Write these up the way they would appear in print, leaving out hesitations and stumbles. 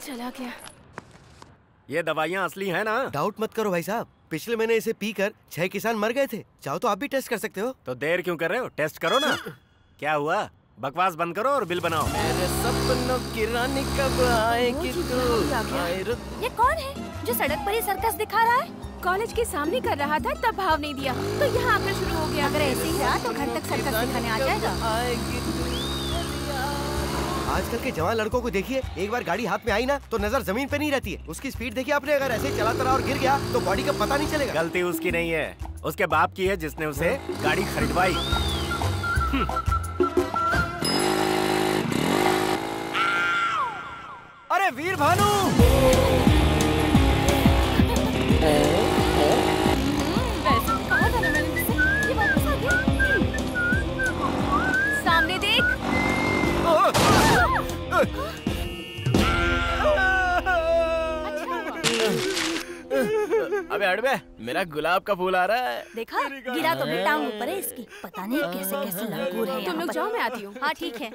चला गया। ये दवाइयाँ असली हैं ना? डाउट मत करो भाई साहब, पिछले महीने इसे पीकर 6 किसान मर गए थे। चाहो तो आप भी टेस्ट कर सकते हो। तो देर क्यों कर रहे हो? टेस्ट करो ना। क्या हुआ? बकवास बंद करो और बिल बनाओ। मेरे सपनों की रानी कब आएगी तू? ये कौन है जो सड़क पर ही सर्कस दिखा रहा है? कॉलेज के सामने कर रहा था तब भाव नहीं दिया तो यहाँ आकर शुरू हो गया। अगर ऐसे ही रहा तो घर तक सर्कस दिखाने आ जाएगा। आजकल के जवान लड़कों को देखिए, एक बार गाड़ी हाथ में आई ना तो नजर जमीन पे नहीं रहती है। उसकी स्पीड देखिए आपने, अगर ऐसे चलाता रहा और गिर गया तो बॉडी का पता नहीं चलेगा। गलती उसकी नहीं है, उसके बाप की है जिसने उसे गाड़ी खरीदवाई। अरे वीर भानु! सामने देख। अबे हट बे, मेरा गुलाब का फूल आ रहा है। देखा, गिरा तो भी टांग ऊपर है इसकी। पता नहीं कैसे कैसे लंगूर है। तुम लोग जाओ, मैं आती हूँ। हाँ ठीक है।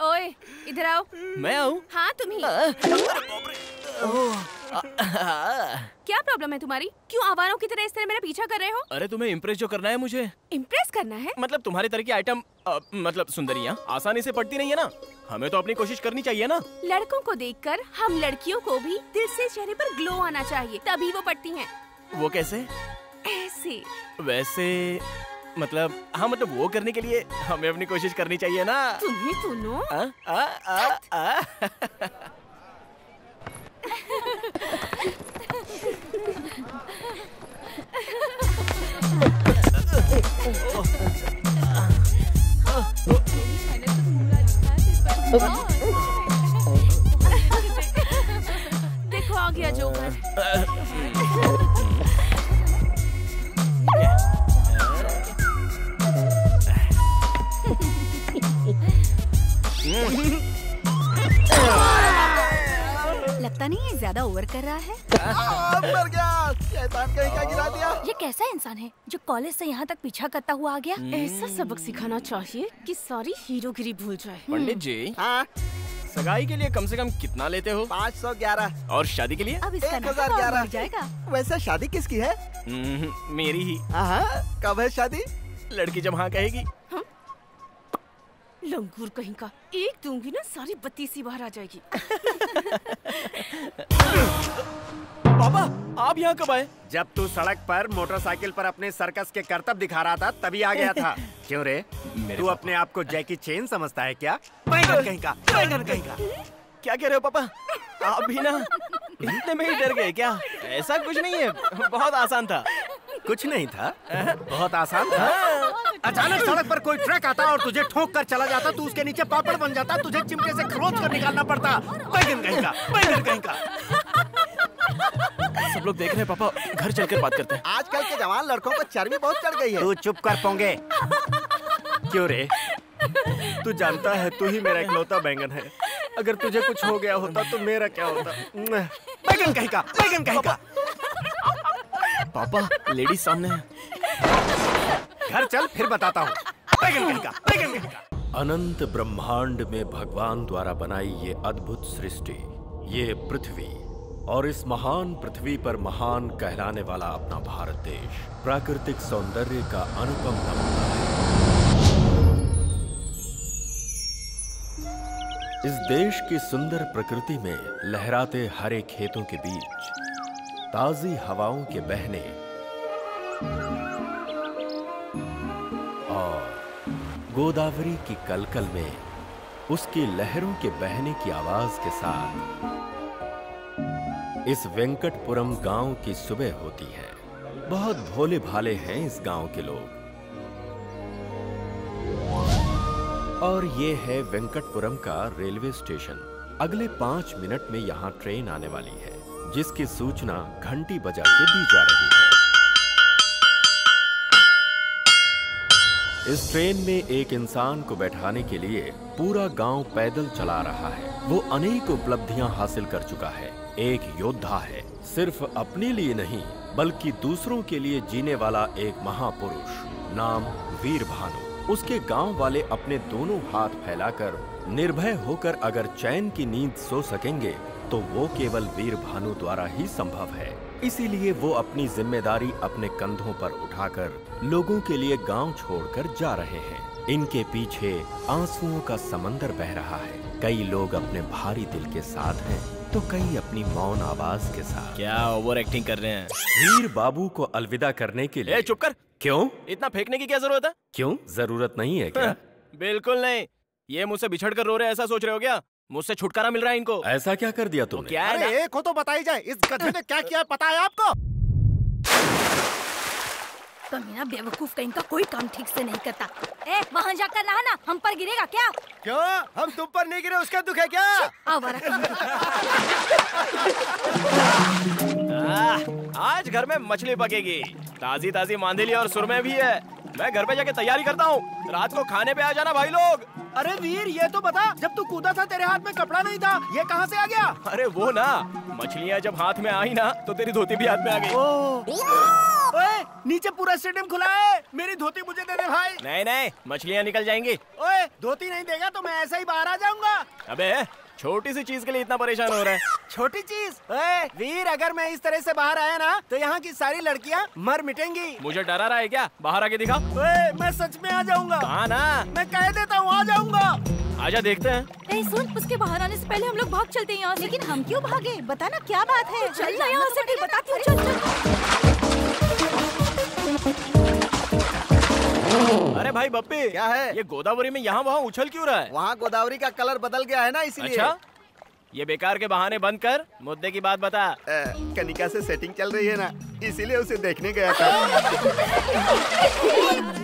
ओए इधर आओ। मैं आऊँ? हाँ तुम ही। क्या प्रॉब्लम है तुम्हारी? क्यों आवारों की तरह इस तरह मेरा पीछा कर रहे हो? अरे तुम्हें इम्प्रेस जो करना है मुझे। इम्प्रेस करना है? मतलब तुम्हारे तरह की आइटम मतलब सुंदरियाँ आसानी से पड़ती नहीं है ना। हमें तो अपनी कोशिश करनी चाहिए ना। लड़कों को देखकर हम लड़कियों को भी दिल से चेहरे पर ग्लो आना चाहिए, तभी वो पड़ती हैं। वो कैसे? ऐसे। वैसे मतलब हाँ, मतलब वो करने के लिए हमें अपनी कोशिश करनी चाहिए ना। तुम्हें सुनो। देखो आ गया जोकर। लगता नहीं ये ज्यादा ओवर कर रहा है। मर गया, शैतान कहीं का गिरा दिया। ये कैसा इंसान है जो कॉलेज से यहाँ तक पीछा करता हुआ आ गया? ऐसा सबक सिखाना चाहिए कि सारी हीरोगिरी भूल जाए। पंडित जी, हाँ? सगाई के लिए कम से कम कितना लेते हो? 511। और शादी के लिए? अब इसका 1011 बढ़ जाएगा। वैसे शादी किसकी है? मेरी ही। हाँ, कब है शादी? लड़की जब हाँ कहेगी। लंगूर कहीं का, एक दूंगी ना सारी बत्ती सी बाहर आ जाएगी। पापा आप यहाँ कब आए? जब तू सड़क पर मोटरसाइकिल पर अपने सर्कस के करतब दिखा रहा था तभी आ गया था। क्यों रे, तू अपने आप को जैकी चेन समझता है क्या? बैंगन कहीं का, बैंगन कहीं का। क्या कह रहे हो पापा? आप भी ना इतने में ही डर गए क्या? ऐसा कुछ नहीं है, बहुत आसान था। कुछ नहीं था, बहुत आसान था। अचानक सड़क पर कोई ट्रक आता और तुझे ठोक कर चला जाता, तू उसके नीचे पापड़ बन जाता, तुझे चिमटे से खरोच कर निकालना पड़ता। बैंगन कहीं का, बैंगन कहीं का। सब लोग देख रहे हैं पापा, घर चलकर बात करते हैं। आजकल के जवान लड़कों को चर्बी बहुत चढ़ गई है। तू चुप कर पोंगे। क्यों रे, तू जानता है तू ही मेरा इकलौता बैंगन है। अगर तुझे कुछ हो गया होता तो मेरा क्या होता? बैंगन कहीं का, बैंगन कहीं का। पापा लेडीज सामने है। घर चल फिर बताता हूँ। बैंगन कहीं का, बैंगन कहीं का। अनंत ब्रह्मांड में भगवान द्वारा बनाई ये अद्भुत सृष्टि, ये पृथ्वी और इस महान पृथ्वी पर महान कहलाने वाला अपना भारत देश प्राकृतिक सौंदर्य का अनुपम नमूना है। इस देश की सुंदर प्रकृति में लहराते हरे खेतों के बीच ताजी हवाओं के बहने और गोदावरी की कलकल में उसकी लहरों के बहने की आवाज के साथ इस वेंकटपुरम गांव की सुबह होती है। बहुत भोले भाले हैं इस गांव के लोग। और ये है वेंकटपुरम का रेलवे स्टेशन। अगले 5 मिनट में यहाँ ट्रेन आने वाली है, जिसकी सूचना घंटी बजा के दी जा रही है। इस ट्रेन में एक इंसान को बैठाने के लिए पूरा गांव पैदल चला रहा है। वो अनेक उपलब्धियां हासिल कर चुका है, एक योद्धा है, सिर्फ अपने लिए नहीं बल्कि दूसरों के लिए जीने वाला एक महापुरुष, नाम वीर भानु। उसके गांव वाले अपने दोनों हाथ फैलाकर निर्भय होकर अगर चैन की नींद सो सकेंगे तो वो केवल वीर भानु द्वारा ही संभव है। इसीलिए वो अपनी जिम्मेदारी अपने कंधों पर उठाकर लोगों के लिए गांव छोड़कर जा रहे हैं। इनके पीछे आंसुओं का समंदर बह रहा है। कई लोग अपने भारी दिल के साथ हैं, तो कई अपनी मौन आवाज के साथ। क्या ओवर एक्टिंग कर रहे हैं? वीर बाबू को अलविदा करने के लिए। चुप कर। क्यों? इतना फेंकने की क्या जरूरत है? क्यों, जरूरत नहीं है क्या? बिल्कुल नहीं। ये मुझसे बिछड़ कर रो रहे हैं, ऐसा सोच रहे हो क्या? मुझसे छुटकारा मिल रहा है इनको। ऐसा क्या कर दिया तुमने? क्या अरे एक हो तो बताई जाए, इस गधे ने क्या किया पता है आपको? कमीना बेवकूफ कहीं का कोई काम ठीक से नहीं करता। वहाँ जाकर नहाना, हम पर गिरेगा क्या? क्यों, हम तुम पर नहीं गिरे उसका दुख है क्या? आज घर में मछली पकेगी, ताजी ताजी मांदेली और सुरमे भी है। मैं घर पे जाके तैयारी करता हूँ, रात को खाने पे आ जाना भाई लोग। अरे वीर ये तो बता, जब तू कूदा था तेरे हाथ में कपड़ा नहीं था, ये कहाँ से आ गया? अरे वो ना, मछलियाँ जब हाथ में आई ना तो तेरी धोती भी हाथ में आ गई। ओए, नीचे पूरा स्टेडियम खुला है, मेरी धोती मुझे दे दे भाई। नहीं नहीं, मछलियाँ निकल जाएंगी। ओए, धोती नहीं देगा तो मैं ऐसा ही बाहर आ जाऊंगा। अबे छोटी सी चीज के लिए इतना परेशान हो रहा है? छोटी चीज? ओए वीर, अगर मैं इस तरह से बाहर आया ना तो यहाँ की सारी लड़कियाँ मर मिटेंगी। मुझे डरा रहा है क्या? बाहर आके दिखा। ओए, मैं सच में आ जाऊंगा। हाँ ना, मैं कह देता हूँ आ जाऊंगा। आजा देखते हैं। सुन, उसके बाहर आने से पहले हम लोग भाग चलते हैं यहाँ से। लेकिन हम क्यों भागे? बता ना क्या बात है। चल ना यहाँ से, भी बताती हूँ। चल। अरे भाई बप्पी, क्या है? ये गोदावरी में यहाँ वहाँ उछल क्यों रहा है? वहाँ गोदावरी का कलर बदल गया है ना, इसलिए। अच्छा, ये बेकार के बहाने बंद कर, मुद्दे की बात बता। कनिका से सेटिंग चल रही है ना, इसीलिए उसे देखने गया था।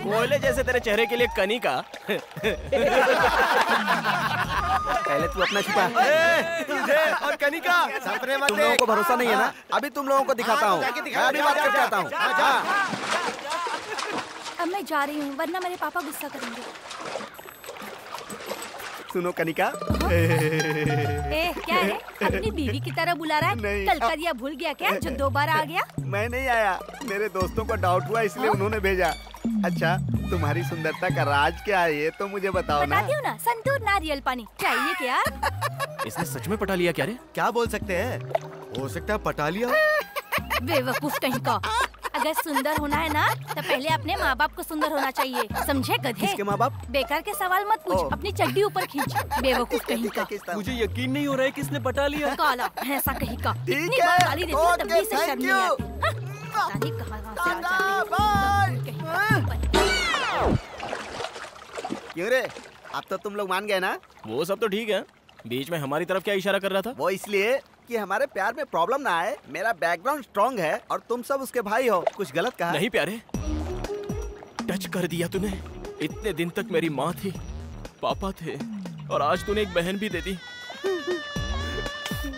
कोयले जैसे तेरे चेहरे के लिए कनिका। पहले तू अपना छुपा। तुझे और कनिका सपने मत। तुम लोगों को भरोसा नहीं है ना? अभी तुम लोगों को दिखाता हूँ। मैं अभी बात करके आता हूँ। अब मैं जा रही हूँ, वरना मेरे पापा गुस्सा करेंगे। सुनो कनिका। क्या है? अपनी बीवी की तरह बुला रहा है? नहीं। कल का दिया भूल गया क्या, जो दोबारा आ गया? मैं नहीं आया, मेरे दोस्तों को डाउट हुआ इसलिए उन्होंने भेजा। अच्छा, तुम्हारी सुंदरता का राज क्या है ये तो मुझे बताओ ना। बताती हूँ ना, संतूर नारियल पानी चाहिए क्या? इसने सच में पटा लिया क्या रे? क्या बोल सकते हैं? हो सकता है पटा लिया। बेवकूफ कहीं का। अगर सुंदर होना है ना तो पहले अपने माँ बाप को सुंदर होना चाहिए, समझे गधे? किसके माँ बाप? बेकार के सवाल मत पूछ, अपनी चड्डी ऊपर खींच। बेवकूफ कहीं का। मुझे यकीन नहीं हो रहा है किसने पटा लिया। काला भैंसा कहीं का। इतनी है। बार गाली देती हूँ तब भी इसे ओके, शर्म नहीं thank आती। हाँ, पता नहीं कहाँ से आ जाते हैं। क्यों रे, अब तो तुम लोग मान गए ना? वो सब तो ठीक है, बीच में हमारी तरफ क्या इशारा कर रहा था? वो इसलिए कि हमारे प्यार में प्रॉब्लम ना आए। मेरा बैकग्राउंड स्ट्रॉन्ग है और तुम सब उसके भाई हो। कुछ गलत कहा? नहीं प्यारे, टच कर दिया तूने। इतने दिन तक मेरी माँ थी, पापा थे, और आज तूने एक बहन भी दे दी।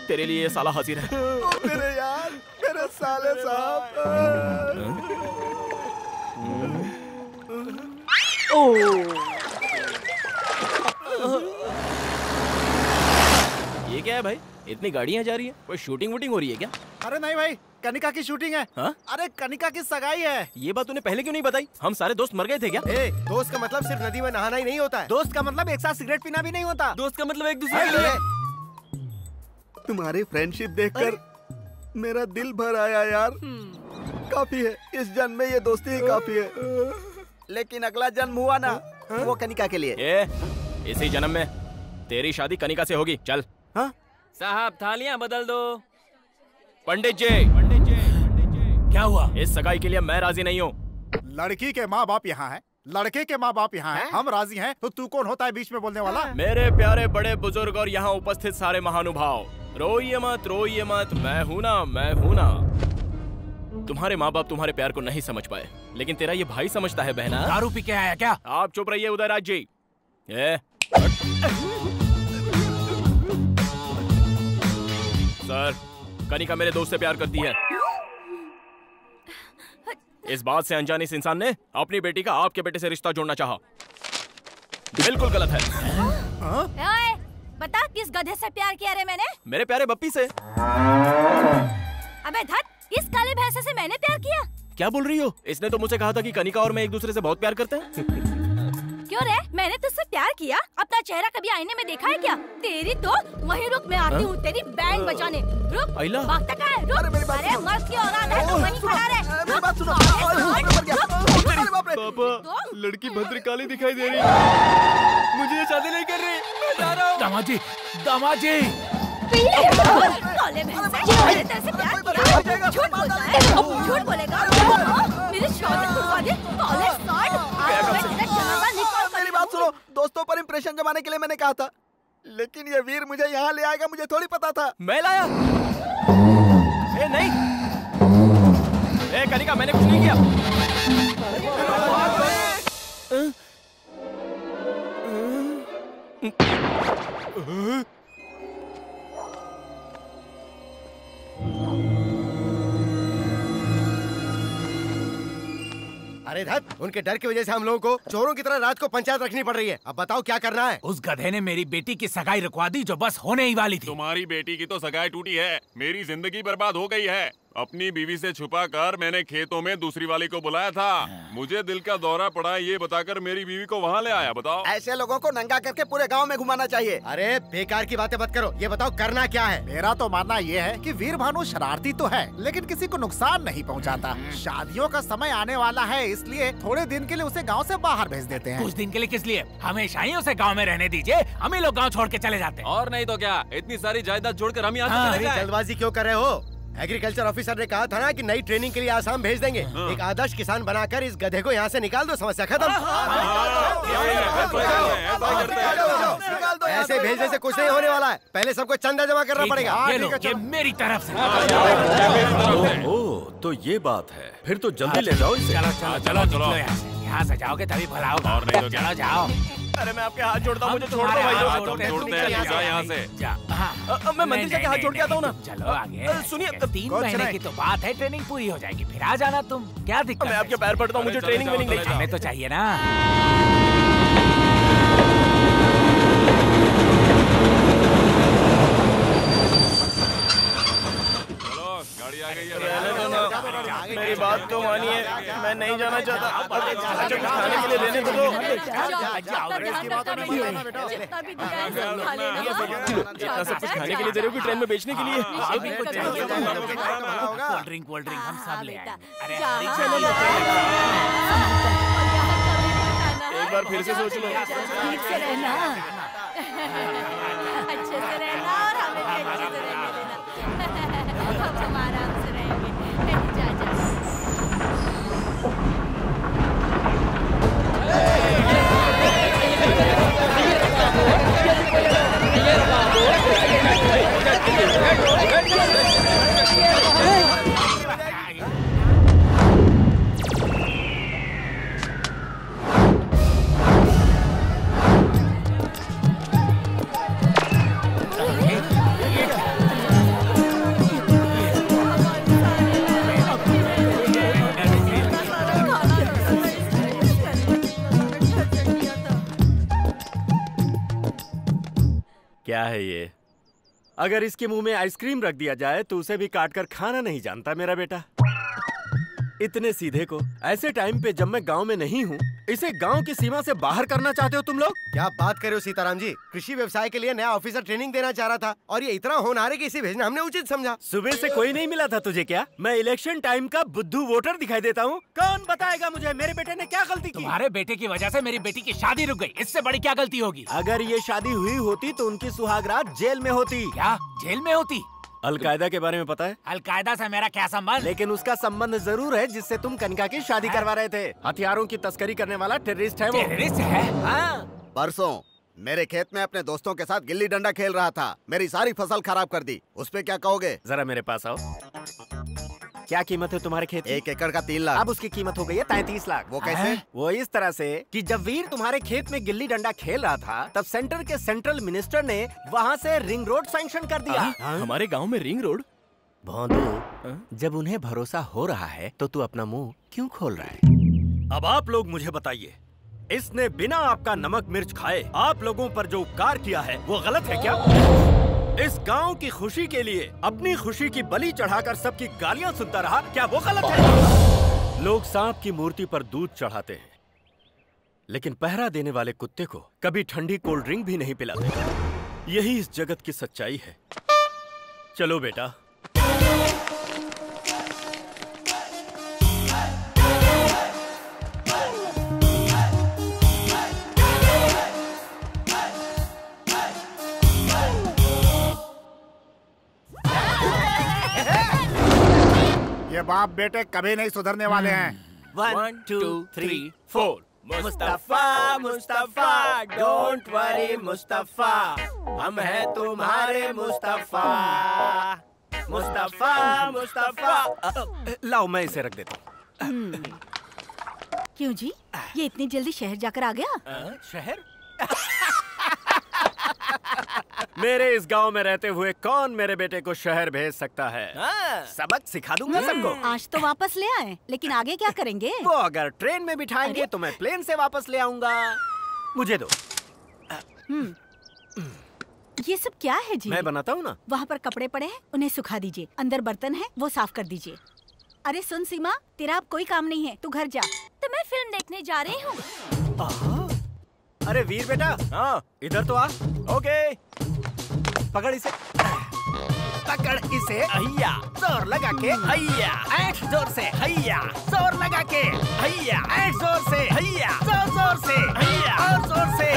तेरे लिए ये साला हाजिर है। मेरे यार, मेरे साले साहब। ये क्या है भाई, इतनी गाड़ियाँ जा रही है? कोई शूटिंग वूटिंग हो रही है क्या? अरे नहीं भाई, कनिका की शूटिंग है। हाँ? अरे कनिका की सगाई है। ये बात तूने पहले क्यों नहीं बताई? हम सारे दोस्त मर गए थे क्या? दोस्त का मतलब सिर्फ नदी में नहाना ही नहीं होता है। दोस्त का मतलब एक साथ सिगरेट पीना भी नहीं होता। दोस्त का मतलब एक दूसरे के लिए। तुम्हारी फ्रेंडशिप देखकर मेरा दिल भर आया यार। काफी है, इस जन्म में ये दोस्ती ही काफी है। लेकिन अगला जन्म हुआ ना, वो कनिका के लिए। इसी जन्म में तेरी शादी कनिका से होगी। चल। हाँ? साहब थालियां बदल दो। पंडित जी, क्या हुआ? इस सगाई के लिए मैं राजी नहीं हूँ। लड़की के माँ बाप यहाँ हैं, लड़के के माँ बाप यहाँ हैं, हम राजी हैं, तो तू कौन होता है बीच में बोलने वाला? मेरे प्यारे बड़े बुजुर्ग और यहाँ उपस्थित सारे महानुभाव, रोइए मत, मैं हूँ ना, मैं हूँ ना। तुम्हारे माँ बाप तुम्हारे प्यार को नहीं समझ पाए, लेकिन तेरा ये भाई समझता है बहना। दारू पी के आया क्या? आप चुप रहिए उदयराज जी। सर, कनिका मेरे दोस्त से प्यार करती है। इस बात से अनजाने इस इंसान ने अपनी बेटी का आपके बेटे से रिश्ता जोड़ना चाहा। बिल्कुल गलत है। ओए, बता किस गधे से प्यार किया रे मैंने? मेरे प्यारे बप्पी से। अबे धत, इस काले भैंसे से मैंने प्यार किया? क्या बोल रही हो? इसने तो मुझसे कहा था कि कनिका और मैं एक दूसरे से बहुत प्यार करते हैं। क्यों रे? मैंने तुझसे प्यार किया? अपना चेहरा कभी आईने में देखा है क्या? तेरी तो वहीं रुक, मैं आती हूँ तेरी बैंड बजाने। रुक, भागता कहाँ है? रुक, अरे मस्त की औलाद है, तू वहीं खड़ा रहे। मेरी बात सुनो। पापा, लड़की भद्रकाली दिखाई दे रही है। मुझे ये शादी नहीं कर रही। मैं जा रहा हूँ। दामाद जी, दामाद जी। काले भैंस, मैंने तेरे से प्यार किया। झूठ बोलता है, झूठ बोलेगा। मेरी शादी करवा दे, काले साठ। आज मैं तेरा जनाजा निकाल कर। मेरी बात सुनो, दोस्तों पर इंप्रेशन जमाने के लिए मैंने कहा था, लेकिन ये वीर मुझे यहाँ ले आएगा मुझे थोड़ी पता था। मैं लाया? ए नहीं, ए कनिका, मैंने कुछ नहीं किया। अरे धत, उनके डर की वजह से हम लोगों को चोरों की तरह रात को पंचायत रखनी पड़ रही है। अब बताओ क्या करना है? उस गधे ने मेरी बेटी की सगाई रुकवा दी जो बस होने ही वाली थी। तुम्हारी बेटी की तो सगाई टूटी है, मेरी जिंदगी बर्बाद हो गई है। अपनी बीवी से छुपा कर मैंने खेतों में दूसरी वाली को बुलाया था। मुझे दिल का दौरा पड़ा ये बताकर मेरी बीवी को वहाँ ले आया। बताओ, ऐसे लोगों को नंगा करके पूरे गांव में घुमाना चाहिए। अरे बेकार की बातें मत करो, ये बताओ करना क्या है? मेरा तो मानना ये है कि वीर भानु शरारती तो है, लेकिन किसी को नुकसान नहीं पहुंचाता। शादियों का समय आने वाला है, इसलिए थोड़े दिन के लिए उसे गांव से बाहर भेज देते हैं। कुछ दिन के लिए किस लिए? हमेशा ही उसे गांव में रहने दीजिए, हम ही लोग गांव छोड़ के चले जाते हैं। और नहीं तो क्या, इतनी सारी जायदाद जोड़कर हम यहाँ से चले जाएं। जल्दबाजी क्यों कर रहे हो? एग्रीकल्चर ऑफिसर ने कहा था ना कि नई ट्रेनिंग के लिए आसाम भेज देंगे। एक आदर्श किसान बनाकर इस गधे को यहाँ से निकाल दो, समस्या खत्म। ऐसे भेजने से कुछ नहीं होने वाला है, पहले सबको चंदा जमा करना पड़ेगा। ये लो, ये मेरी तरफ से। ओह, तो ये बात है। फिर तो जल्दी ले जाओ इसे। चलो चलो चलो चलो, यहाँ से जाओगे तभी भला होगा। और नहीं तो क्या? चलो जाओ। अरे मैं आपके हाथ जोड़ता हूँ, मुझे छोड़ दो भाई। जोड़ते हैं, जा यहाँ से। मैं मंदिर जाके हाथ जोड़ के आता हूँ ना। चलो आगे। सुनिए, 3 महीने की तो बात है, ट्रेनिंग पूरी हो जाएगी, फिर आ जाना तुम। क्या दिक्कत? मैं आपके पैर पड़ता हूँ, मुझे ट्रेनिंग वेनिंग नहीं चाहिए। हमें तो चाहिए ना। गाड़ी आ गई है। मेरी बात तो मानिए, मैं नहीं जाना चाहता। अच्छा, कुछ खाने के लिए लेने दो। इतना सब कुछ खाने के लिए दे रहे हो कि ट्रेन में बेचने के लिए? कोल्ड ड्रिंक हम सब ले आएंगे। अरे एक बार फिर से सोच लो। ठीक से रहना, अच्छे से रहना और हमें भी अच्छे से रहने देना। हम आराम से रहेंगे। जा जा। क्या है ये? अगर इसके मुंह में आइसक्रीम रख दिया जाए तो उसे भी काट कर खाना नहीं जानता मेरा बेटा। इतने सीधे को ऐसे टाइम पे जब मैं गांव में नहीं हूँ, इसे गांव की सीमा से बाहर करना चाहते हो तुम लोग? क्या बात कर रहे हो सीताराम जी? कृषि व्यवसाय के लिए नया ऑफिसर ट्रेनिंग देना चाह रहा था और ये इतना होनहार है कि इसे भेजना हमने उचित समझा। सुबह से कोई नहीं मिला था तुझे क्या? मैं इलेक्शन टाइम का बुद्धू वोटर दिखाई देता हूँ? कौन बताएगा मुझे मेरे बेटे ने क्या गलती की? तुम्हारे बेटे की वजह से मेरी बेटी की शादी रुक गई, इससे बड़ी क्या गलती होगी? अगर ये शादी हुई होती तो उनकी सुहागरात जेल में होती। क्या जेल में होती? अलकायदा के बारे में पता है? अलकायदा से मेरा क्या संबंध? लेकिन उसका संबंध जरूर है जिससे तुम कनिका की शादी करवा रहे थे। हथियारों की तस्करी करने वाला टेररिस्ट है वो। टेररिस्ट है? हाँ। परसों मेरे खेत में अपने दोस्तों के साथ गिल्ली डंडा खेल रहा था, मेरी सारी फसल खराब कर दी। उस पे क्या कहोगे? जरा मेरे पास आओ। क्या कीमत है तुम्हारे खेत की? 1 एकड़ का 3 लाख। अब उसकी कीमत हो गई है 33 लाख। वो कैसे? वो इस तरह से कि जब वीर तुम्हारे खेत में गिल्ली डंडा खेल रहा था तब सेंटर के सेंट्रल मिनिस्टर ने वहाँ से रिंग रोड सैंक्शन कर दिया। हमारे गांव में रिंग रोड? भोंदू, जब उन्हें भरोसा हो रहा है तो तू अपना मुंह क्यों खोल रहा है? अब आप लोग मुझे बताइए, इसने बिना आपका नमक मिर्च खाए आप लोगों पर जो उपकार किया है वो गलत है क्या? इस गांव की खुशी के लिए अपनी खुशी की बलि चढ़ाकर सबकी गालियां सुनता रहा, क्या वो गलत है? लोग सांप की मूर्ति पर दूध चढ़ाते हैं, लेकिन पहरा देने वाले कुत्ते को कभी ठंडी कोल्ड ड्रिंक भी नहीं पिलाते। यही इस जगत की सच्चाई है। चलो बेटा। ये बाप बेटे कभी नहीं सुधरने वाले हैं। 1 2 3 4 मुस्तफा मुस्तफा डोंट वरी मुस्तफा, हम हैं तुम्हारे मुस्तफा मुस्तफा मुस्तफा। लाओ मैं इसे रख देता हूँ। क्यों जी, ये इतनी जल्दी शहर जाकर आ गया? शहर? मेरे इस गांव में रहते हुए कौन मेरे बेटे को शहर भेज सकता है? सबक सिखा दूंगा सबको। आज तो वापस ले आए, लेकिन आगे क्या करेंगे? वो अगर ट्रेन में बिठाएंगे तो मैं प्लेन से वापस ले आऊंगा। मुझे दो। ये सब क्या है जी? मैं बनाता हूँ ना। वहाँ पर कपड़े पड़े हैं, उन्हें सुखा दीजिए। अंदर बर्तन है, वो साफ कर दीजिए। अरे सुन सीमा, तेरा अब कोई काम नहीं है, तू घर जा। तो मैं फिल्म देखने जा रही हूँ। अरे वीर बेटा, हाँ इधर तो आ। ओके, पकड़ इसे, पकड़ इसे। हैया, जोर लगा के। हैया, ऐठ जोर से। हैया, जोर लगा के। हैया, ऐठ जोर से। हैया, जोर जोर से। हैया, और जोर से।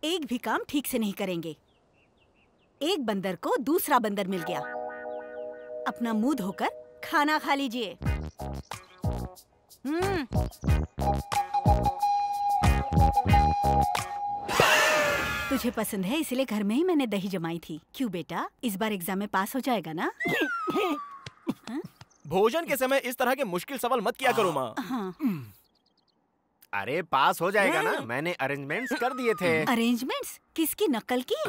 एक भी काम ठीक से नहीं करेंगे। एक बंदर को दूसरा बंदर मिल गया। अपना मुंह धोकर खाना खा लीजिए। तुझे पसंद है इसलिए घर में ही मैंने दही जमाई थी। क्यों बेटा, इस बार एग्जाम में पास हो जाएगा ना? भोजन के समय इस तरह के मुश्किल सवाल मत किया करो माँ। हाँ। अरे पास हो जाएगा ना, मैंने अरेंजमेंट्स कर दिए थे। अरेंजमेंट्स? किसकी नकल की?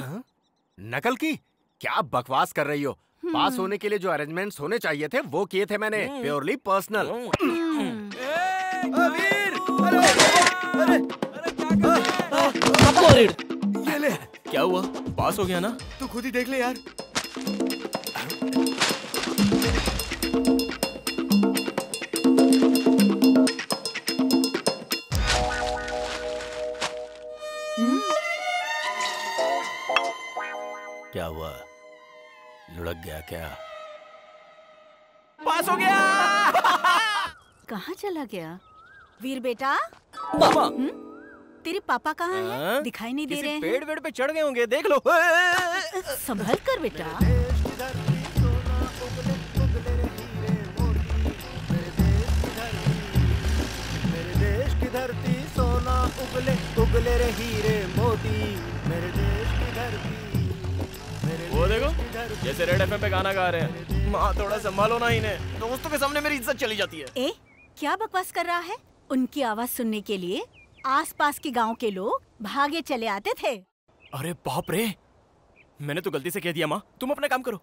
नकल की? क्या बकवास कर रही हो? पास होने के लिए जो अरेंजमेंट्स होने चाहिए थे वो किए थे मैंने, प्योरली पर्सनल। ये ले। क्या हुआ? पास हो गया ना? तू खुद ही देख ले यार। क्या हुआ? लुढ़क गया क्या? पास हो गया। कहाँ चला गया? वीर बेटा, पापा, तेरे पापा कहाँ हैं? हाँ? दिखाई नहीं दे किसी रहे हैं। पेड़ वेड़ पे चढ़ गए होंगे, देख लो। संभल कर बेटा। धरती सोना उगले उगले रे हीरे मोती, मेरे देश की धरती। वो देखो, जैसे रेड एफएम पे गाना गा रहे हैं। माँ थोड़ा संभालो ना इन्हें, दोस्तों के सामने मेरी इज्जत चली जाती है। ए, क्या बकवास कर रहा है? उनकी आवाज सुनने के लिए आसपास के गांव के लोग भागे चले आते थे। अरे बाप रे, मैंने तो गलती से कह दिया। माँ तुम अपना काम करो।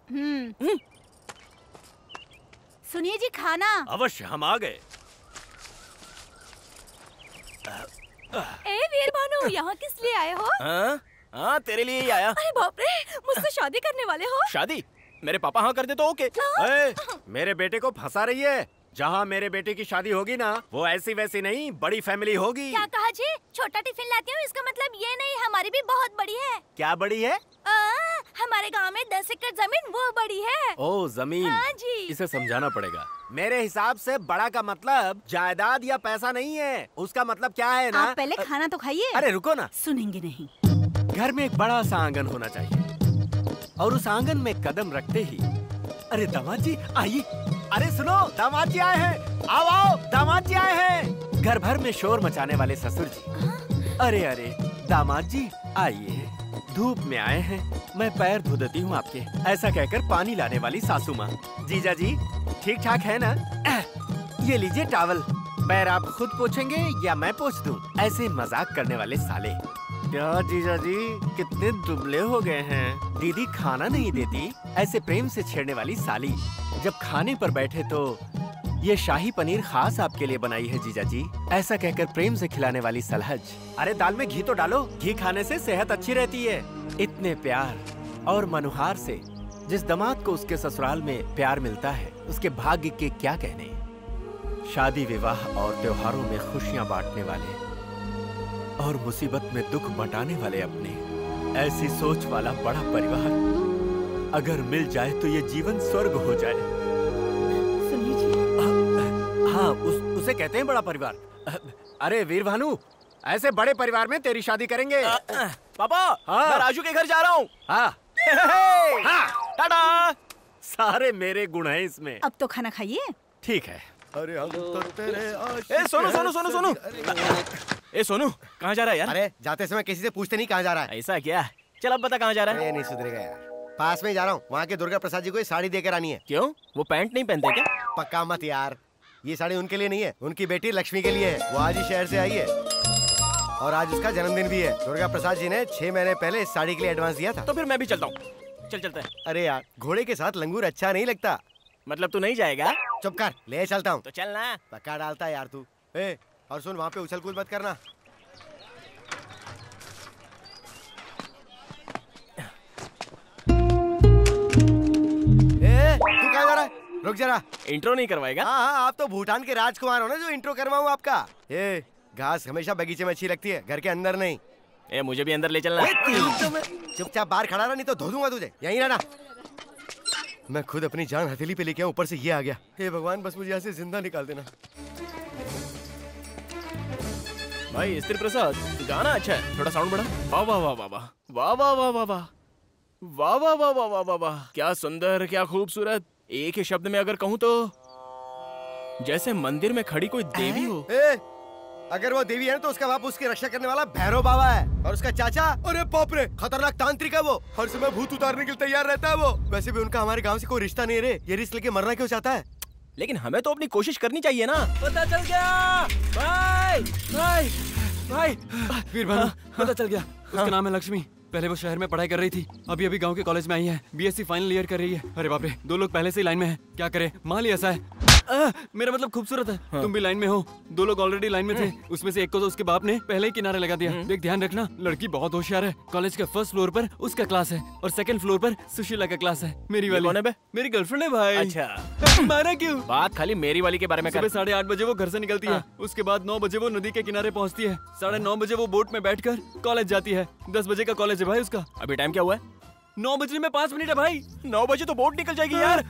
सुनिए जी, खाना। अवश्य, हम आ गए। ए वीर भानु, यहाँ किस लिए आए हो? हाँ तेरे लिए ही आया। अरे बाप रे, मुझसे शादी करने वाले हो? शादी? मेरे पापा हाँ कर दे तो ओके। ए, मेरे बेटे को फंसा रही है। जहाँ मेरे बेटे की शादी होगी ना, वो ऐसी वैसी नहीं, बड़ी फैमिली होगी। क्या कहा जी? छोटा टिफिन लाती हूँ, इसका मतलब ये नहीं, हमारी भी बहुत बड़ी है। क्या बड़ी है? हमारे गांव में 10 एकड़ जमीन, वो बड़ी है। ओ जमीन। हाँ जी। इसे समझाना पड़ेगा। मेरे हिसाब से बड़ा का मतलब जायदाद या पैसा नहीं है। उसका मतलब क्या है ना? आप पहले खाना तो खाइए। अरे रुको ना। सुनेंगे नहीं। घर में एक बड़ा सा आंगन होना चाहिए और उस आंगन में कदम रखते ही, अरे दामाद जी आइए। अरे सुनो, दामाद जी आए हैं। आओ आओ, दामाद जी आए हैं। घर भर में शोर मचाने वाले ससुर जी। अरे अरे दामाद जी आइए, धूप में आए हैं, मैं पैर धो देती हूँ आपके, ऐसा कहकर पानी लाने वाली सासू माँ। जीजा जी ठीक ठाक है ना? ये लीजिए टॉवल, पैर आप खुद पोछेंगे या मैं पोछ दूं? ऐसे मजाक करने वाले साले। क्या जीजा जी कितने दुबले हो गए हैं। दीदी खाना नहीं देती, ऐसे प्रेम से छेड़ने वाली साली। जब खाने पर बैठे तो ये शाही पनीर खास आपके लिए बनाई है जीजा जी, ऐसा कहकर प्रेम से खिलाने वाली सलहज। अरे दाल में घी तो डालो, घी खाने से सेहत अच्छी रहती है। इतने प्यार और मनुहार से जिस दामाद को उसके ससुराल में प्यार मिलता है, उसके भाग्य के क्या कहने। शादी विवाह और त्योहारों में खुशियां बांटने वाले और मुसीबत में दुख बंटाने वाले अपने, ऐसी सोच वाला बड़ा परिवार अगर मिल जाए तो ये जीवन स्वर्ग हो जाए। सुनिए जी। हाँ, उसे कहते हैं बड़ा परिवार। अरे वीर भानु, ऐसे बड़े परिवार में तेरी शादी करेंगे। पापा, हाँ। मैं राजू के घर जा रहा हूँ। हाँ। हाँ। टाटा। सारे मेरे गुण हैं इसमें। अब तो खाना खाइए। ठीक है। अरे हम तो तेरे ए सोनू सोनू सोनू सोनू। ए सोनू, कहाँ जा रहा है यार? अरे जाते समय किसी से पूछते नहीं कहाँ जा रहा है। ऐसा क्या? चल अब बता कहाँ जा रहा है? ये नहीं सुधरेगा यार। पास में ही जा रहा हूँ, वहाँ के दुर्गा प्रसाद जी को ये साड़ी देकर आनी है। क्यों? वो पैंट नहीं पहनते क्या? पक्का मत यार, ये साड़ी उनके लिए नहीं है, उनकी बेटी लक्ष्मी के लिए है। वो आज ही शहर से आई है और आज उसका जन्मदिन भी है। दुर्गा प्रसाद जी ने 6 महीने पहले इस साड़ी के लिए एडवांस दिया था। तो फिर मैं भी चलता हूँ। चल चलते हैं। अरे यार, घोड़े के साथ लंगूर अच्छा नहीं लगता। मतलब तू नहीं जाएगा? चुप कर, ले चलता हूँ। तो चल ना। पक्का डालता है यार तू। ए, और सुन, वहाँ पे उछल कूद मत करना। तू कहाँ जा रहा है? रुक जरा। इंट्रो नहीं करवाएगा? हाँ, आप तो भूटान के राजकुमार हो ना, जो इंट्रो करवाऊँ आपका। ए, घास हमेशा बगीचे में अच्छी लगती है, घर के अंदर नहीं। ए, मुझे भी अंदर ले चलना। चुपचाप बाहर खड़ा रहा, नहीं तो धो दूंगा तुझे। यहीं रहना। मैं खुद अपनी जान हथेली पे लेके आऊं, ऊपर से ये आ गया। हे भगवान, बस मुझे यहाँ से जिंदा निकाल देना। भाई स्त्री प्रसाद, गाना अच्छा है, थोड़ा साउंड बढ़ा। वाह वाह वाह वाह वाह वाह वाह वाह वाह वाह वाह वाह वाह वाह वाह वाह वाह, क्या सुंदर, क्या खूबसूरत। एक ही शब्द में अगर कहूँ तो जैसे मंदिर में खड़ी कोई देवी हो। अगर वो देवी है तो उसका बाप उसकी रक्षा करने वाला भैरव बाबा है, और उसका चाचा, अरे बाप रे, खतरनाक तांत्रिक है। वो हर समय भूत उतारने के लिए तैयार रहता है। वो वैसे भी उनका हमारे गांव से कोई रिश्ता नहीं रे। ये रिस्क लेके मरना क्यों चाहता है? लेकिन हमें तो अपनी कोशिश करनी चाहिए ना। पता चल गया भाई, भाई भाई। वीर भानु, पता चल गया। उसका नाम है लक्ष्मी। पहले वो शहर में पढ़ाई कर रही थी, अभी अभी गांव के कॉलेज में आई है। बीएससी फाइनल ईयर कर रही है। अरे बाप रे, 2 लोग पहले से ही लाइन में हैं। क्या करे, माल ही ऐसा है। मेरा मतलब खूबसूरत है। हाँ। तुम भी लाइन में हो। 2 लोग ऑलरेडी लाइन में थे, उसमें से एक को तो उसके बाप ने पहले ही किनारे लगा दिया। देख, ध्यान रखना, लड़की बहुत होशियार है। कॉलेज के फर्स्ट फ्लोर पर उसका क्लास है और सेकंड फ्लोर पर सुशीला का क्लास है। मेरी वाली। कौन है बे? मेरी गर्लफ्रेंड है भाई। अच्छा। मारा क्यों? बात खाली मेरी वाली के बारे में कर। सुबह 8:30 बजे वो घर से निकलती है। उसके बाद 9 बजे वो नदी के किनारे पहुंचती है। 9:30 बजे वो बोट में बैठकर कॉलेज जाती है। 10 बजे का कॉलेज है भाई उसका। अभी टाइम क्या हुआ है? 9 बजने में 5 मिनट है भाई। 9 बजे तो बोट निकल जाएगी यार।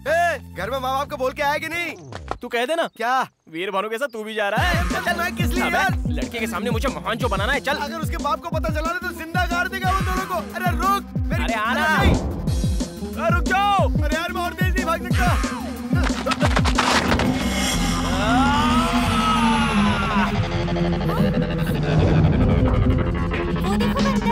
घर में माँ बाप को बोल के आया कि नहीं? तू कह देना। क्या? वीर भानु के साथ तू भी जा रहा है? चल, मैं किस लिए यार? लड़के के सामने मुझे महान जो बनाना है। चल। अगर उसके बाप को पता चला तो जिंदा गाड़ देगा वो दोनों को। अरे रुक। अरे आना। रुक जाओ। अरे यार, मैं और तेज नहीं भाग सकता। वो देखो बंदर।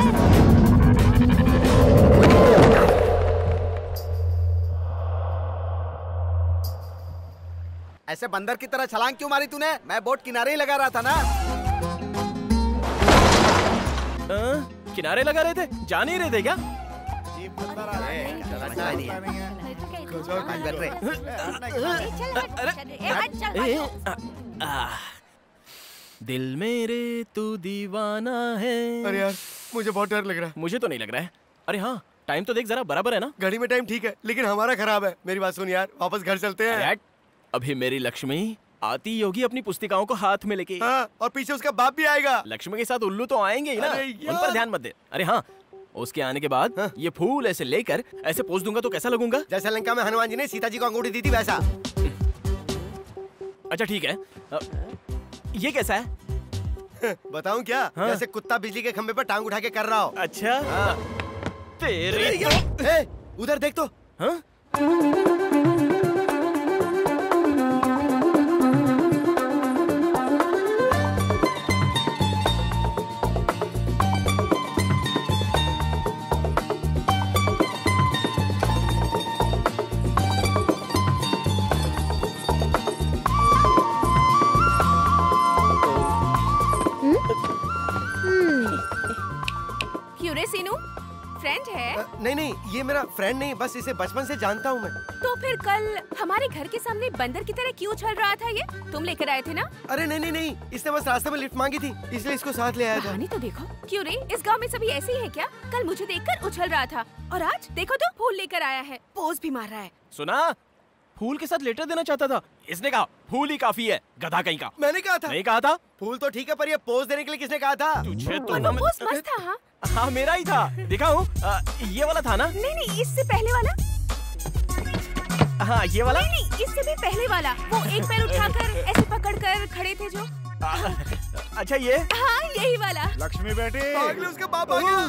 ऐसे बंदर की तरह छलांग क्यों मारी तूने? मैं बोट किनारे ही लगा रहा था ना। किनारे लगा रहे थे, जा नहीं रहे थे क्या? दिल मेरे तू दीवाना है। अरे यार, मुझे बहुत डर लग रहा है। मुझे तो नहीं लग रहा है। अरे हाँ, टाइम तो देख जरा, बराबर है ना? घड़ी में टाइम ठीक है, लेकिन हमारा खराब है। मेरी बात सुन यार, वापस घर चलते हैं। अभी मेरी लक्ष्मी आती होगी अपनी पुस्तिकाओं को हाथ में लेके। हाँ, और पीछे उसका बाप भी आएगा। लक्ष्मी के साथ उल्लू तो आएंगे ही ना, उन पर ध्यान मत दे। अरे हाँ, उसके आने के बाद ये फूल ऐसे लेकर ऐसे पोज दूंगा तो कैसा लगूंगा? जैसे लंका में हनुमान जी ने सीता जी को अंगूठी दी थी वैसा। अच्छा ठीक है। ये कैसा है? बताऊं क्या? जैसे कुत्ता बिजली के खंबे पर टांग उठा के कर रहा हो। अच्छा। तेरे उधर देख तो। हाँ? क्यों रे सीनू, फ्रेंड है? नहीं नहीं, ये मेरा फ्रेंड नहीं, बस इसे बचपन से जानता हूँ मैं। तो फिर कल हमारे घर के सामने बंदर की तरह क्यों चल रहा था? ये तुम लेकर आए थे ना? अरे नहीं नहीं नहीं, इसने बस रास्ते में लिफ्ट मांगी थी, इसलिए इसको साथ ले आया था। कहानी तो देखो। क्यों रे, इस गांव में सभी ऐसे ही है क्या? कल मुझे देखकर उछल रहा था और आज देखो तो फूल लेकर आया है, पोज भी मार रहा है। सुना, फूल के साथ लेटर देना चाहता था। इसने कहा फूल ही काफी है, गधा कहीं का। मैंने कहा था। नहीं कहा था। फूल तो ठीक है, पर ये पोज देने के लिए किसने कहा था? तुझे तो वो पोज मस्त था। हाँ हाँ, मेरा ही था, दिखाऊं? ये वाला था ना? नहीं नहीं, इससे पहले वाला। हाँ, ये वाला। नहीं नहीं, इससे भी पहले वाला। वो एक पैर उठाकर ऐसे पकड़कर खड़े थे जो। अच्छा ये? हाँ, यही वाला। लक्ष्मी बेटी, भाग ले, उसका बाप आ गया।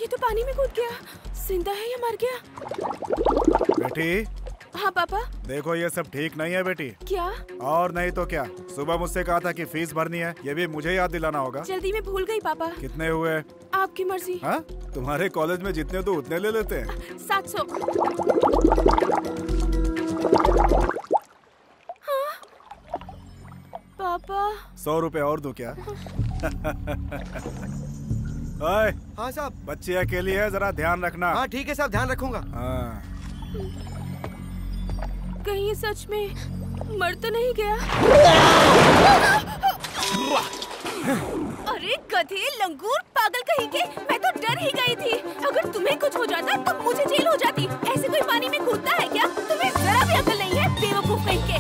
ये तो पानी में कूद गया। जिंदा है या मर गया? बेटी। हाँ पापा। देखो ये सब ठीक नहीं है बेटी। क्या? और नहीं तो क्या, सुबह मुझसे कहा था कि फीस भरनी है, ये भी मुझे याद दिलाना होगा। जल्दी में भूल गई पापा। कितने हुए? आपकी मर्जी। हाँ, तुम्हारे कॉलेज में जितने तो उतने ले लेते हैं। 700। हाँ? पापा 100 रुपए और दूं क्या? ओए, हाँ साहब। बच्ची अकेली है, जरा ध्यान रखना। हाँ ठीक है साहब, ध्यान रखूंगा। हाँ। कहीं ये सच में मर तो नहीं गया? अरे गधे, लंगूर, पागल कहीं के, मैं तो डर ही गई थी। अगर तुम्हें कुछ हो जाता तो मुझे जेल हो जाती। ऐसे कोई पानी में कूदता है क्या? तुम्हें जरा भी अकल नहीं है, बेवकूफ कहीं के।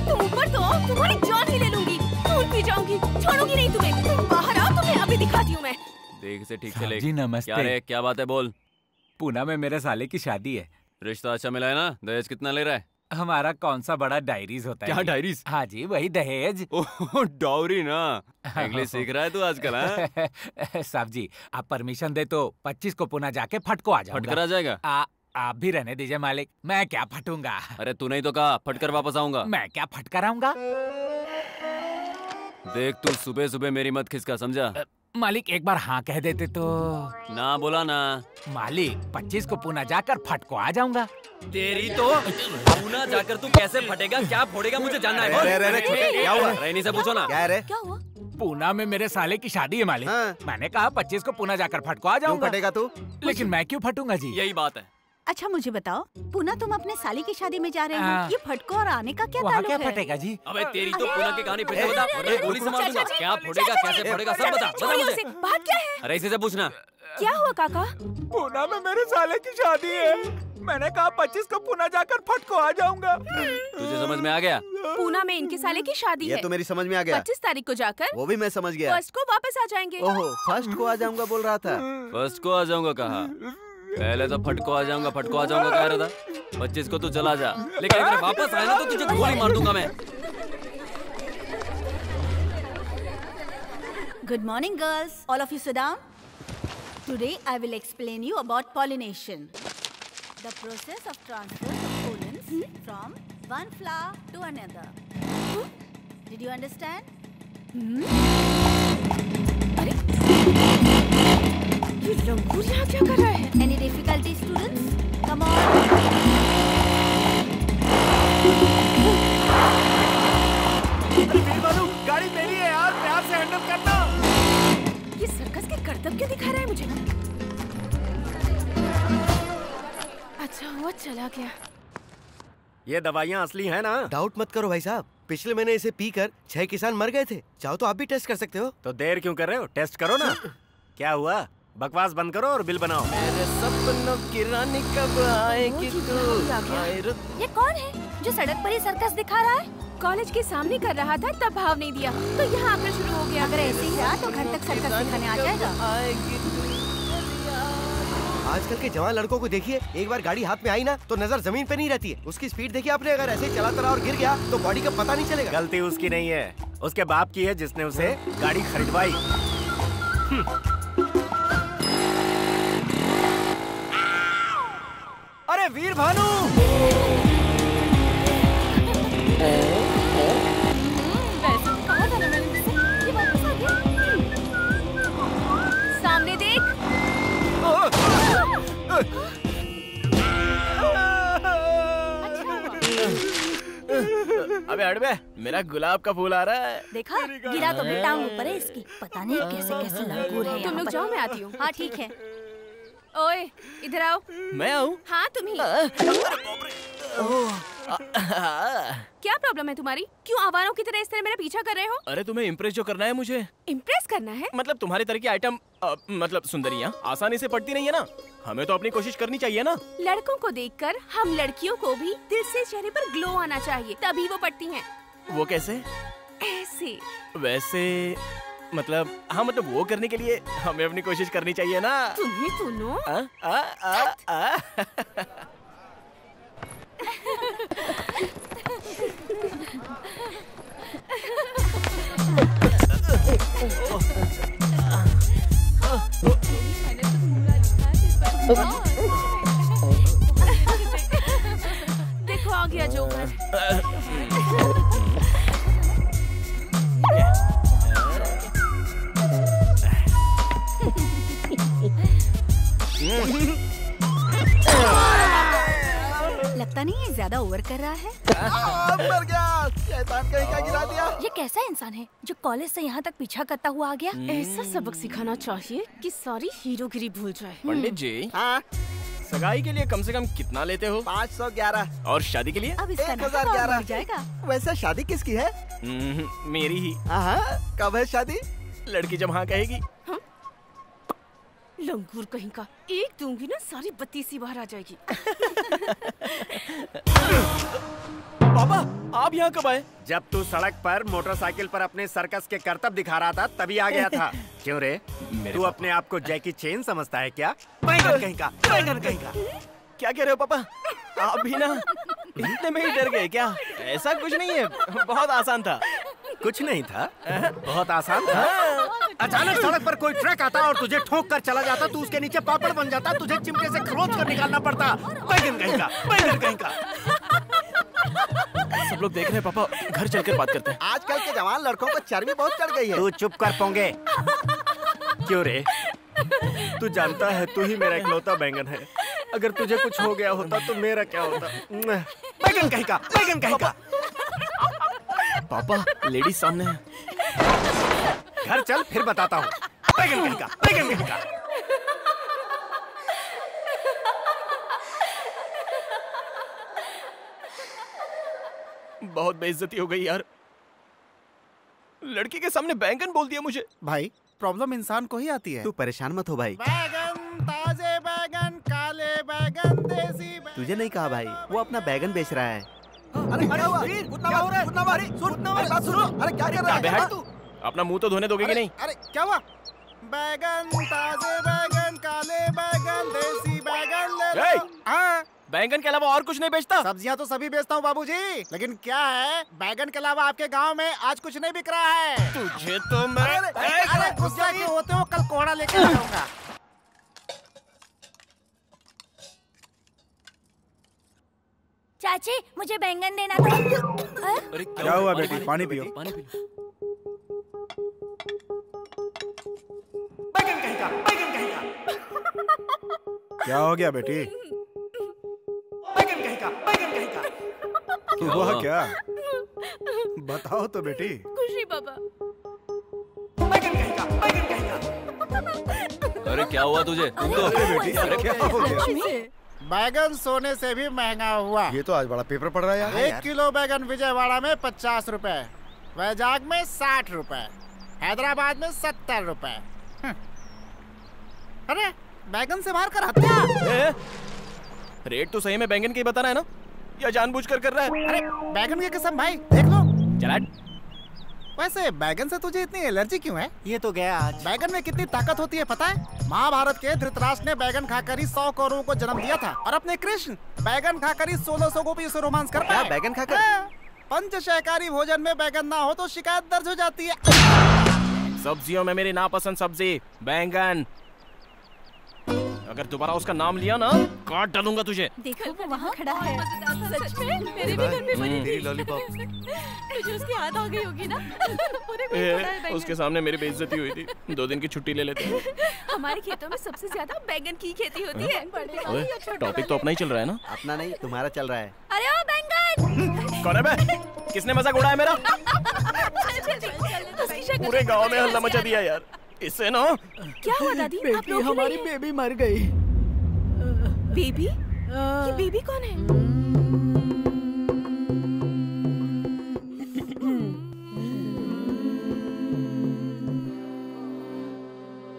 तुम ऊपर तो आओ, तुम्हारी जान ही ले लूंगी, खून पी जाऊंगी, छोड़ूंगी नहीं तुम्हें। तुम बाहर आओ, तुम्हें अभी दिखाती हूँ मैं। देख से ठीक से ले। जी नमस्ते। क्या रे, क्या बात है, बोल। पूना में मेरे साले की शादी है। रिश्ता अच्छा मिला है ना? दहेज कितना ले रहा है? हमारा कौन सा बड़ा डायरीज होता है? क्या डायरीज? हाँ जी, वही दहेज। ओह, डाउरी ना। इंग्लिश सीख रहा है तू आजकल? हाँ? साहब जी, आप परमिशन दे तो 25 को पुणे जाके फटको आ जाऊंगा। फटकर आ जाएगा? आप भी रहने दीजिए मालिक, मैं क्या फटूंगा। अरे तू नहीं तो कहा फटकर वापस आऊंगा। मैं क्या फटकर आऊंगा? देख, तू सुबह सुबह मेरी मत खिसका, समझा? मालिक एक बार हाँ कह देते तो। ना बोला ना। मालिक 25 को पुणे जाकर फटको आ जाऊंगा। तेरी तो पूना जाकर तू कैसे फटेगा, क्या फोड़ेगा, मुझे जानना है। क्या हुआ? रैनी से पूछो ना। क्या हुआ? पूना में मेरे साले की शादी है मालिक। हाँ। मैंने कहा 25 को पुणे जाकर फटको आ जाऊंगा। फटेगा तू? लेकिन मैं क्यों फटूंगा जी? यही बात है। अच्छा मुझे बताओ, पूना तुम अपने साली की शादी में जा रहे हाँ। हो, ये फटको और आने का क्या वहाँ ताल्लुक क्या है? फटेगा जी? अबे तेरी तो पूना की कहानी फिर से बता, वरना गोली से मार दूंगा। क्या फोड़ेगा, कैसे फोड़ेगा, सब बता मुझे। बात क्या है? अरे इसी से पूछना। क्या हुआ काका? पूना में मेरे साले की शादी है, मैंने कहा 25 को पुणे जाकर फटको आ जाऊंगा। तुझे समझ में आ गया? पूना में इनके साले की शादी ये है। तो मेरी समझ में आ गया। 25 तारीख को जाकर वो भी मैं समझ गया। फर्स्ट को वापस आ जाएंगे। ओहो, फर्स्ट को आ जाऊंगा बोल रहा था। फर्स्ट को आ जाऊंगा कहा? पहले तो फटको आ जाऊंगा कह रहा था। 25 को तू चला जा, लेकिन अगर वापस आए ना तो तुझे गोली मार दूंगा मैं। Good morning girls, all of you sit down. Today I will explain you about pollination. The process of transfer of pollens from one flower to another. Did you understand? ये लंगूर यहाँ क्या कर रहा है? Any difficulty students? Come on. गाड़ी मेरी है यार, प्यार से हैंडल करना। ये सर्कस के करतब क्यों दिखा रहा है मुझे? अच्छा हुआ चला गया। ये दवाइयाँ असली हैं ना? डाउट मत करो भाई साहब, पिछले महीने इसे पीकर 6 किसान मर गए थे। चाहो तो आप भी टेस्ट कर सकते हो। तो देर क्यों कर रहे हो, टेस्ट करो ना। क्या हुआ, बकवास बंद करो और बिल बनाओ। मेरे सपनों की रानी कब आएगी तू? ये कौन है जो सड़क पर ही सर्कस दिखा रहा है? कॉलेज के सामने कर रहा था तब भाव नहीं दिया, तो यहाँ आकर शुरू हो गया। अगर ऐसे ही रहा तो घर तक सर्कस दिखाने आ जाएगा। आजकल के जवान लड़कों को देखिए, एक बार गाड़ी हाथ में आई ना तो नजर जमीन पे नहीं रहती है। उसकी स्पीड देखिए आपने, अगर ऐसे चलाता रहा और गिर गया तो बॉडी का पता नहीं चलेगा। गलती उसकी नहीं है, उसके बाप की है जिसने उसे गाड़ी खरीदवाई। अरे वीर भानु, कहा था ना मैंने तुझसे, ये वापस आ गया। सामने देख। अबे हट बे, मेरा गुलाब का फूल आ रहा है। देखा, गिरा तो भी टांग ऊपर है इसकी। पता नहीं कैसे कैसे लंगूर है। तुम लोग जाओ, मैं आती हूँ। हाँ ठीक है। ओए इधर आओ। मैं आऊँ? हाँ तुम ही। क्या प्रॉब्लम है तुम्हारी? क्यों आवारों की तरह इस तरह मेरा पीछा कर रहे हो? अरे तुम्हें इम्प्रेस जो करना है मुझे। इम्प्रेस करना है? मतलब तुम्हारे तरह की आइटम मतलब सुंदरियाँ आसानी से पड़ती नहीं है ना। हमें तो अपनी कोशिश करनी चाहिए ना। लड़कों को देखकर हम लड़कियों को भी दिल से चेहरे पर ग्लो आना चाहिए, तभी वो पड़ती हैं। वो कैसे? ऐसे। वैसे मतलब हाँ, मतलब वो करने के लिए हमें अपनी कोशिश करनी चाहिए ना। तुम्हें सुनो। देखो आ गया जोकर। लगता नहीं ये ज्यादा ओवर कर रहा है। मर गया, शैतान कहीं का गिरा दिया। ये कैसा इंसान है जो कॉलेज से यहाँ तक पीछा करता हुआ आ गया? ऐसा सबक सिखाना चाहिए कि सारी हीरोगिरी भूल जाए। पंडित जी, हाँ सगाई के लिए कम से कम कितना लेते हो? 511। और शादी के लिए? अब इसका 1011 बढ़ जाएगा। वैसे शादी किसकी है? मेरी ही। हाँ, कब है शादी? लड़की जब हाँ कहेगी। लंगूर कहीं का, एक दूंगी ना सारी बत्ती सी बाहर आ जाएगी। पापा आप यहाँ कब आए? जब तू सड़क पर मोटरसाइकिल पर अपने सर्कस के करतब दिखा रहा था तभी आ गया था। क्यों रे, तू अपने आप को जैकी चेन समझता है क्या? बैंगन कहीं का, बैंगन कहीं का। क्या कह रहे हो पापा? आप भी ना इतने में ही डर गए क्या? ऐसा कुछ नहीं है, बहुत आसान था। कुछ नहीं था, बहुत आसान था। अचानक सड़क पर कोई ट्रक आता और तुझे ठोक कर चला जाता, तू उसके नीचे पापड़ बन जाता, तुझे चिमटे से खरोच कर निकालना पड़ता। बैंगन कहीं का, बैंगन कहीं का। सब लोग देख रहे हैं पापा, घर चलकर बात करते हैं। आजकल के जवान लड़कों को चर्बी बहुत चढ़ गई है। तू चुप कर पोंगे। क्यों रे, तू जानता है तू ही मेरा इकलौता बैंगन है। अगर तुझे कुछ हो गया होता तो मेरा क्या होता? बैंगन कहीं का, बैंगन कहीं का। पापा लेडीज सामने है। घर चल फिर बताता हूँ। बैंगन कहीं का, बैंगन कहीं का। बहुत बेइज्जती हो गई यार, लड़की के सामने बैंगन बोल दिया मुझे। भाई प्रॉब्लम इंसान को ही आती है। तू परेशान मत हो भाई। बैगन, ताजे बैगन, काले बैगन, देसी बैगन। तुझे नहीं कहा भाई, वो अपना बैगन बेच रहा है। अरे क्या हुआ? क्या हो रहा है? बात सुनो। अरे क्या कर रहा है तू? अपना मुंह तो धोने दोगे कि नहीं? अरे क्या हुआ? बैगन, ताजे बैगन, काले बैगन, देसी बैगन ले लो। हाँ, बैंगन के अलावा और कुछ नहीं बेचता? सब्जियां तो सभी बेचता हूँ बाबूजी, लेकिन क्या है, बैगन के अलावा आपके गांव में आज कुछ नहीं बिक रहा है। तुझे तो मैं अरे गुस्सा क्यों होते हो? कल कोहड़ा लेके आऊंगा। चाची मुझे बैंगन देना था। अरे क्या हुआ बेटी? पानी पियो। पानी पी लो। बैंगन कहीं का, बैंगन कहीं का। क्या हो गया बेटी? बैंगन कहीं का, बैंगन कहीं का। हुआ क्या? बताओ तो बेटी। खुशी पापा। बैंगन कहीं का, बैंगन कहीं का। अरे क्या हुआ तुझे? बेटी क्या हो गया? बैगन सोने से भी महंगा हुआ। ये तो आज बड़ा पेपर पड़ रहा है यार। 1 किलो बैगन विजयवाड़ा में 50 रुपए, वैजाग में 60 रुपए, हैदराबाद में 70 रुपए। अरे बैगन से मार कर हत्या। रेट तो सही में बैंगन के ही बता रहा है ना, या जानबूझकर कर रहा है? अरे बैगन की कसम भाई, देख लो। चला। वैसे बैगन से तुझे इतनी एलर्जी क्यों है? ये तो गया आज। बैगन में कितनी ताकत होती है पता है? महाभारत के धृतराष्ट्र ने बैगन खाकर ही 100 कौरवों को जन्म दिया था, और अपने कृष्ण बैगन खाकर ही 1600 गोपियों से रोमांस कर पाए। बैगन खाकर? पंचशाकाहारी भोजन में बैगन ना हो तो शिकायत दर्ज हो जाती है। सब्जियों में मेरी नापसंद सब्जी बैंगन। अगर दोबारा उसका नाम लिया ना, काट डालूंगा तुझे। देखो वो वहाँ खड़ा है। सच में मेरे भी घर पे बनी थी। तेरी लॉलीपॉप। मुझे उसकी याद आ गई होगी ना। पूरे को पड़ा है बैंगन। उसके सामने मेरी बेइज्जती हुई थी। 2 दिन की छुट्टी ले लेते हैं। हमारे खेतों में सबसे ज्यादा बैंगन की खेती होती है। टॉपिक तो अपना ही चल रहा है ना? अपना नहीं, तुम्हारा चल रहा है। अरे ओ बैंगन, कौन है बे? किसने मजाक उड़ाया मेरा? उसकी शक्ल पूरे गांव में हल्ला मचा दिया यार। इससे ना क्या हुआ दादी? आप बेटी, लोग हमारी बेबी मर गई। बेबी? ये बेबी कौन है?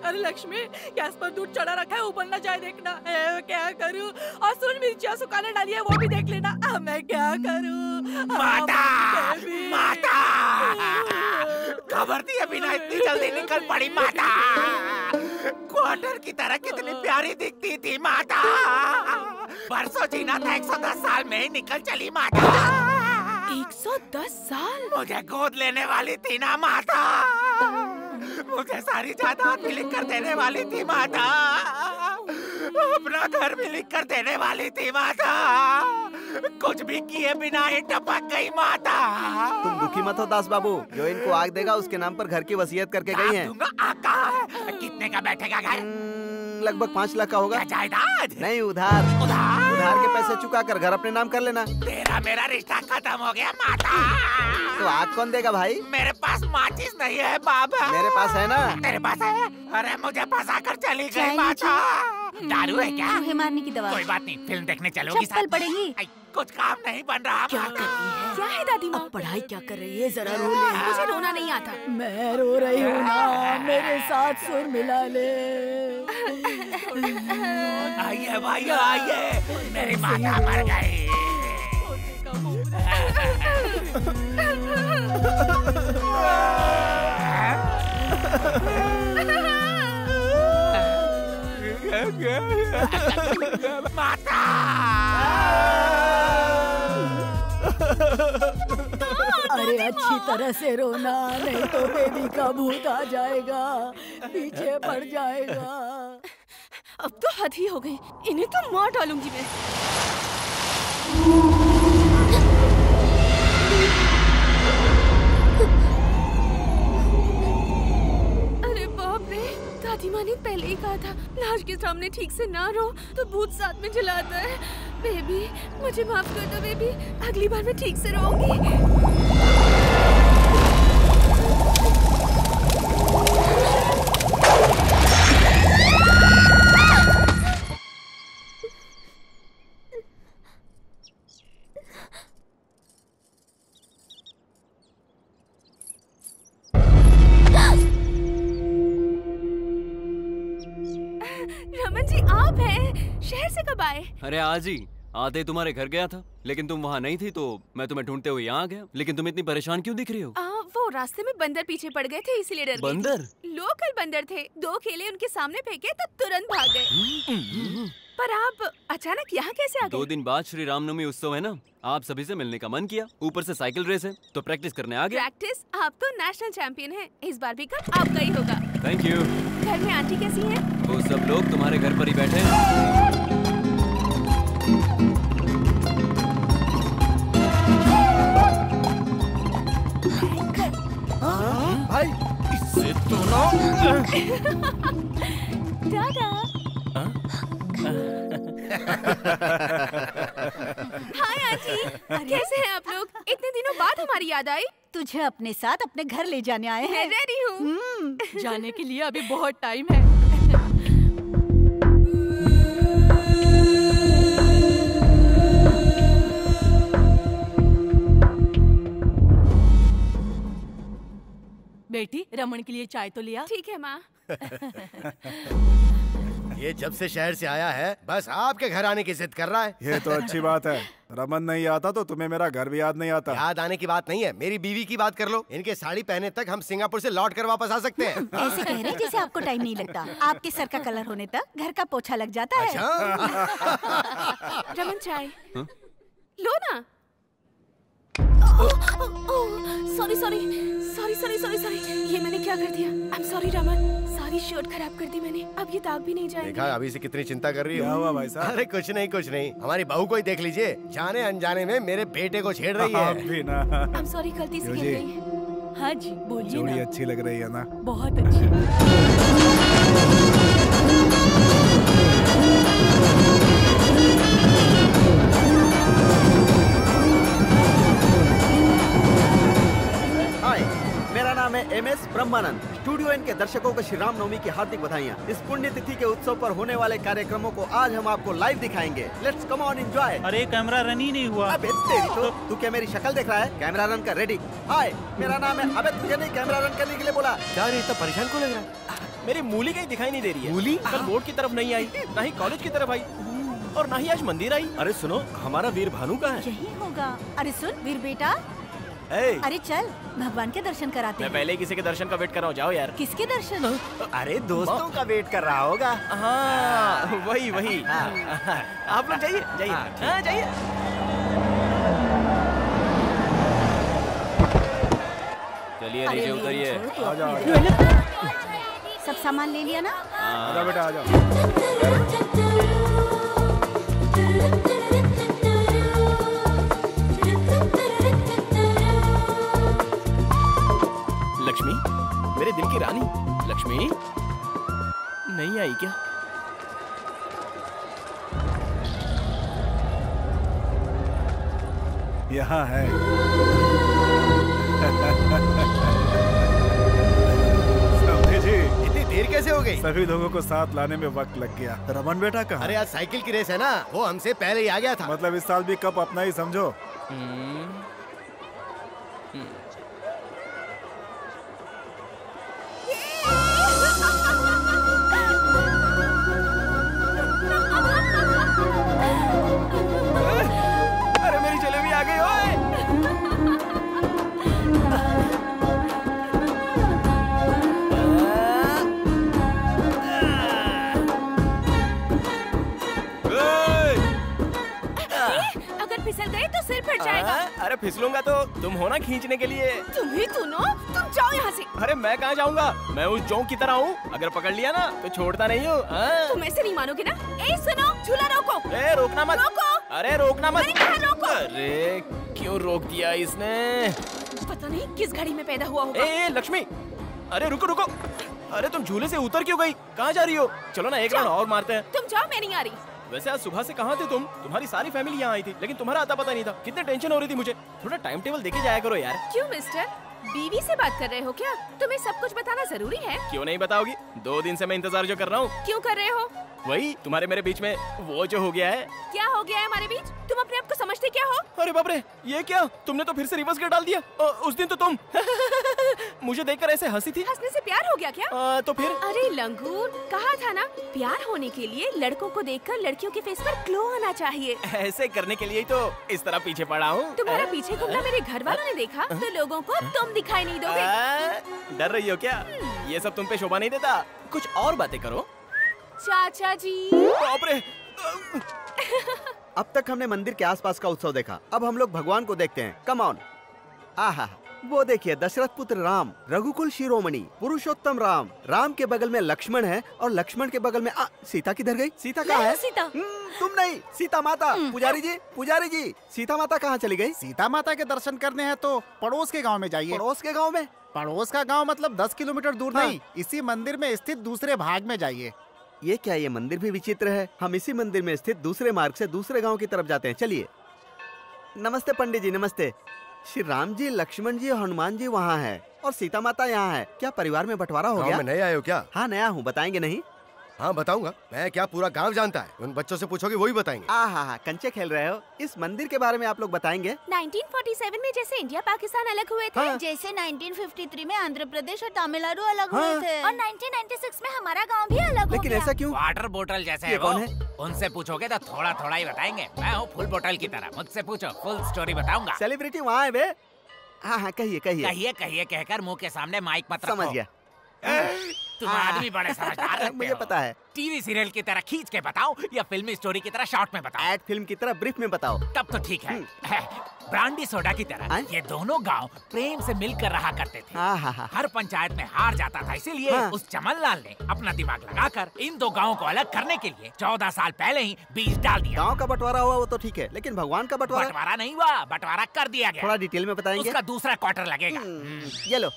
अरे लक्ष्मी, गैस पर दूध चढ़ा रखा है, ऊपर ना जाए देखना। क्या करूं? और सुन, मिर्चियाँ सुखाने डाली है, वो भी देख लेना। मैं क्या करूं? माता, माता, खबर दिए बिना इतनी जल्दी निकल पड़ी माता। क्वार्टर की तरह कितनी प्यारी दिखती थी माता। बरसों जीना था, 110 साल में ही निकल चली माता। 110 साल? मुझे गोद लेने वाली थी ना माता। मुझे सारी जायदाद भी लिख कर देने वाली थी माता। अपना घर भी लिख कर देने वाली थी माता। कुछ भी किए बिना ही टपक गई माता। तुम दुखी मत हो दास बाबू, जो इनको आग देगा उसके नाम पर घर की वसीयत करके गई हैं। कितने का बैठेगा घर? लगभग 5 लाख का होगा। जायदाद नहीं, उधार के पैसे चुका कर घर अपने नाम कर लेना। तेरा मेरा रिश्ता खत्म हो गया माता। तो आग कौन देगा भाई? मेरे पास माचिस नहीं है बाबा। मेरे पास है ना। तेरे पास है? अरे मुझे फंसा कर चली गई माता। दारू है क्या? मुझे मारने की दवा। कोई बात नहीं, फिल्म देखने चलोगी? चप्पल पड़ेगी। कुछ काम नहीं बन रहा। क्या कर रही है? क्या है दादी माँ? अब पढ़ाई क्या कर रही है? जरा रो ले। मुझे रोना नहीं आता। मैं रो रही हूँ ना, मेरे साथ सुर मिला ले। आइए भाई आइए, मेरी माता मर गई। माता! अरे अच्छी तरह से रोना, नहीं तो बेबी का भूत आ जाएगा, पीछे पड़ जाएगा। अब तो हद ही हो गई, इन्हें तो मार डालूंगी मैं। अरे बाप रे, दादी माँ ने पहले ही कहा था लाश के सामने ठीक से ना रो तो भूत साथ में जलाता है। बेबी मुझे माफ कर दो बेबी, अगली बार मैं ठीक से रोऊंगी। रमन जी आप हैं? शहर से कब आए? अरे आज ही आधे तुम्हारे घर गया था, लेकिन तुम वहाँ नहीं थी तो मैं तुम्हें ढूंढते हुए यहाँ आ गया। लेकिन तुम इतनी परेशान क्यों दिख रही हो? वो रास्ते में बंदर पीछे पड़ गए थे इसीलिए डर गई थी। बंदर? लोकल बंदर थे, 2 केले उनके सामने फेंके तो तुरंत भाग गए। पर आप अचानक यहाँ कैसे आ गए? 2 दिन बाद श्री रामनवमी उत्सव है ना, आप सभी से मिलने का मन किया। ऊपर से साइकिल रेस है तो प्रैक्टिस करने आ गए। प्रैक्टिस? आप तो नेशनल चैंपियन हैं, इस बार भी कप आपका ही होगा। Thank you. घर में आंटी कैसी हैं? वो सब लोग तुम्हारे घर पर ही बैठे हैं। भाई इससे तो ना दादा। हाय आंटी, कैसे हैं आप लोग? इतने दिनों बाद हमारी याद आई। तुझे अपने साथ अपने घर ले जाने आए मैं हैं। रेडी हूँ। जाने के लिए अभी बहुत टाइम है। बेटी रमन के लिए चाय तो लिया? ठीक है माँ। ये जब से शहर से आया है बस आपके घर आने की जिद कर रहा है। ये तो अच्छी बात है। रमन नहीं आता तो तुम्हें मेरा घर भी याद नहीं आता। याद आने की बात नहीं है, मेरी बीवी की बात कर लो। इनके साड़ी पहने तक हम सिंगापुर से लौट कर वापस आ सकते हैं। ऐसे कह रहे हैं जैसे आपको टाइम नहीं लगता। आपके सर का कलर होने तक घर का पोछा लग जाता है। रमन चाय लो ना। Sorry sorry sorry sorry sorry sorry, ये मैंने क्या कर दिया? आई एम सॉरी रमन, सारी शर्ट खराब कर दी मैंने। अब ये दाग भी नहीं जाएंगे। देखा अभी से कितनी चिंता कर रही हो। क्या हुआ भाई साहब? अरे कुछ नहीं कुछ नहीं, हमारी बहू को ही देख लीजिए, जाने अनजाने में मेरे बेटे को छेड़ रही है। आप भी ना। आई एम सॉरी, गलती से गिर गई। हाँ जी बोलिए जोड़ी ना। अच्छी लग रही है ना? बहुत अच्छी। दर्शकों को श्री राम नवमी की हार्दिक बधाइयाँ। इस पुण्य तिथि के उत्सव पर होने वाले कार्यक्रमों को आज हम आपको लाइव दिखाएंगे। Let's come on enjoy. अरे कैमरा रन ही नहीं हुआ। अबे तेरी तो, तू क्या मेरी शक्ल देख रहा है? कैमरा रन कर, रेडी। हाय, मेरा नाम है। अबे तुझे नहीं कैमरा रन करने के लिए बोला? क्या रे, इतना परेशान क्यों लग रहा है? मेरी मूली कहीं दिखाई नहीं दे रही है। मूली? कल बोर्ड की तरफ नहीं आई, ना ही कॉलेज की तरफ आई, और ना ही आज मंदिर आई। अरे सुनो, हमारा वीर भानु कहाँ है? यही होगा। अरे सुन वीर बेटा, अरे चल भगवान के दर्शन कराते मैं हैं। पहले किसी के दर्शन का वेट कर रहा हूँ, जाओ यार। किसके दर्शन? अरे दोस्तों का वेट कर रहा होगा। हाँ वही। आप लोग जाइए जाइए, हाँ जाइए। चलिए नीचे उतरिए। सब सामान ले लिया ना? आजा बेटा आजा। लक्ष्मी, मेरे दिल की रानी लक्ष्मी नहीं आई क्या? यहाँ है। समझे जी, इतनी देर कैसे हो गई? सभी लोगों को साथ लाने में वक्त लग गया। रमन बेटा कहाँ? अरे आज साइकिल की रेस है ना, वो हमसे पहले ही आ गया था। मतलब इस साल भी कप अपना ही समझो। अरे मेरी जलेबी आ गई। ओए अगर फिसल गए तो सिर फट जाएगा। अरे फिसलूंगा तो तुम हो ना खींचने के लिए। तुम ही सुनो, तुम जाओ यहाँ से। अरे मैं कहाँ जाऊंगा? मैं उस जोंक की तरह हूँ, अगर पकड़ लिया ना तो छोड़ता नहीं हूँ। तुम ऐसे नहीं मानोगे ना। ए सुनो, झूला रोको। ए रोकना मत। रोको। अरे रोकना मत। मैंने कहा रोको। अरे क्यों रोक दिया इसने? पता नहीं किस घड़ी में पैदा हुआ होगा। ए लक्ष्मी, अरे रुको रुको। अरे तुम झूले से उतर क्यों गई? कहाँ जा रही हो? चलो ना एक राउंड और मारते हैं। तुम जाओ, मैं नहीं आ रही। वैसे आज सुबह से कहाँ थे तुम? तुम्हारी सारी फैमिली यहाँ आई थी, लेकिन तुम्हारा आता पता नहीं था। कितने टेंशन हो रही थी मुझे। थोड़ा टाइम टेबल देके जाया करो यार। क्यों मिस्टर, बीवी से बात कर रहे हो क्या? तुम्हें सब कुछ बताना जरूरी है। क्यों नहीं बताओगी? 2 दिन से मैं इंतजार जो कर रहा हूँ। क्यों कर रहे हो? वही तुम्हारे मेरे बीच में वो जो हो गया है। क्या हो गया है हमारे बीच? तुम अपने आप को समझते क्या हो? अरे बाप रे, ये क्या? तुमने तो फिर से रिवर्स गियर डाल दिया। उस दिन तो तुम मुझे देखकर ऐसे हंसी थी। हंसने से प्यार हो गया क्या? तो फिर? अरे लंगूर, कहा था ना, प्यार होने के लिए लड़कों को देखकर लड़कियों के फेस पर ग्लो आना चाहिए। ऐसे करने के लिए ही तो इस तरह पीछे पड़ा हूँ। तुम्हारा पीछे घूमना मेरे घर वालों ने देखा तो लोगों को तुम दिखाई नहीं दोगे। डर रही हो क्या? ये सब तुम पे शोभा नहीं देता। कुछ और बातें करो। चाचा जी। बाप रे। अब तक हमने मंदिर के आसपास का उत्सव देखा, अब हम लोग भगवान को देखते हैं। Come on. आहा, वो देखिए दशरथ पुत्र राम, रघुकुल शिरोमणि, पुरुषोत्तम राम। राम के बगल में लक्ष्मण है और लक्ष्मण के बगल में सीता किधर गई? सीता कहाँ है? सीता। तुम नहीं, सीता माता। पुजारी जी, सीता माता कहाँ चली गई? सीता माता के दर्शन करने हैं तो पड़ोस के गांव में जाइए। पड़ोस के गांव में? पड़ोस का गांव मतलब 10 किलोमीटर दूर नहीं, इसी मंदिर में स्थित दूसरे भाग में जाइए। ये क्या, ये मंदिर भी विचित्र है। हम इसी मंदिर में स्थित दूसरे मार्ग से दूसरे गांव की तरफ जाते हैं। चलिए। नमस्ते पंडित जी, नमस्ते। श्री राम जी, लक्ष्मण जी और हनुमान जी वहाँ है और सीता माता यहाँ है। क्या परिवार में बंटवारा हो गया? में नए आए हो क्या? हाँ नया हूँ, बताएंगे नहीं? हाँ बताऊंगा। मैं क्या, पूरा गांव जानता है। उन बच्चों से पूछोगे वही बताएंगे। हाँ, कंचे खेल रहे हो। इस मंदिर के बारे में आप लोग बताएंगे? 1947 में जैसे इंडिया पाकिस्तान अलग हुए थे, हाँ। जैसे 1953 में आंध्र प्रदेश और तमिलनाडु अलग हाँ। हुए थे, और 1996 में हमारा गांव भी अलग हो लेकिन गया। ऐसा क्यों? वाटर बोतल जैसे ये है वो। कौन है? उनसे पूछोगे तो थोड़ा थोड़ा ही बताएंगे। मैं हूँ फुल बोतल की तरह, मुझसे पूछो, फुल स्टोरी बताऊंगा। सेलिब्रिटी वहाँ है बे? हाँ, कहिए कहिए कहिए कहकर मुंह के सामने माइक मत रखो। समझ गया। तुम आदमी बड़े समझदार लगते मुझे हो। पता है। टीवी सीरियल की तरह खींच के बताओ या फिल्मी स्टोरी की तरह शॉर्ट में बताओ? एड फिल्म की तरह ब्रीफ में बताओ। तब तो ठीक है। ब्रांडी सोडा की तरह ये दोनों गांव प्रेम से मिलकर रहा करते थे। हर पंचायत में हार जाता था, इसीलिए उस चमन लाल ने अपना दिमाग लगाकर इन दो गांवों को अलग करने के लिए 14 साल पहले ही बीज डाल दिया। गांव का बंटवारा हुआ वो तो ठीक है, लेकिन भगवान का बंटवारा? बंटवारा नहीं हुआ, बंटवारा कर दिया गया। थोड़ा डिटेल में बताएंगे? उसका दूसरा क्वार्टर लगेगा। ये लो।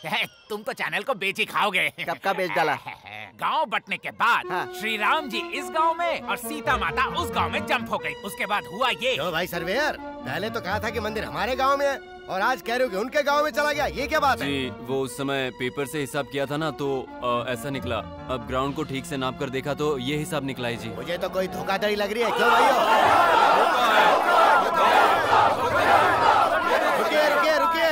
तुम तो चैनल को बेच ही खाओगे। कब का बेच डाला? गांव बंटने के बाद श्री राम जी इस गांव में और सीता माता उस गांव में जंप हो गई। उसके बाद हुआ ये। क्यों भाई सर्वेयर, पहले तो कहा था कि मंदिर हमारे गांव में है और आज कह रहे हो कि उनके गांव में चला गया, ये क्या बात है? जी वो उस समय पेपर से हिसाब किया था ना तो ऐसा निकला। अब ग्राउंड को ठीक से नाप कर देखा तो ये हिसाब निकला है जी। मुझे तो कोई धोखाधड़ी लग रही है। क्यों भाइयों? रुकिए रुकिए रुकिए,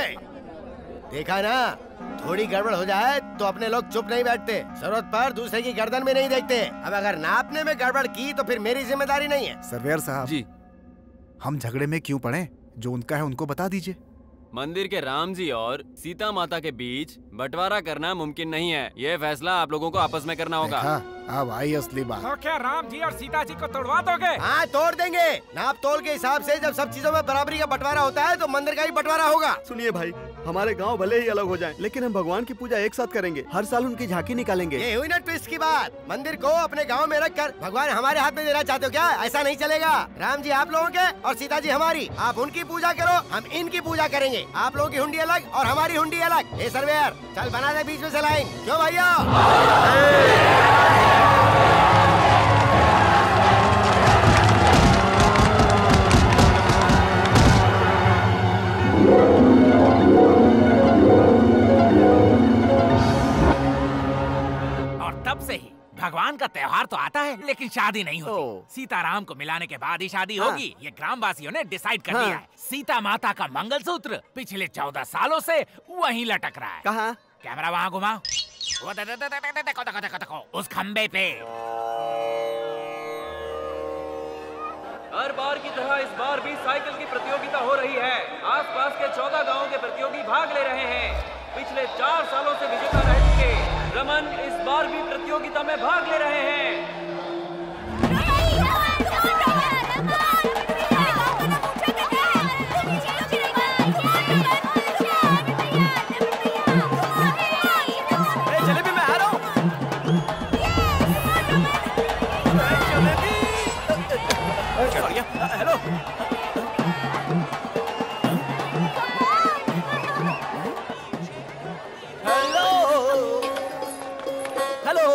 देखा ना, थोड़ी गड़बड़ हो जाए तो अपने लोग चुप नहीं बैठते, जरूरत पर दूसरे की गर्दन में नहीं देखते। अब अगर नापने में गड़बड़ की तो फिर मेरी जिम्मेदारी नहीं है। सर्वेयर साहब जी, हम झगड़े में क्यों पड़े? जो उनका है उनको बता दीजिए। मंदिर के राम जी और सीता माता के बीच बंटवारा करना मुमकिन नहीं है। ये फैसला आप लोगों को आपस में करना होगा। अब आई असली बात। तो क्या राम जी और सीता जी को तोड़वा दोगे? हाँ तोड़ देंगे। नाप तोल के हिसाब से जब सब चीजों में बराबरी का बंटवारा होता है तो मंदिर का ही बंटवारा होगा। सुनिए भाई, हमारे गांव भले ही अलग हो जाएं, लेकिन हम भगवान की पूजा एक साथ करेंगे। हर साल उनकी झांकी निकालेंगे। ये हुई ना ट्विस्ट की बात। मंदिर को अपने गांव में रखकर भगवान हमारे हाथ में देना चाहते हो क्या? ऐसा नहीं चलेगा। राम जी आप लोगों के और सीता जी हमारी। आप उनकी पूजा करो, हम इनकी पूजा करेंगे। आप लोगों की हुंडी अलग और हमारी हुंडी अलग। ए सर्वेयर, चल बना दे बीच में से लाइन। क्यों भैया? तब से ही भगवान का त्योहार तो आता है लेकिन शादी नहीं होती। सीताराम को मिलाने के बाद ही शादी होगी। ये ग्रामवासियों ने डिसाइड कर लिया है। सीता माता का मंगलसूत्र पिछले 14 सालों से वहीं लटक रहा है। कहाँ? कैमरा वहाँ घुमाओ। वो देखो उस खम्बे पे। हर बार की तरह इस बार भी साइकिल की प्रतियोगिता हो रही है। आसपास के 14 गांवों के प्रतियोगी भाग ले रहे हैं। पिछले 4 सालों से विजेता रह चुके रमन इस बार भी प्रतियोगिता में भाग ले रहे हैं। जलेबी मैं आ रहा हूँ। हेलो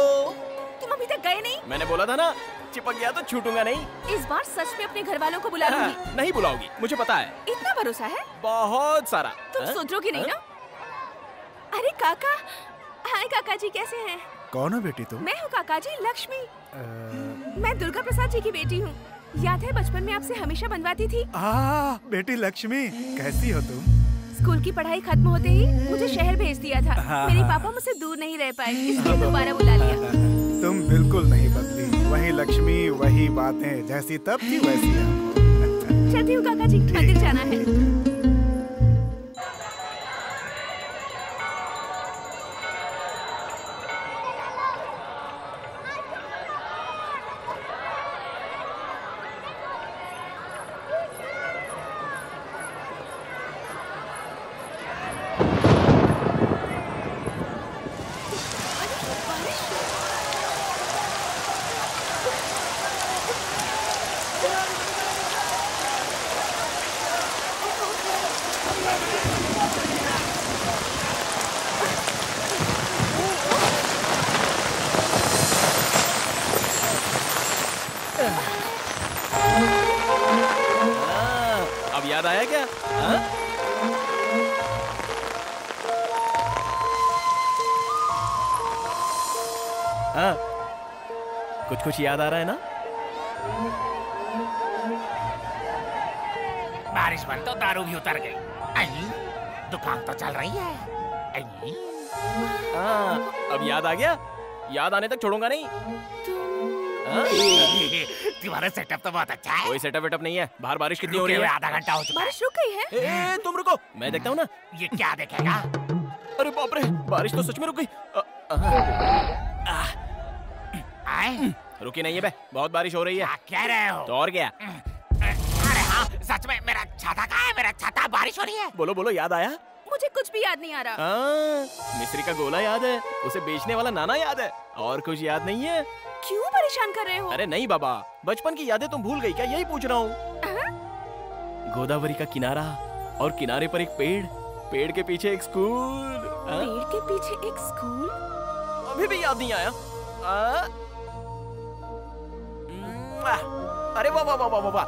मैंने बोला था ना, चिपक गया तो छूटूंगा नहीं। इस बार सच में अपने घर वालों को बुला लूंगी। नहीं बुलाओगी, मुझे पता है। इतना भरोसा है? बहुत सारा। तुम सोचोगी नहीं ना? अरे काका, हाय काका जी, कैसे हैं? कौन है बेटी तुम? मैं हूँ काका जी, लक्ष्मी। मैं दुर्गा प्रसाद जी की बेटी हूँ। याद है बचपन में आपसे हमेशा बनवाती थी? बेटी लक्ष्मी, कैसी हो तुम? स्कूल की पढ़ाई खत्म होते ही मुझे शहर भेज दिया था। मेरे पापा मुझसे दूर नहीं रह पाए, इसलिए दोबारा बुला लिया। तुम बिल्कुल नहीं बदली, वही लक्ष्मी, वही बातें, जैसी तब थी वैसी है। चलती हूँ काका जी, मंदिर जाना है। अब याद आया क्या? हाँ, कुछ कुछ याद आ रहा है ना? बारिश बंद तो दारू भी उतर गई। दुकान तो चल रही है। हाँ, अब याद आ गया? याद आने तक छोड़ूंगा नहीं। तुम्हारा सेटअप तो बहुत अच्छा है। कोई सेटअप वेटअप नहीं है। बाहर बारिश कितनी हो रही है? आधा घंटा हो चुका है। बारिश रुक गई है। तुम रुको, मैं देखता हूँ ना। ये क्या देखेगा? अरे बाप रे, बारिश तो सच में रुक गई। रुकी नहीं है बे, बहुत बारिश हो रही है। कह रहे हो? तो और क्या? अरे हाँ, सच में मेरा छाता कहाँ है? मेरा छाता, बारिश हो रही है। बोलो बोलो, याद आया? मुझे कुछ भी याद नहीं आ रहा। मिस्त्री का गोला याद है, उसे बेचने वाला नाना याद है, और कुछ याद नहीं है? क्यों परेशान कर रहे हो? अरे नहीं बाबा, बचपन की यादें तुम भूल गई क्या? यही पूछ रहा हूँ। गोदावरी का किनारा और किनारे पर एक पेड़, पेड़ के पीछे एक स्कूल। पेड़ के पीछे एक स्कूल? अभी भी याद नहीं आया? अरे वाह वाह वाह वाह वाह।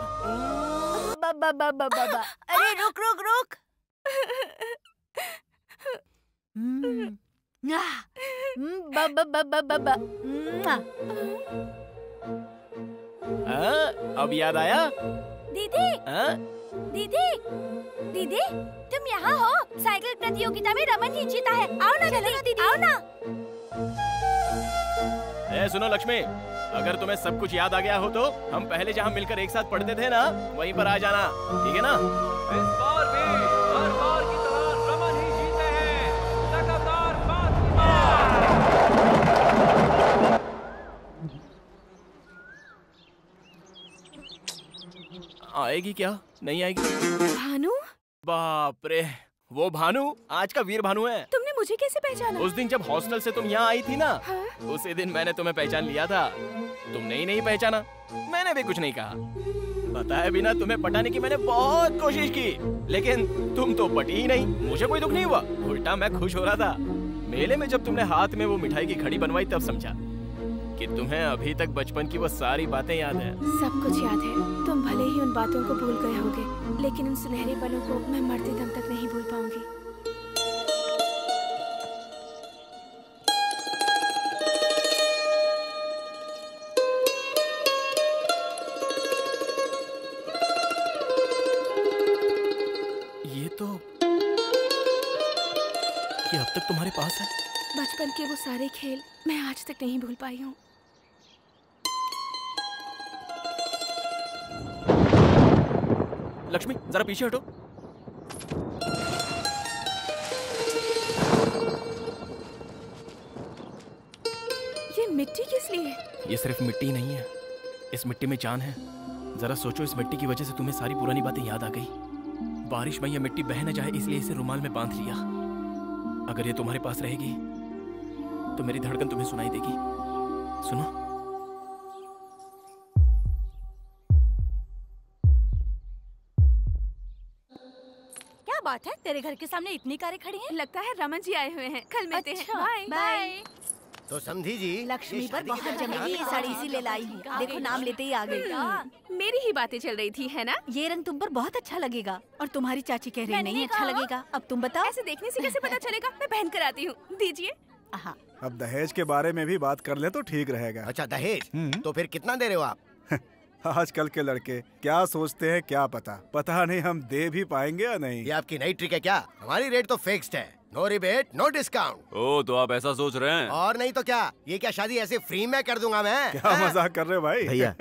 अरे रुक रुक रुक। अब याद आया? दीदी, दीदी, दीदी, तुम यहाँ हो? साइकिल प्रतियोगिता में रमन ही जीता है। आओ ना दीदी, आओ ना। सुनो लक्ष्मी, अगर तुम्हें सब कुछ याद आ गया हो तो हम पहले जहाँ मिलकर एक साथ पढ़ते थे ना, वहीं पर आ जाना, ठीक है ना? इस बार भी हर बार की तरह रमन ही जीते हैं, लगातार 5 बार। आएगी क्या? नहीं आएगी। भानु? बाप रे, वो भानु आज का वीर भानु है। तुमने मुझे कैसे पहचाना? उस दिन जब हॉस्टल से तुम यहाँ आई थी ना, हाँ? उसी दिन मैंने तुम्हें पहचान लिया था। तुमने ही नहीं पहचाना, मैंने भी कुछ नहीं कहा। बताए बिना तुम्हें पटाने की मैंने बहुत कोशिश की, लेकिन तुम तो पटी ही नहीं। मुझे कोई दुख नहीं हुआ, उल्टा मैं खुश हो रहा था। मेले में जब तुमने हाथ में वो मिठाई की घड़ी बनवाई तब समझा कि तुम्हें अभी तक बचपन की वो सारी बातें याद है। सब कुछ याद है। तुम भले ही उन बातों को भूल गए होगे, लेकिन उन सुनहरे पलों को मैं मरते दम तक नहीं भूल पाऊंगी। ये अब तक तुम्हारे पास है? बचपन के वो सारे खेल मैं आज तक नहीं भूल पाई हूँ। लक्ष्मी जरा पीछे हटो। ये मिट्टी किस लिए? ये सिर्फ मिट्टी नहीं है, इस मिट्टी में जान है। जरा सोचो, इस मिट्टी की वजह से तुम्हें सारी पुरानी बातें याद आ गई। बारिश में ये मिट्टी बह न जाए इसलिए इसे रुमाल में बांध लिया। अगर ये तुम्हारे पास रहेगी तो मेरी धड़कन तुम्हें सुनाई देगी। सुनो। क्या बात है, तेरे घर के सामने इतनी कारें खड़ी हैं? लगता है रमन जी आए हुए हैं। कल मिलते हैं। Bye bye. तो समझी जी, लक्ष्मी पर बहुत जमेगी ये साड़ी, इसीलिए लाई हूँ। देखो नाम लेते ही आ गई। मेरी ही बातें चल रही थी, है ना? ये रंग तुम पर बहुत अच्छा लगेगा। और तुम्हारी चाची कह रही नहीं अच्छा लगेगा। अब तुम बताओ। ऐसे देखने से कैसे पता चलेगा? मैं पहन कर आती हूँ, दीजिए। अब दहेज के बारे में भी बात कर ले तो ठीक रहेगा। अच्छा दहेज, तो फिर कितना दे रहे हो आप? आजकल के लड़के क्या सोचते हैं क्या पता नहीं हम दे भी पाएंगे या नहीं। ये आपकी नई ट्रिक है क्या? हमारी रेट तो फिक्स्ड है, नो रिबेट नो डिस्काउंट। ओ तो आप ऐसा सोच रहे हैं? और नहीं तो क्या, ये क्या शादी ऐसे फ्री में कर दूंगा मैं? क्या मजाक कर रहे हो भाई? भैया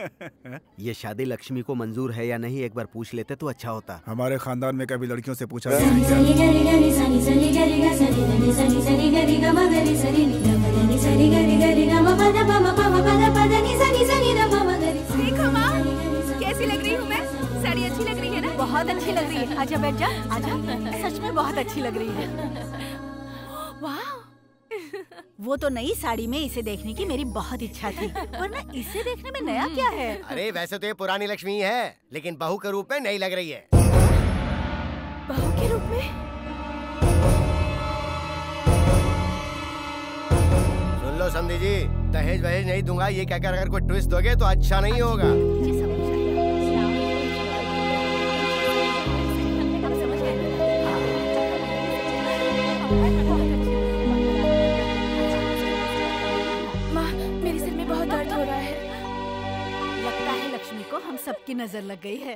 ये शादी लक्ष्मी को मंजूर है या नहीं एक बार पूछ लेते तो अच्छा होता। हमारे खानदान में कभी लड़कियों से पूछा देखो माँ, कैसी लग रही हूँ मैं? साड़ी अच्छी लग रही है ना? बहुत अच्छी लग रही है। आजा बैठ जा, आजा। सच में बहुत अच्छी लग रही है। वाह। वो तो नई साड़ी में इसे देखने की मेरी बहुत इच्छा थी, वरना इसे देखने में नया क्या है? अरे वैसे तो ये पुरानी लक्ष्मी है, लेकिन बहू के रूप में नई लग रही है। बहू के रूप में? सुन लो समधी जी, दहेज वहेज नहीं दूंगा ये कहकर अगर कोई ट्विस्ट दोगे तो अच्छा नहीं होगा। माँ, मेरे सिर में बहुत दर्द हो रहा है। लगता है लक्ष्मी को हम सबकी नजर लग गई है।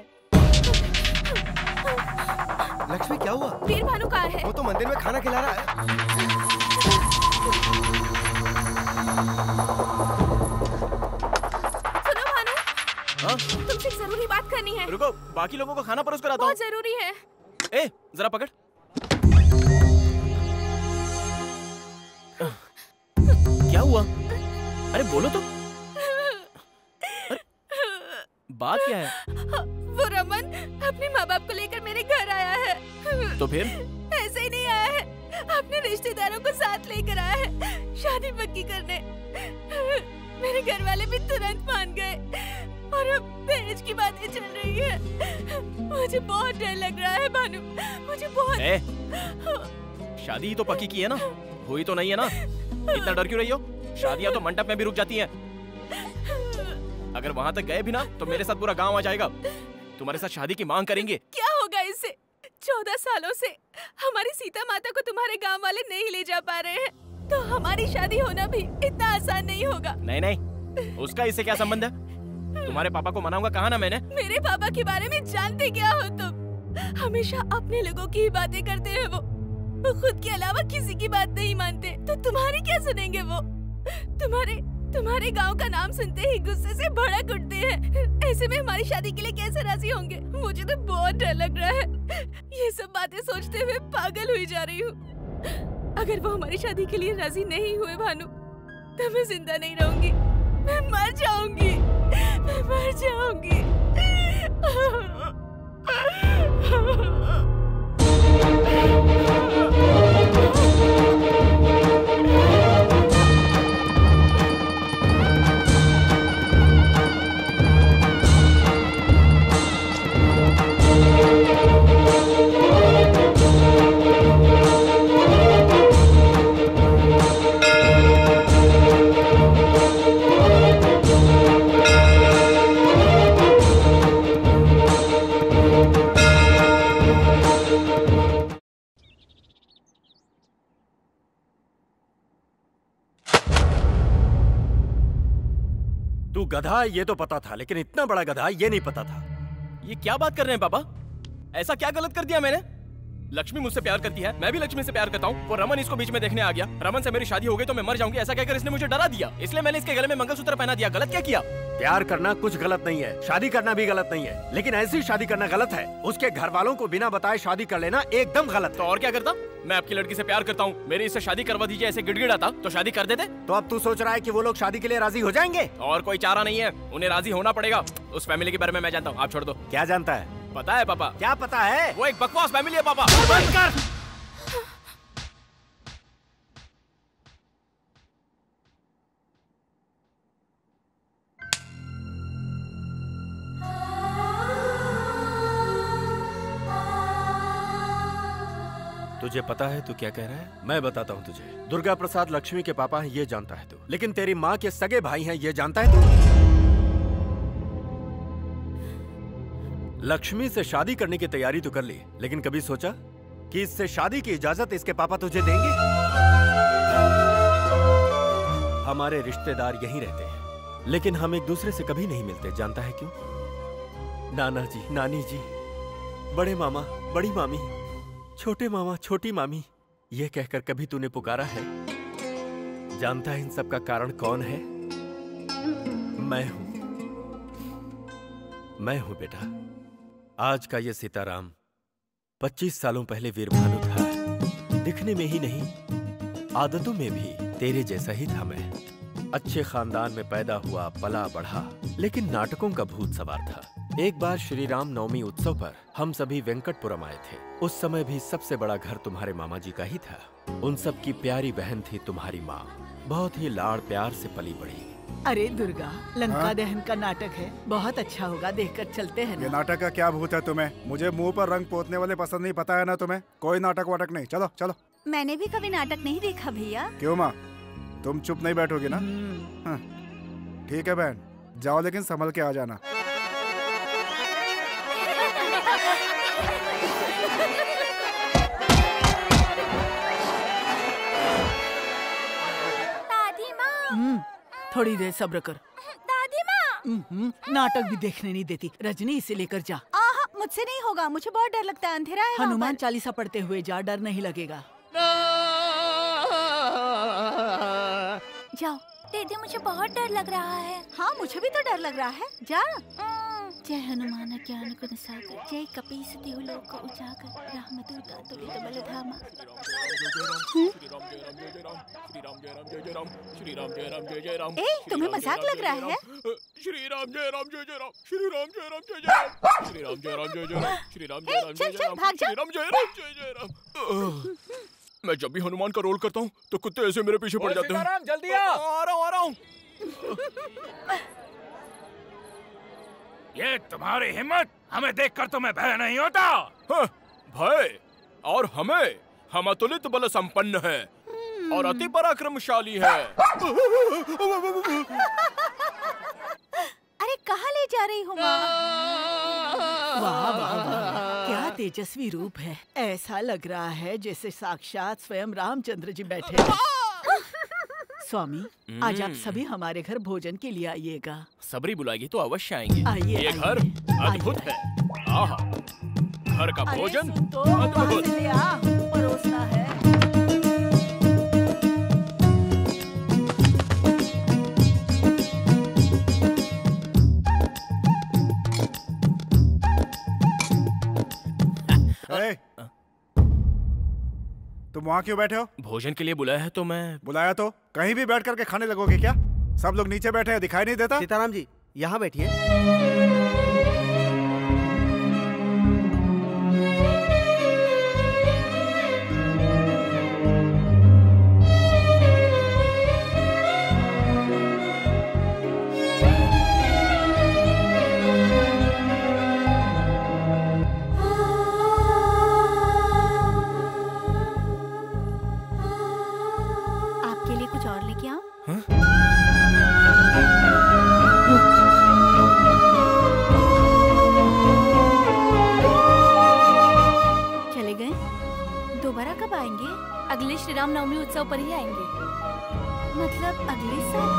लक्ष्मी क्या हुआ? वीर भानु कहाँ है? वो तो मंदिर में खाना खिला रहा है। सुनो भानु, हाँ? तुमसे एक जरूरी बात करनी है। रुको, बाकी लोगों को खाना परोस कर आता हूँ। बहुत जरूरी है। ए, जरा पकड़। क्या हुआ? अरे बोलो तो। अरे, बात क्या है? वो रमन अपने माँ बाप को लेकर मेरे घर आया है। तो फिर? ऐसे ही नहीं आया है, अपने रिश्तेदारों को साथ लेकर आया है शादी पक्की करने। मेरे घर वाले भी तुरंत मान गए और अब दहेज की बातें चल रही है। मुझे बहुत डर लग रहा है भानु, मुझे बहुत। शादी ही तो पक्की की है ना, हुई तो नहीं है ना? इतना डर क्यों रही हो? शादियां तो मंडप में भी रुक जाती हैं। अगर वहां तक गए भी ना तो मेरे साथ पूरा गांव आ जाएगा, तुम्हारे साथ शादी की मांग करेंगे। क्या होगा इससे? 14 सालों से हमारी सीता माता को तुम्हारे गांव वाले नहीं ले जा पा रहे हैं, तो हमारी शादी होना भी इतना आसान नहीं होगा। नहीं नहीं, उसका इससे क्या संबंध है? तुम्हारे पापा को मनाऊंगा कहा ना मैंने। मेरे पापा के बारे में जानते क्या हो तुम? हमेशा अपने लोगों की ही बातें करते हैं वो खुद के अलावा किसी की बात नहीं मानते। तो तुम्हारी क्या सुनेंगे वो? तुम्हारे गांव का नाम सुनते ही गुस्से से भड़क उठते हैं। ऐसे में हमारी शादी के लिए कैसे राजी होंगे? मुझे तो बहुत डर लग रहा है। ये सब बातें सोचते हुए पागल हुई जा रही हूँ। अगर वो हमारी शादी के लिए राजी नहीं हुए भानु, तो मैं जिंदा नहीं रहूंगी, मैं मर जाऊंगी, मैं मर जाऊंगी। तू गधा है ये तो पता था, लेकिन इतना बड़ा गधा ये नहीं पता था। ये क्या बात कर रहे हैं पापा? ऐसा क्या गलत कर दिया मैंने? लक्ष्मी मुझसे प्यार करती है, मैं भी लक्ष्मी से प्यार करता हूँ। वो रमन इसको बीच में देखने आ गया। रमन से मेरी शादी हो गई तो मैं मर जाऊंगी ऐसा कहकर इसने मुझे डरा दिया, इसलिए मैंने इसके गले में मंगलसूत्र पहना दिया। गलत क्या किया? प्यार करना कुछ गलत नहीं है, शादी करना भी गलत नहीं है, लेकिन ऐसी शादी करना गलत है। उसके घर वालों को बिना बताए शादी कर लेना एकदम गलत। तो और क्या करता? मैं आपकी लड़की से प्यार करता हूँ, मेरी इससे शादी करवा दीजिए ऐसे गिड़गिड़ाता तो शादी कर देते। तो अब तू सोच रहा है कि वो लोग शादी के लिए राजी हो जाएंगे? और कोई चारा नहीं है, उन्हें राजी होना पड़ेगा। उस फैमिली के बारे में मैं जानता हूँ, आप छोड़ दो। क्या जानता है? पता है पापा। क्या पता है? वो एक बकवास फैमिली है पापा। बंद कर। तुझे पता है तू क्या कह रहा है? मैं बताता हूँ तुझे। दुर्गा प्रसाद लक्ष्मी के पापा हैं ये जानता है तू, लेकिन तेरी माँ के सगे भाई हैं ये जानता है तू? लक्ष्मी से शादी करने की तैयारी तो कर ली, लेकिन कभी सोचा कि इससे शादी की इजाजत इसके पापा तुझे देंगे? हमारे रिश्तेदार यहीं रहते हैं, लेकिन हम एक दूसरे से कभी नहीं मिलते। जानता है क्यों? नाना जी, नानी जी, बड़े मामा, बड़ी मामी, छोटे मामा, छोटी मामी, ये कहकर कभी तूने पुकारा है? जानता है इन सब का कारण कौन है? मैं हूं। मैं हूं बेटा। आज का ये सीताराम 25 सालों पहले वीरभानु था। दिखने में ही नहीं, आदतों में भी तेरे जैसा ही था मैं। अच्छे खानदान में पैदा हुआ, पला बढ़ा, लेकिन नाटकों का भूत सवार था। एक बार श्री राम नवमी उत्सव पर हम सभी वेंकटपुरम आए थे। उस समय भी सबसे बड़ा घर तुम्हारे मामा जी का ही था। उन सब की प्यारी बहन थी तुम्हारी माँ, बहुत ही लाड़ प्यार से पली बड़ी। अरे दुर्गा, लंका दहन का नाटक है, बहुत अच्छा होगा, देखकर चलते हैं ना। ये नाटक का क्या भूत है तुम्हें? मुझे मुंह पर रंग पोतने वाले पसंद नहीं, पता है ना तुम्हें? कोई नाटक वाटक नहीं, चलो चलो। मैंने भी कभी नाटक नहीं देखा भैया। क्यों माँ, तुम चुप नहीं बैठोगी ना? हाँ, ठीक है बहन, जाओ लेकिन संभल के आ जाना। दादी माँ, थोड़ी देर सब्र कर। दादी माँ, नाटक भी देखने नहीं देती। रजनी, इसे लेकर जा। मुझसे नहीं होगा, मुझे बहुत डर लगता है, अंधेरा है। हनुमान चालीसा पढ़ते हुए जा, डर नहीं लगेगा। जाओ। दीदी मुझे बहुत डर लग रहा है। हाँ, मुझे भी तो डर लग रहा है। जा। जय हनुमान ज्ञान गुण सागर, जय कपीस तिहु लोक उजागर, राम दुर्गा तुलित बलधामा। ए, तुम्हें मजाक लग रहा है? श्री राम जय राम जय जय राम, श्री राम जय राम जय जय राम, श्री राम जय राम जय जय राम, श्री राम जय राम जय जय राम, श्री राम जय राम जय जय राम। मैं जब भी हनुमान का रोल करता हूँ तो कुत्ते ऐसे मेरे पीछे पड़ जाते हैं। जल्दी आ रहा हूँ। ये तुम्हारी हिम्मत, हमें देखकर तुम्हें भय नहीं होता? हाँ, भय? और हमें? हम अतुलित बल संपन्न हैं। और अति पराक्रमशाली है। अरे कहाँ ले जा रही हो माँ? वाह वाह वाह, क्या तेजस्वी रूप है। ऐसा लग रहा है जैसे साक्षात स्वयं रामचंद्र जी बैठे हैं। स्वामी, आज आप सभी हमारे घर भोजन के लिए आइएगा। सबरी बुलाएगी तो अवश्य आएंगे। आइए, ये आइए। घर अद्भुत है। आहा, घर का भोजन तो अद्भुत। ले आ, परोसना है। तुम वहाँ क्यों बैठे हो? भोजन के लिए बुलाया है तो मैं। बुलाया तो कहीं भी बैठ करके खाने लगोगे क्या? सब लोग नीचे बैठे हैं, दिखाई नहीं देता? सीताराम जी यहाँ बैठिए। आपके लिए कुछ और लेके आऊं? चले गए? दोबारा कब आएंगे? अगले श्री राम नवमी उत्सव पर ही आएंगे। मतलब अगले साल?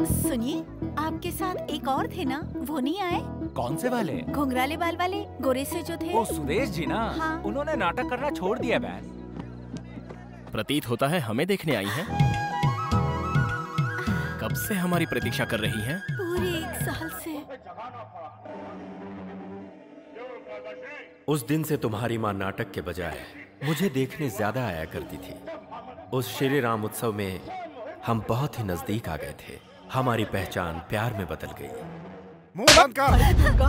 सुनिए, आपके साथ एक और थे ना, वो नहीं आए? कौन से वाले? घुंघराले बाल वाले, गोरे से जो थे। वो सुरेश जी ना? हाँ। उन्होंने नाटक करना छोड़ दिया बहन। प्रतीत होता है हमें देखने आई हैं। कब से हमारी प्रतीक्षा कर रही हैं? पूरे 1 साल से। उस दिन से तुम्हारी माँ नाटक के बजाय मुझे देखने ज्यादा आया करती थी। उस श्री राम उत्सव में हम बहुत ही नजदीक आ गए थे। हमारी पहचान प्यार में बदल गई। मुंह बंद कर।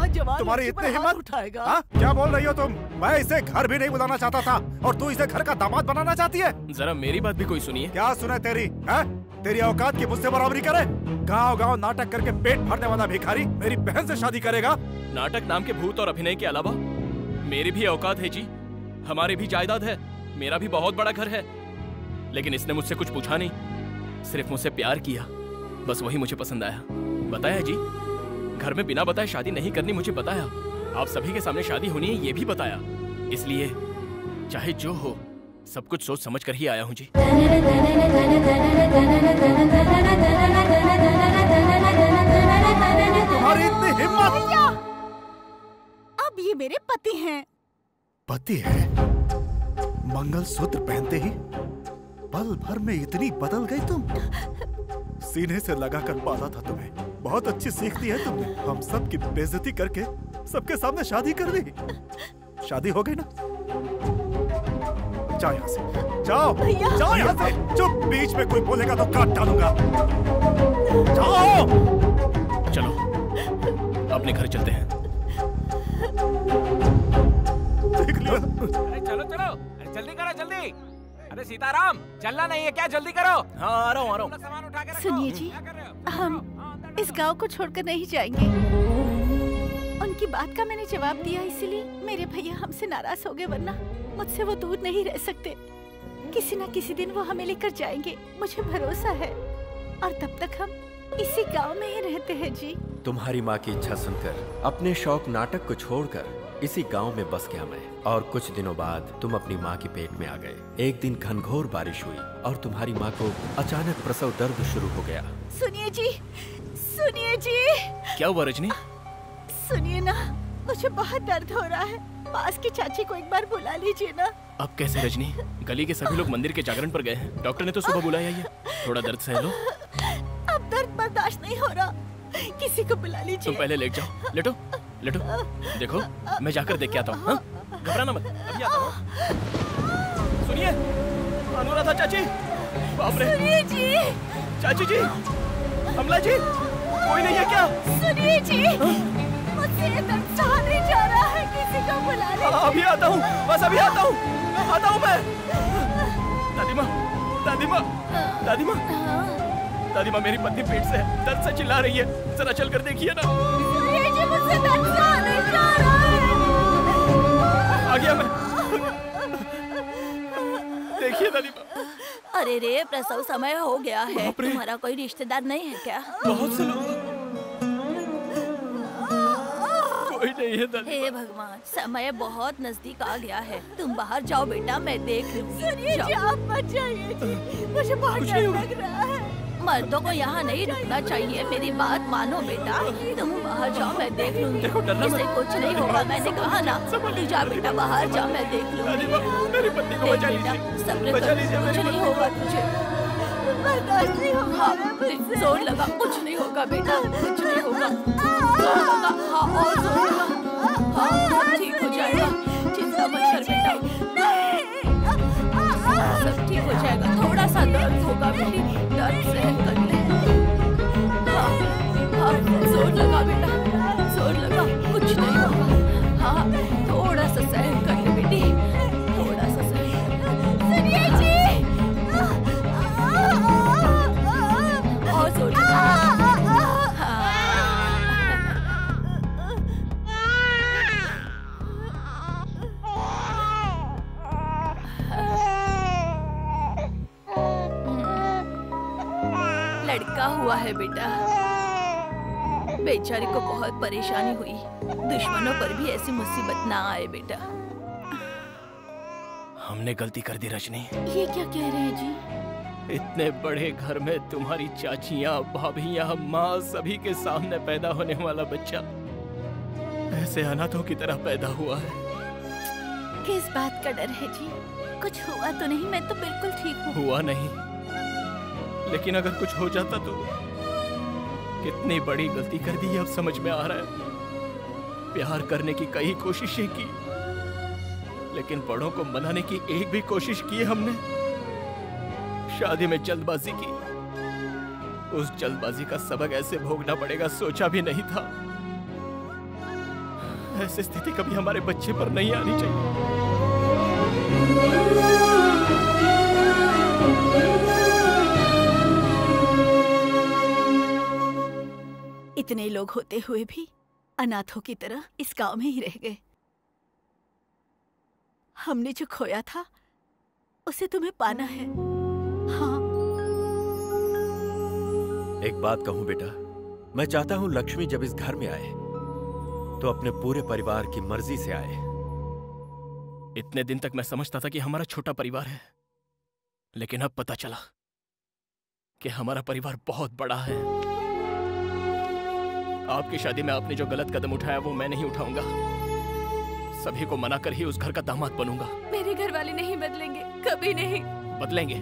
जवान तुम्हारी लड़की पर इतनी हाथ हिम्मत? उठाएगा। हाँ? क्या बोल रही हो तुम? मैं इसे घर भी नहीं बुलाना चाहता था और तू इसे घर का दामाद बनाना चाहती है? जरा मेरी बात भी कोई सुनिए। क्या सुने तेरी? है? तेरी औकात की मुझसे बराबरी करे? गांव-गांव नाटक करके पेट भरने वाला भिखारी मेरी बहन से शादी करेगा? नाटक नाम के भूत और अभिनय के अलावा मेरी भी औकात है जी। हमारी भी जायदाद है, मेरा भी बहुत बड़ा घर है। लेकिन इसने मुझसे कुछ पूछा नहीं, सिर्फ मुझसे प्यार किया। बस वही मुझे पसंद आया। बताया जी, घर में बिना बताए शादी नहीं करनी मुझे बताया। आप सभी के सामने शादी होनी है ये भी बताया। इसलिए चाहे जो हो सब कुछ सोच समझ कर ही आया हूँ जी। तुम्हारी इतनी हिम्मत? अब ये मेरे पति हैं। पति है? मंगलसूत्र पहनते ही पल भर में इतनी बदल गई तुम? सीने से लगाकर पाला था तुम्हें। बहुत अच्छी सीख दी है तुमने। हम सब की बेइज्जती करके सबके सामने शादी कर दी। शादी हो गई ना? जाओ यहाँ से, जाओ, जाओ यहाँ से। चुप, बीच में कोई बोलेगा तो काट डालूंगा। जाओ। चलो अपने घर चलते हैं। देख लिया? अरे चलो चलो, अरे जल्दी करो जल्दी। अरे सीताराम, चलना नहीं है क्या? जल्दी करो। हाँ आ रहा हूँ, आ रहा हूँ। सामान उठा के रखो। सुनिए जी, हम इस गांव को छोड़कर नहीं जाएंगे। उनकी बात का मैंने जवाब दिया, इसीलिए मेरे भैया हमसे नाराज हो गए, वरना मुझसे वो दूर नहीं रह सकते। किसी न किसी दिन वो हमें लेकर जाएंगे, मुझे भरोसा है। और तब तक हम इसी गांव में ही रहते हैं जी। तुम्हारी माँ की इच्छा सुनकर अपने शौक नाटक को छोड़कर इसी गांव में बस गया मैं। और कुछ दिनों बाद तुम अपनी माँ के पेट में आ गए। एक दिन घनघोर बारिश हुई और तुम्हारी माँ को अचानक प्रसव दर्द शुरू हो गया। सुनिए जी, सुनिए जी। क्या हुआ रजनी? सुनिए ना, मुझे बहुत दर्द हो रहा है। पास की चाची को एक बार बुला लीजिए ना। अब कैसे रजनी? गली के सभी लोग मंदिर के जागरण पर गए हैं। डॉक्टर ने तो सुबह बुलाया ही है। थोड़ा दर्द सह लो। अब दर्द बर्दाश्त नहीं हो रहा, किसी को बुला लीजिए। तुम पहले लेट जाओ, लेटो लेटो। देखो मैं जाकर देख के आता हूँ। घबराना मत, अभी आता हूँ। सुनिए अनुराधा चाची। बाप रे। सुनिए जी। चाची जी, कमला जी, कोई नहीं है क्या? सुनिए जी, मुझसे ये दर्द सहा नहीं जा रहा है, किसी को बुला लीजिए। अभी आता हूँ, बस अभी आता हूँ, आता हूँ मैं। दादी माँ, दादी माँ, दादी माँ, दादी माँ, मेरी पत्नी पेट से है, दर्द से चिल्ला रही है, जरा चल कर देखिए ना। सूर्य जी, मुझसे दर्द से नहीं जा रहा है। आ गया मैं। देखिए दादी माँ। अरे रे, प्रसव समय हो गया है। तुम्हारा कोई रिश्तेदार नहीं है क्या? बहुत से लोग। कोई नहीं है दादी। हे भगवान, समय बहुत नजदीक आ गया है। तुम बाहर जाओ बेटा, मैं देख लूंगी। सूर्य जी, आप मत जाइए जी, मुझे बहुत डर लग रहा है। मर्दों को यहाँ नहीं रुकना चाहिए, मेरी बात मानो बेटा। तुम बाहर जाओ, मैं देख लूंगी। इससे कुछ नहीं होगा, मैंने कहा ना। तू जा बेटा, बाहर जा, मैं देख लूंगी। मेरी पत्नी को बचा लीजिए, सब्र कर, कुछ नहीं होगा तुझे। हाँ, जोर लगा, कुछ नहीं होगा बेटा, कुछ नहीं होगा। जोर लगा, हाँ, और जोर लगा। हाँ, ठीक हो जाएगा, चिंता मत कर बेटा। सब ठीक हो जाएगा। थोड़ा सा दर्द होगा बेटी, दर्द सहन कर ले। हाँ, हाँ, जोर लगा बेटा, जोर लगा, कुछ नहीं होगा। हाँ, थोड़ा सा सहन कर ले बेटी, थोड़ा सा सहन। सूर्य जी, और जोर लगा। लड़का हुआ है बेटा। बेचारी को बहुत परेशानी हुई। दुश्मनों पर भी ऐसी मुसीबत ना आए बेटा। हमने गलती कर दी रजनी। ये क्या कह रहे हैं जी? इतने बड़े घर में तुम्हारी चाचियाँ, भाभियाँ, माँ, सभी के सामने पैदा होने वाला बच्चा ऐसे अनाथों की तरह पैदा हुआ है। किस बात का डर है जी? कुछ हुआ तो नहीं? मैं तो बिल्कुल ठीक हूँ। हुआ नहीं, लेकिन अगर कुछ हो जाता तो कितनी बड़ी गलती कर दी अब समझ में आ रहा है। प्यार करने की कई कोशिशें की, लेकिन बड़ों को मनाने की एक भी कोशिश की हमने। शादी में जल्दबाजी की, उस जल्दबाजी का सबक ऐसे भोगना पड़ेगा सोचा भी नहीं था। ऐसी स्थिति कभी हमारे बच्चे पर नहीं आनी चाहिए। इतने लोग होते हुए भी अनाथों की तरह इस गांव में ही रह गए। हमने जो खोया था उसे तुम्हें पाना है। हाँ। एक बात कहूं बेटा, मैं चाहता हूं लक्ष्मी जब इस घर में आए तो अपने पूरे परिवार की मर्जी से आए। इतने दिन तक मैं समझता था कि हमारा छोटा परिवार है, लेकिन अब पता चला कि हमारा परिवार बहुत बड़ा है। आपकी शादी में आपने जो गलत कदम उठाया वो मैं नहीं उठाऊंगा। सभी को मनाकर ही उस घर का दामाद बनूंगा। मेरे घर वाले नहीं बदलेंगे, कभी नहीं। बदलेंगे,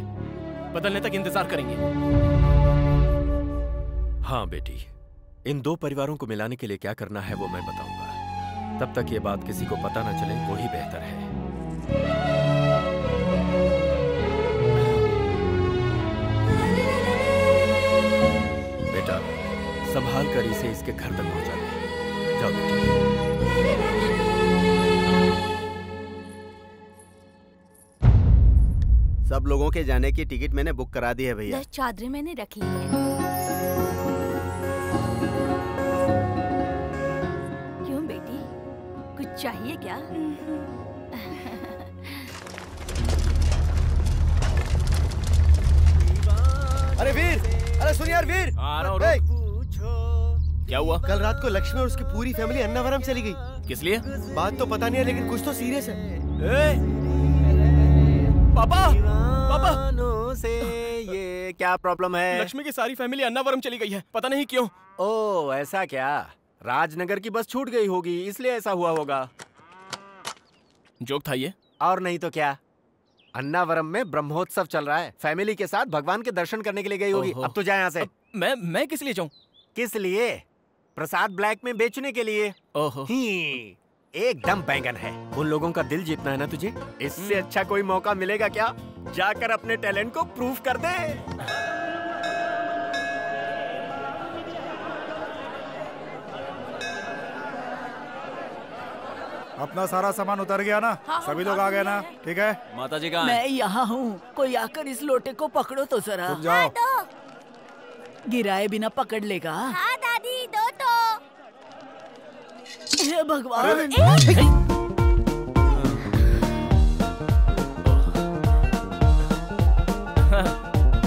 बदलने तक इंतजार करेंगे। हाँ बेटी, इन दो परिवारों को मिलाने के लिए क्या करना है वो मैं बताऊंगा। तब तक ये बात किसी को पता ना चले, वो ही बेहतर है। बेटा, संभाल कर इसे इसके घर तक पहुंचा दे। जाओ बेटी। सब लोगों के जाने की टिकट मैंने बुक करा दी है भैया। 10 चादरें मैंने रख ली है। क्यों बेटी, कुछ चाहिए क्या? अरे वीर, अरे सुन यार वीर। आ रहा हूँ। क्या हुआ? कल रात को लक्ष्मी और उसकी पूरी फैमिली अन्नावरम चली गई। किस लिए? बात तो पता नहीं है, लेकिन कुछ तो सीरियस है। पापा, पापा से ये क्या प्रॉब्लम है? लक्ष्मी की सारी फैमिली अन्नावरम चली गई है, पता नहीं क्यों। ओह ऐसा क्या? राजनगर की बस छूट गई होगी, इसलिए ऐसा हुआ होगा। जोक था ये? और नहीं तो क्या। अन्नावरम में ब्रह्मोत्सव चल रहा है, फैमिली के साथ भगवान के दर्शन करने के लिए गई होगी। अब तो जाए यहाँ से। मैं किस लिए जाऊँ? किस लिए? प्रसाद ब्लैक में बेचने के लिए। ओहो, एकदम बैंगन है। उन लोगों का दिल जीतना है ना तुझे। इससे अच्छा कोई मौका मिलेगा क्या? जाकर अपने टैलेंट को प्रूव कर दे। अपना सारा सामान उतर गया ना? सभी लोग आ गए ना? ठीक है। माता जी कहाँ मैं यहाँ हूँ, कोई आकर इस लोटे को पकड़ो तो जरा। तुम जाओ। गिराए बिना पकड़ लेगा। हाँ दादी, दो तो। हे भगवान।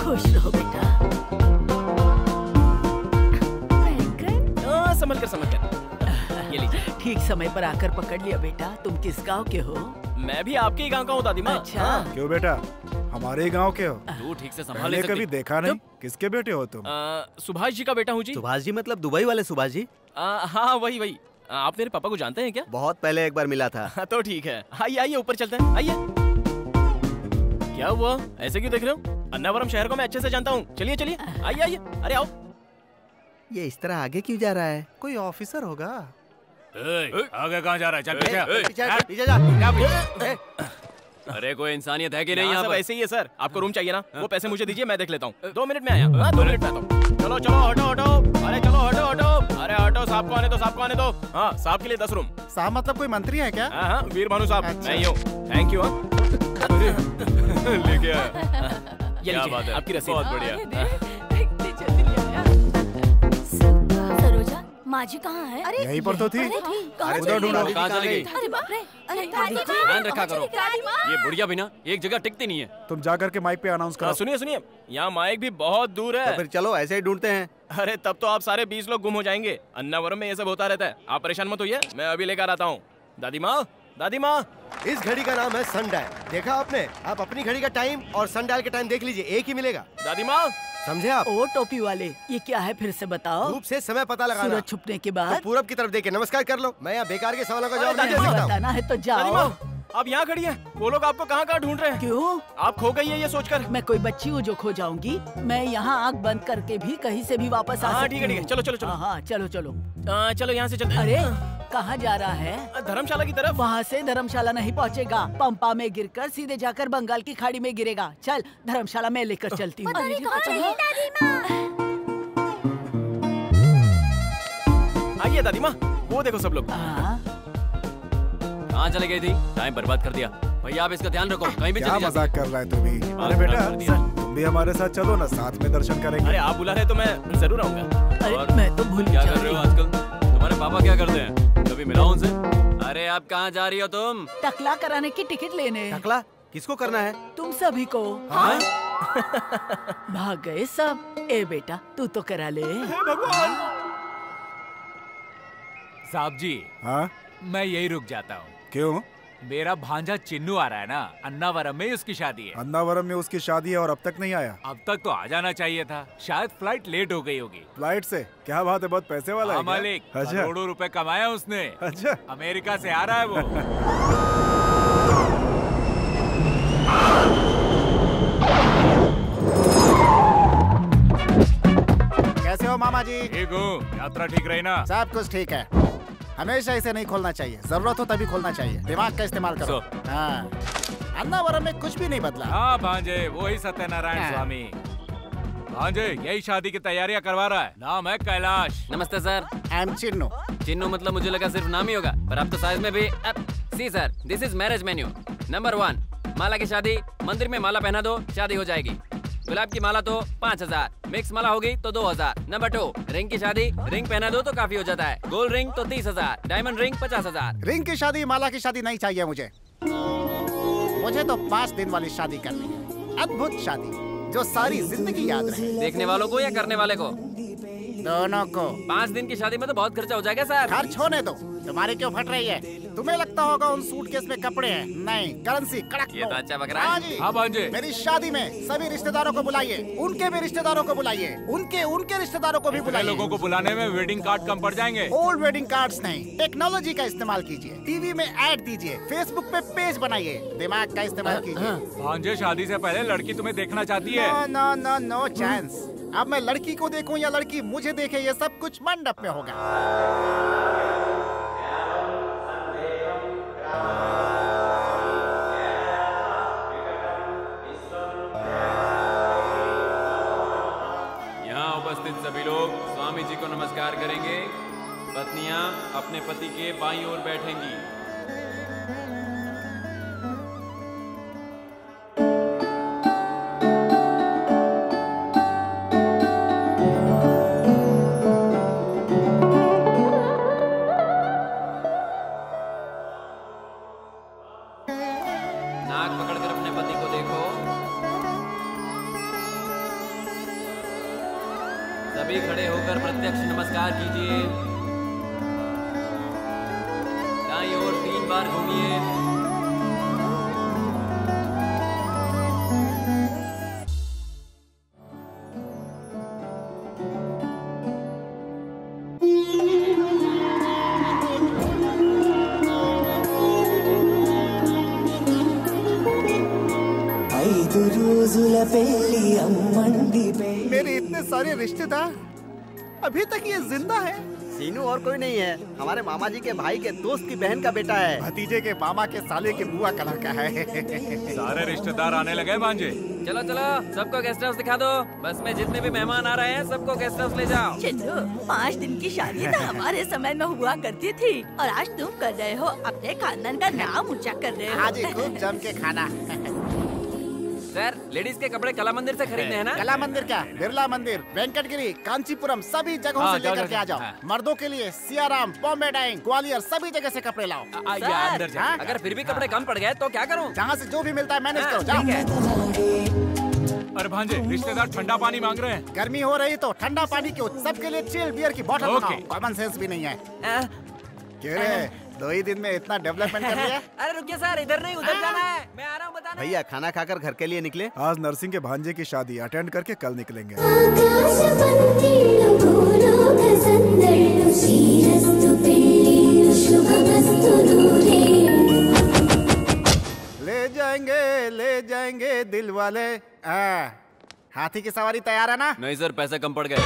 खुश रहो बेटा। संभल कर ये लीजिए। ठीक समय पर आकर पकड़ लिया बेटा। तुम किस गांव के हो? मैं भी आपके ही गांव का हूँ दादी माँ। अच्छा। क्यों बेटा, हमारे ही गांव के हो? तू ठीक से संभाल मैंने नहीं सकती। कभी देखा नहीं। किसके बेटे हो तुम? सुभाष जी का बेटा हूँ जी। सुभाष जी मतलब दुबई वाले सुभाष जी? हाँ वही। आप मेरे पापा को जानते हैं क्या? बहुत पहले एक बार मिला था। तो ठीक है, आइए ऊपर चलते हैं, आइए। क्या हुआ, ऐसे क्यों देख रहे हो? अन्नावरम शहर को मैं अच्छे से जानता हूँ। चलिए आइए, अरे आओ। ये इस तरह आगे क्यों जा रहा है? कोई ऑफिसर होगा। आगे कहाँ जा रहा है? चल पीछे जा। अरे कोई इंसानियत है कि नहीं? यहाँ सब ऐसे ही है सर। आपको रूम चाहिए ना? वो पैसे मुझे दीजिए, मैं देख लेता हूँ। 2 मिनट में आया। 2 मिनट में आता हूँ। चलो हटो। अरे चलो हटो। अरे हटो, साहब को आने दो। हाँ, साहब के लिए 10 रूम। साहब मतलब कोई मंत्री है क्या? हाँ, वीर भानु साहब। मैं ही हूँ। Thank you. लेके आया। क्या बात है, आपकी रसीद। बहुत बढ़िया। सरोजा, माँ जी कहाँ है? अरे यहीं पर तो थी। उधर ढूंढो। कहाँ चली गई? अरे बाप रे, अरे दादी माँ, ध्यान रखा करो। ये बुढ़िया भी ना एक जगह टिकती नहीं है। तुम जा करके माइक पे अनाउंस करो। सुनिए, यहाँ माइक भी बहुत दूर है। तो फिर चलो ऐसे ही ढूंढते हैं। अरे तब तो आप सारे 20 लोग गुम हो जाएंगे। अन्नावरम में ये सब होता रहता है। आप परेशान मत होइए, मैं अभी लेकर आता हूँ। दादी माँ। इस घड़ी का नाम है सनडायल। देखा आपने? आप अपनी घड़ी का टाइम और सनडायल का टाइम देख लीजिए, एक ही मिलेगा। दादी माँ, समझे आप? ओ टोपी वाले, ये क्या है फिर से बताओ। धूप से समय पता लगाना। सूरज छुपने के बाद तो पूरब की तरफ देख के नमस्कार कर लो। मैं यहाँ बेकार के सवालों का जवाब नहीं दादी दे माँ, सकता हूँ। बताना है तो दादी जाओ। माँ, आप यहाँ खड़ी हैं। वो लोग आपको कहाँ ढूंढ रहे हैं? क्यों? आप खो गई है ये सोचकर। मैं कोई बच्ची हूँ जो खो जाऊंगी? मैं यहाँ आँख बंद करके भी कहीं से भी वापस आ सकती हूँ। ठीक है, चलो। हाँ, चलो। चलो यहाँ से चलते हैं। अरे कहाँ जा रहा है? धर्मशाला की तरफ। वहाँ से धर्मशाला नहीं पहुँचेगा। पंपा में गिरकर सीधे जाकर बंगाल की खाड़ी में गिरेगा। चल धर्मशाला में लेकर चलती हूँ। आइए दादी माँ, वो देखो सब लोग। कहाँ चले गई थी? टाइम बर्बाद कर दिया। भैया आप इसका ध्यान रखो, कहीं भी क्या चली मजाक कर रहा है तू भी? अरे बेटा, तुम भी हमारे साथ चलो ना, साथ में दर्शन करेंगे। अरे आप बुला रहे तो मैं जरूर आऊंगा। अरे मैं तो भूल क्या कर रहे हो आजकल? तुम्हारे पापा क्या करते हैं? कभी मिला उनसे? अरे आप कहाँ जा रही हो तुम? टकला कराने की टिकट लेने। टकला किसको करना है? तुम सभी को। हाँ? भाग गए सब। ए बेटा तू तो करा ले। भगवान। साहब जी, हाँ? मैं यही रुक जाता हूँ। क्यों? मेरा भांजा चिन्नू आ रहा है ना, अन्नावरम में उसकी शादी है। अन्नावरम में उसकी शादी है और अब तक नहीं आया? अब तक तो आ जाना चाहिए था, शायद फ्लाइट लेट हो गई होगी। फ्लाइट से? क्या बात है, बहुत पैसे वाला है क्या? मालिक, अच्छा। करोड़ों रुपए कमाया उसने। अच्छा। अमेरिका से आ रहा है वो। कैसे हो मामा जी? ठीक हूँ। यात्रा ठीक रही ना? सब कुछ ठीक है। हमेशा इसे नहीं खोलना चाहिए, जरूरत हो तभी खोलना चाहिए। दिमाग का इस्तेमाल करो। हाँ, अन्नावरम में कुछ भी नहीं बदला। हाँ भांजे, वही सत्यनारायण स्वामी। भांजे यही शादी की तैयारियां करवा रहा है। नाम है कैलाश। नमस्ते sir. I am Chinnu. Chinnu मतलब मुझे लगा सिर्फ नाम ही होगा, पर अब तो साइज में भी। See sir, this is marriage menu. Number 1, Mala की शादी। मंदिर में माला पहना दो, शादी हो जाएगी। गुलाब की माला तो 5000, मिक्स माला होगी तो 2000। नंबर 2, रिंग की शादी। रिंग पहना दो तो काफी हो जाता है। गोल्ड रिंग तो 30000, डायमंड रिंग 50000। रिंग की शादी, माला की शादी नहीं चाहिए मुझे। मुझे तो 5 दिन वाली शादी करनी है। अद्भुत शादी जो सारी जिंदगी याद रहे। देखने वालों को या करने वाले को? दोनों को। 5 दिन की शादी में तो बहुत खर्चा हो जाएगा सर। खर्च होने दो, तुम्हारी क्यों फट रही है? तुम्हें लगता होगा उन सूटकेस में कपड़े हैं, नहीं, करेंसी कड़क। ये तो अच्छा बक रहा है। हाँ जी। हाँ भांजे, मेरी शादी में सभी रिश्तेदारों को बुलाइए, उनके भी रिश्तेदारों को बुलाइए, उनके रिश्तेदारों को भी बुलाइए। लोगों को बुलाने में वेडिंग कार्ड कम पड़ जाएंगे। ओल्ड वेडिंग कार्ड्स नहीं, टेक्नोलॉजी का इस्तेमाल कीजिए। टीवी में ऐड दीजिए, फेसबुक पे पेज बनाइए, दिमाग का इस्तेमाल कीजिए। भांजे शादी से पहले लड़की तुम्हें देखना चाहती है। No chance. अब मैं लड़की को देखूं या लड़की मुझे देखे, ये सब कुछ मंडप में होगा। यहाँ उपस्थित सभी लोग स्वामी जी को नमस्कार करेंगे। पत्नियाँ अपने पति के बाईं ओर बैठेंगी। कीजिए, दाईं ओर 3 बार घूमिए। मेरे इतने सारे रिश्तेदार, अभी तक ये जिंदा है। सीनू और कोई नहीं है, हमारे मामा जी के भाई के दोस्त की बहन का बेटा है। भतीजे के मामा के साले के बुआ का लड़का है। सारे रिश्तेदार आने लगे भांजे। चलो चलो, सबको गेस्ट हाउस दिखा दो। बस में जितने भी मेहमान आ रहे हैं सबको गेस्ट हाउस ले जाओ। चिन्नू, 5 दिन की शादी तो हमारे समय में हुआ करती थी, और आज तुम कर रहे हो, अपने खानदान का नाम ऊंचा कर रहे हो। आज खूब जम के खाना। सर, लेडीज के कपड़े कला मंदिर से खरीदने हैं ना? कला मंदिर क्या, बिरला मंदिर, वेंकटगिरी, कांचीपुरम, सभी जगहों से लेकर के आ जाओ। मर्दों के लिए सियाराम, बॉम्बे डाइंग, ग्वालियर, सभी जगह से कपड़े लाओ। अंदर जाओ। अगर फिर भी कपड़े कम पड़ गए तो क्या करूं? जहाँ से जो भी मिलता है मैनेज करो, जाओ। अरे भांजे, रिश्तेदार ठंडा पानी मांग रहे हैं। गर्मी हो रही तो ठंडा पानी क्यों, सबके लिए चिल्ड बियर की बोतल बनाओ। कॉमन सेंस भी नहीं है। क्यों रे, 2 ही दिन में इतना डेवलपमेंट कर लिया? अरे रुकिए सर, इधर नहीं उधर जाना है, मैं आ रहा हूँ बताने। भैया खाना खाकर घर के लिए निकले। आज नरसिंह के भांजे की शादी अटेंड करके कल निकलेंगे। ले जाएंगे दिल वाले। हाथी की सवारी तैयार है ना? नहीं सर, पैसे कम पड़ गए।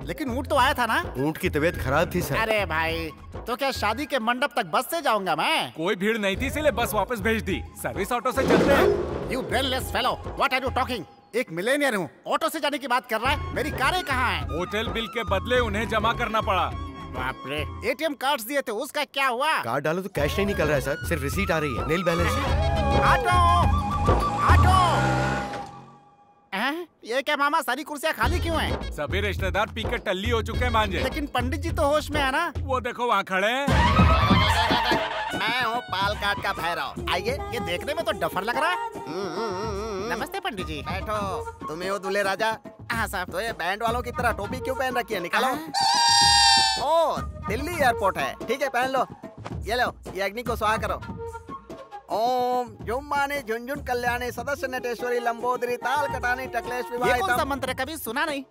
लेकिन ऊँट तो आया था ना? ऊँट की तबीयत खराब थी सर। अरे भाई, तो क्या शादी के मंडप तक बस से जाऊंगा मैं? कोई भीड़ नहीं थी इसलिए बस वापस भेज दी। सर्विस ऑटो से चलते हैं। You brainless fellow, what are you talking? एक मिलेनियर हूँ, ऑटो से जाने की बात कर रहा है। मेरी कारें कहाँ हैं? होटल बिल के बदले उन्हें जमा करना पड़ा। बाप रे, ATM कार्ड्स दिए थे, उसका क्या हुआ? कार्ड डालो तो कैश नहीं निकल रहा है सर, सिर्फ रिसीट आ रही है, नील बैलेंस। ऑटो ये क्या मामा, सारी कुर्सियाँ खाली क्यों हैं? सभी रिश्तेदार पी के टल्ली हो चुके हैं भांजे। लेकिन पंडित जी तो होश में है ना? वो देखो वहाँ खड़े हैं। मैं हूँ पालकाट का भैरव। आइए, ये देखने में तो डफर लग रहा है। नमस्ते पंडित जी। बैठो। तुम्हें हो दूल्हे राजा? हाँ साहब। तो ये बैंड वालों की तरह टोपी क्यों पहन रखी है, निकालो। ओ, दिल्ली एयरपोर्ट है, ठीक है पहन लो। ये लो, ये अग्नि को स्वाहा करो। ओम जुम्मानी झुंझुन कल्याणी सदस्य नटेश्वरी लंबोदरी ताल कटानी टकलेश विवाह। ये कौन सा मंत्र है, कभी सुना नहीं।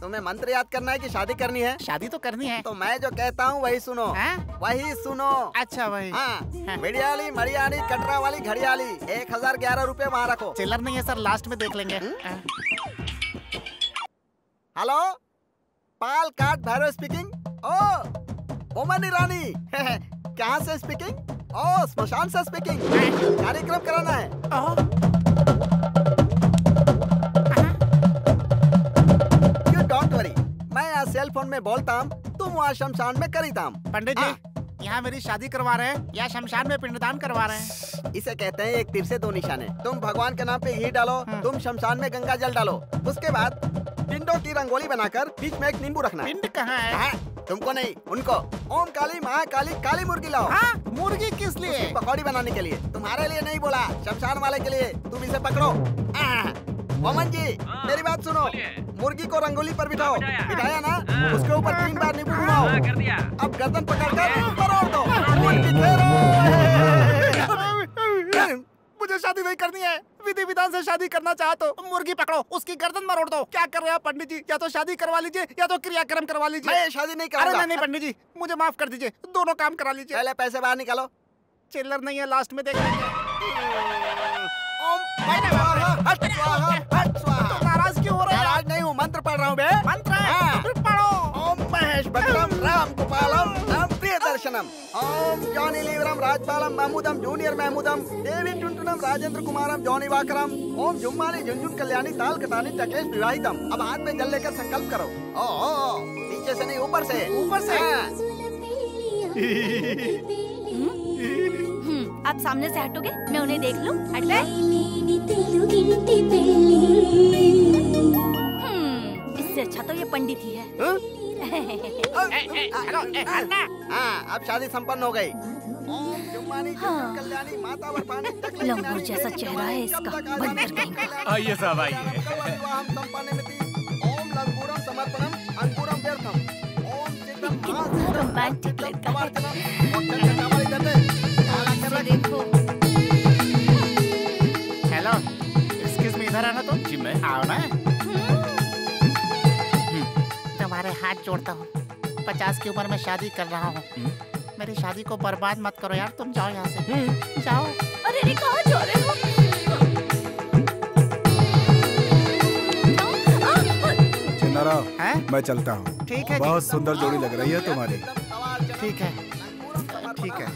तुम्हें मंत्र याद करना है कि शादी करनी है? शादी तो करनी है। तो मैं जो कहता हूँ वही सुनो। वही सुनो। अच्छा वही। हाँ, बिड़ियाली मरियाली कटरा वाली घड़ियाली 1011 रुपए वहाँ रखो। चिल्लर नहीं है सर, लास्ट में देख लेंगे। हेलो, पाल काट भैरव स्पीकिंग। ओ ओमन ईरानी कहाँ से स्पीकिंग? ओ स्मशान से स्पीकिंग। कार्यक्रम कराना है। यू डोंट वरी, मैं यहाँ सेल फोन में बोलता हूँ, तुम वहाँ शमशान में करी दाम। पंडित जी, यहाँ मेरी शादी करवा रहे हैं या शमशान में पिंडदान करवा रहे हैं? इसे कहते हैं एक तीर से 2 निशाने। तुम भगवान के नाम पे घी डालो, तुम शमशान में गंगा जल डालो। उसके बाद पिंडों की रंगोली बनाकर बीच में एक नींबू रखना। पिंड कहाँ है? तुमको नहीं, उनको। ओम काली महाकाली काली मुर्गी लाओ। मुर्गी किस लिए? पकौड़ी बनाने के लिए। तुम्हारे लिए नहीं बोला, शमशान वाले के लिए। तुम इसे पकड़ो। मोमन जी, मेरी बात सुनो। मुर्गी को रंगोली पर बिठाओ। बिठाया ना? उसके ऊपर 3 बार नींबू घुमाओ। अब गर्दन पकड़कर परोड़ दो। मुझे शादी नहीं करनी है, विधि विधान से शादी करना चाहते हो। मुर्गी पकड़ो, उसकी गर्दन मरोड़ दो। क्या कर रहे हो पंडित जी? या तो शादी करवा लीजिए या तो क्रियाक्रम करवा लीजिए। मैं शादी नहीं करूंगा। अरे नहीं पंडित जी, मुझे माफ कर दीजिए, दोनों काम करा लीजिए। पहले पैसे बाहर निकालो। चिल्लर नहीं है, लास्ट में देख लेंगे। नाराज क्यों हो रहे हैं? नाराज नहीं हूँ, मंत्र पढ़ रहा हूँ बे। मंत्र है? तो पढ़ो। ओम महेश भद्रम राम गोपालम राम प्रिय दर्शनम। ओम जॉनी लीवरम राजपालम महमूदम जूनियर महमूदम देवी टुनटुनम राजेंद्र कुमारम जॉनी वाकरम। ओम जुम्मानी झुंझुन कल्याणी ताल कटानी टकलेश विवाहितम। अब हाथ में जल लेकर संकल्प करो। ओ नीचे से नहीं, ऊपर से। ऊपर से? आप सामने से हटोगे, मैं उन्हें देख लूं। हट गए? इससे अच्छा तो ये पंडित ही है। अब शादी संपन्न हो गई। ओम जुम्मानी झुंझुन कल्याणी माता वरपानी टकलेश लंगूर जैसा चेहरा है इसका, बंदर कहेंगा। आइए साहब आइए। ओम लंगूरम समर्पणम अंकुरम व्यर्थम। रोमांटिक लड़का है। देखो। हेलो, एक्सक्यूज मी, इधर आना तुम। जी मैं। आओ ना। तुम्हारे हाथ जोड़ता हूँ, 50 की उम्र में शादी कर रहा हूँ। मेरी शादी को बर्बाद मत करो यार, तुम जाओ यहाँ से। जाओ। अरे रे, कहाँ जा रहे हो? चिन्नाराव, मैं चलता हूँ। ठीक है। बहुत सुंदर जोड़ी लग रही है तुम्हारी। ठीक है, ठीक है।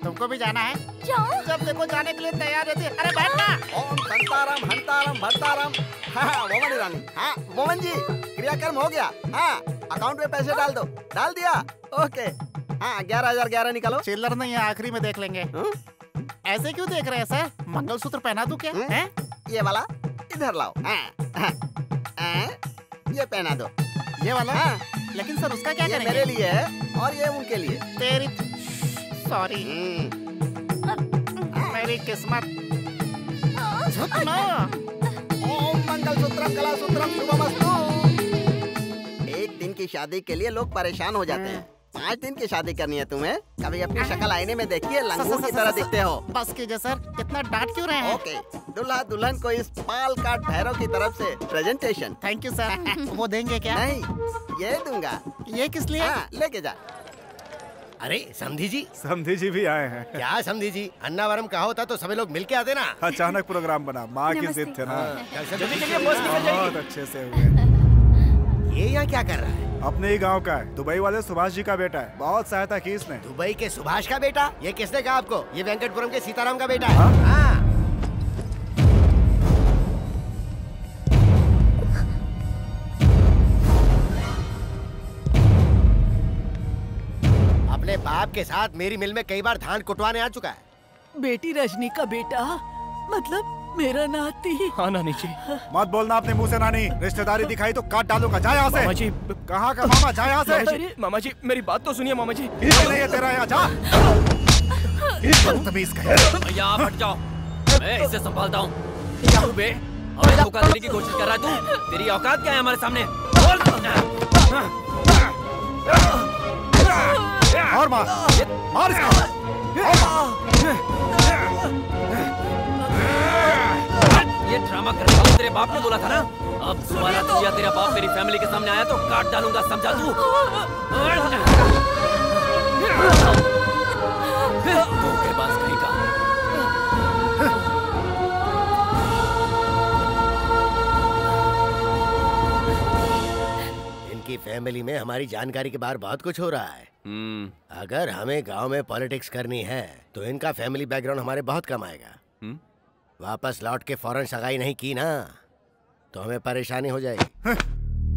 तुमको भी जाना है? जाओ। जब देखो जाने के लिए तैयार रहती है। अरे बैठना। ओम संताराम हंताराम भरताराम। हाँ मोमन रानी। हाँ मोमन जी, क्रियाक्रम हो गया। हाँ अकाउंट में पैसे डाल दो। डाल दिया? ओके। हाँ 11,011 निकालो। चिल्लर नहीं है, आखिरी में देख लेंगे। ऐसे क्यों देख रहे हैं सर? मंगलसूत्र पहना दूं क्या? हैं? ये वाला इधर लाओ। ये पहना दो। ये वाला? हाँ। लेकिन सर उसका क्या करेंगे? मेरे लिए है और ये उनके लिए। तेरी सॉरी, मेरी किस्मत। ओम मंगलसूत्रम कलासूत्रम शुभमस्तु। एक दिन की शादी के लिए लोग परेशान हो जाते हैं। 5 दिन की शादी करनी है तुम्हें? कभी अपनी शक्ल आईने में देखिए, लंगूर की तरह दिखते हो। बस कीजिए सर, इतना डांट क्यों रहे हैं? ओके, दूल्हा दुल्हन को इस पाल काट भैरव की तरफ से प्रेजेंटेशन। Thank you sir. वो देंगे क्या? नहीं, ये दूंगा। ये किस लिए? लेके जा। अरे समधी जी। समधी जी भी आए हैं। क्या समधी जी, अन्नावरम कहा होता तो सभी लोग मिलके आते ना। अचानक प्रोग्राम बना, माँ की जिद थे ना। बहुत अच्छे से हुए। ये यहाँ क्या कर रहा है? अपने ही गांव का है, दुबई वाले सुभाष जी का बेटा है। बहुत सहायता की इसने। दुबई के सुभाष का बेटा? ये किसने कहा आपको? ये वेंकटपुरम के सीताराम का बेटा है। हाँ। अपने बाप के साथ मेरी मिल में कई बार धान कुटवाने आ चुका है। बेटी रजनी का बेटा, मतलब मेरा नाती। हाँ नानी जी। मत बोलना अपने मुंह से नानी, रिश्तेदारी दिखाई तो काट डालूंगा। जा यहाँ से। मामा जी। कहाँ का मामा? जा यहाँ से। मामा जी मेरी बात तो सुनिए मामा जी। नहीं है तेरा, यहाँ जा। बदतमीज कहीं। भैया आप हट जाओ, मैं इसे संभालता हूँ। क्या हुए? हमें धोखा देने की कोशिश कर रहा है तू? तेरी औकात क्या है हमारे सामने? और मार, मार इसको। ये ड्रामा करने वाला तेरे बाप ने बोला था ना? अब दोबारा तू या तेरा बाप मेरी फैमिली के सामने आया तो काट डालूंगा, समझा तू? धोखेबाज कहीं का। इनकी फैमिली में हमारी जानकारी के बाहर बहुत कुछ हो रहा है। अगर हमें गांव में पॉलिटिक्स करनी है तो इनका फैमिली बैकग्राउंड हमारे बहुत कम आएगा। वापस लौट के फौरन सगाई नहीं की ना तो हमें परेशानी हो जाएगी।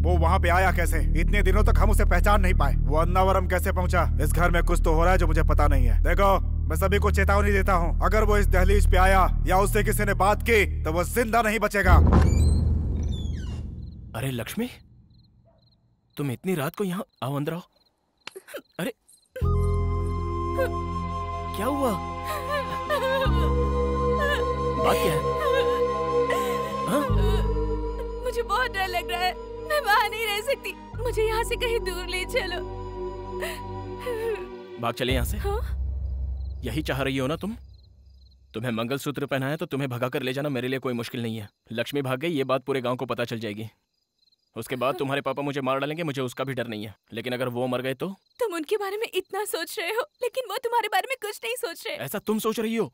वो वहाँ पे आया कैसे? इतने दिनों तक हम उसे पहचान नहीं पाए। वो अन्नावरम कैसे पहुँचा? इस घर में कुछ तो हो रहा है जो मुझे पता नहीं है। देखो, मैं सभी को चेतावनी देता हूँ, अगर वो इस दहलीज पे आया या उससे किसी ने बात की तो वो जिंदा नहीं बचेगा। अरे लक्ष्मी, तुम इतनी रात को यहाँ? आओ अंदर आओ। अरे क्या हुआ? बात क्या है? हाँ? मुझे बहुत डर लग रहा है, मैं वहाँ नहीं रह सकती। मुझे यहाँ से कहीं दूर ले चलो। भाग चले यहाँ से। हाँ? यही चाह रही हो ना तुम? तुम्हें मंगलसूत्र पहना है तो तुम्हें भगा कर ले जाना मेरे लिए कोई मुश्किल नहीं है। लक्ष्मी भाग गई, ये बात पूरे गांव को पता चल जाएगी। उसके बाद तुम्हारे पापा मुझे मार डालेंगे, मुझे उसका भी डर नहीं है। लेकिन अगर वो मर गए तो? तुम उनके बारे में इतना सोच रहे हो, लेकिन वो तुम्हारे बारे में कुछ नहीं सोच रहे। ऐसा तुम सोच रही हो?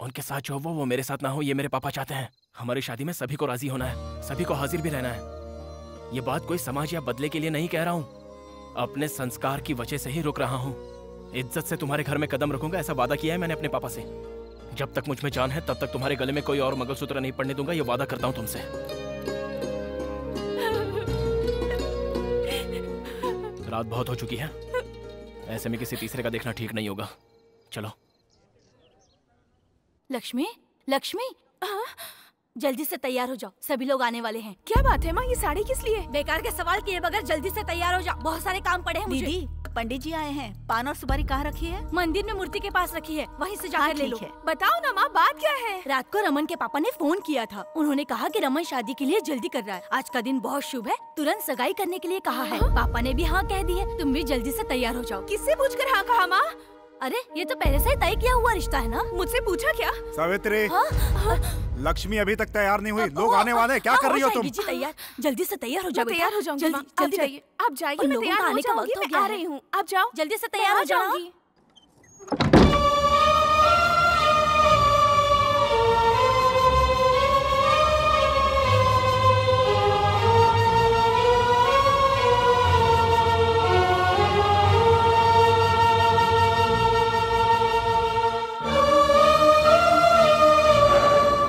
उनके साथ जो वो मेरे साथ ना हो, ये मेरे पापा चाहते हैं। हमारी शादी में सभी को राजी होना है, सभी को हाजिर भी रहना है। ये बात कोई समाज या बदले के लिए नहीं कह रहा हूँ, अपने संस्कार की वजह से ही रुक रहा हूँ। इज्जत से तुम्हारे घर में कदम रखूंगा, ऐसा वादा किया है मैंने अपने पापा से। जब तक मुझ में जान है तब तक तुम्हारे गले में कोई और मंगलसूत्र नहीं पड़ने दूंगा, ये वादा करता हूँ तुमसे। रात बहुत हो चुकी है, ऐसे में किसी तीसरे का देखना ठीक नहीं होगा। चलो। लक्ष्मी, लक्ष्मी, जल्दी से तैयार हो जाओ, सभी लोग आने वाले हैं। क्या बात है माँ, ये साड़ी किस लिए? बेकार के सवाल किए बगैर जल्दी से तैयार हो जाओ, बहुत सारे काम पड़े हैं मुझे। दीदी, पंडित जी आए हैं। पान और सुपारी कहाँ रखी है? मंदिर में मूर्ति के पास रखी है, वहीं से जाकर ले लो। ठीक है। बताओ ना माँ, बात क्या है? रात को रमन के पापा ने फोन किया था। उन्होंने कहा कि रमन शादी के लिए जल्दी कर रहा है। आज का दिन बहुत शुभ है, तुरंत सगाई करने के लिए कहा है। पापा ने भी हाँ कह दी है। तुम भी जल्दी से तैयार हो जाओ। किससे पूछकर हाँ कहा माँ? अरे ये तो पहले से ही तय किया हुआ रिश्ता है ना। मुझसे पूछा क्या? सावित्री, लक्ष्मी अभी तक तैयार नहीं हुई। लोग आने वाले हैं, क्या कर रही हो तुम? जी तैयार, जल्दी से तैयार हो जाओ। तैयार हो जाऊंगी। जल्दी जाइए। आप जाइए, मैं तैयार हो जाऊंगी। मैं आ रही हूँ, आप जाओ। जल्दी से तैयार हो जाऊंगी।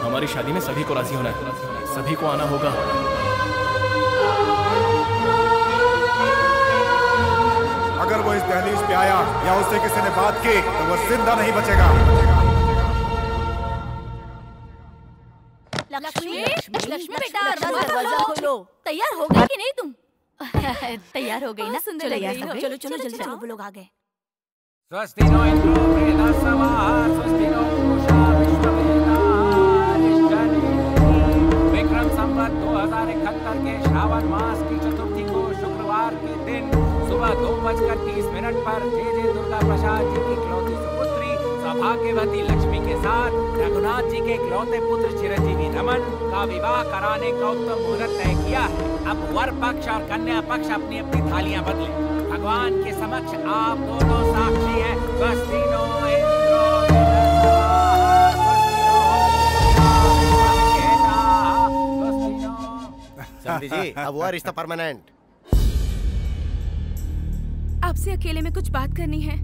हमारी शादी में सभी को राजी होना है, सभी को आना होगा। अगर वो इस दहलीज पे आया या उससे किसी ने बात की तो वो जिंदा नहीं बचेगा। लक्ष्मी बेटा, दरवाजा खोलो। तैयार हो गई कि नहीं तुम? तैयार हो गई ना? सुंदर लग रही हो। चलो चलो जल्दी चलो, वो लोग आ गए। स्वस्ति नो इंद्रो बृहस्पतिः, स्वस्ति नो पूषा विक्रम संवत 2071 के श्रावण मास की चतुर्थी को शुक्रवार के दिन सुबह 2:30 पर जे दुर्गा प्रसाद जी की इकलौती सुपुत्री सौभाग्यवती लक्ष्मी के साथ रघुनाथ जी के इकलौते पुत्र चिरंजीवी रमन का विवाह कराने का उत्तम मुहूर्त तय किया है। अब वर पक्ष और कन्या पक्ष अपनी अपनी थालियां बदले। भगवान के समक्ष आप दोनों साक्षी हैं। स्वस्ति नो इंद्रो समधी जी, अब हुआ रिश्ता परमानेंट। आपसे अकेले में कुछ बात करनी है।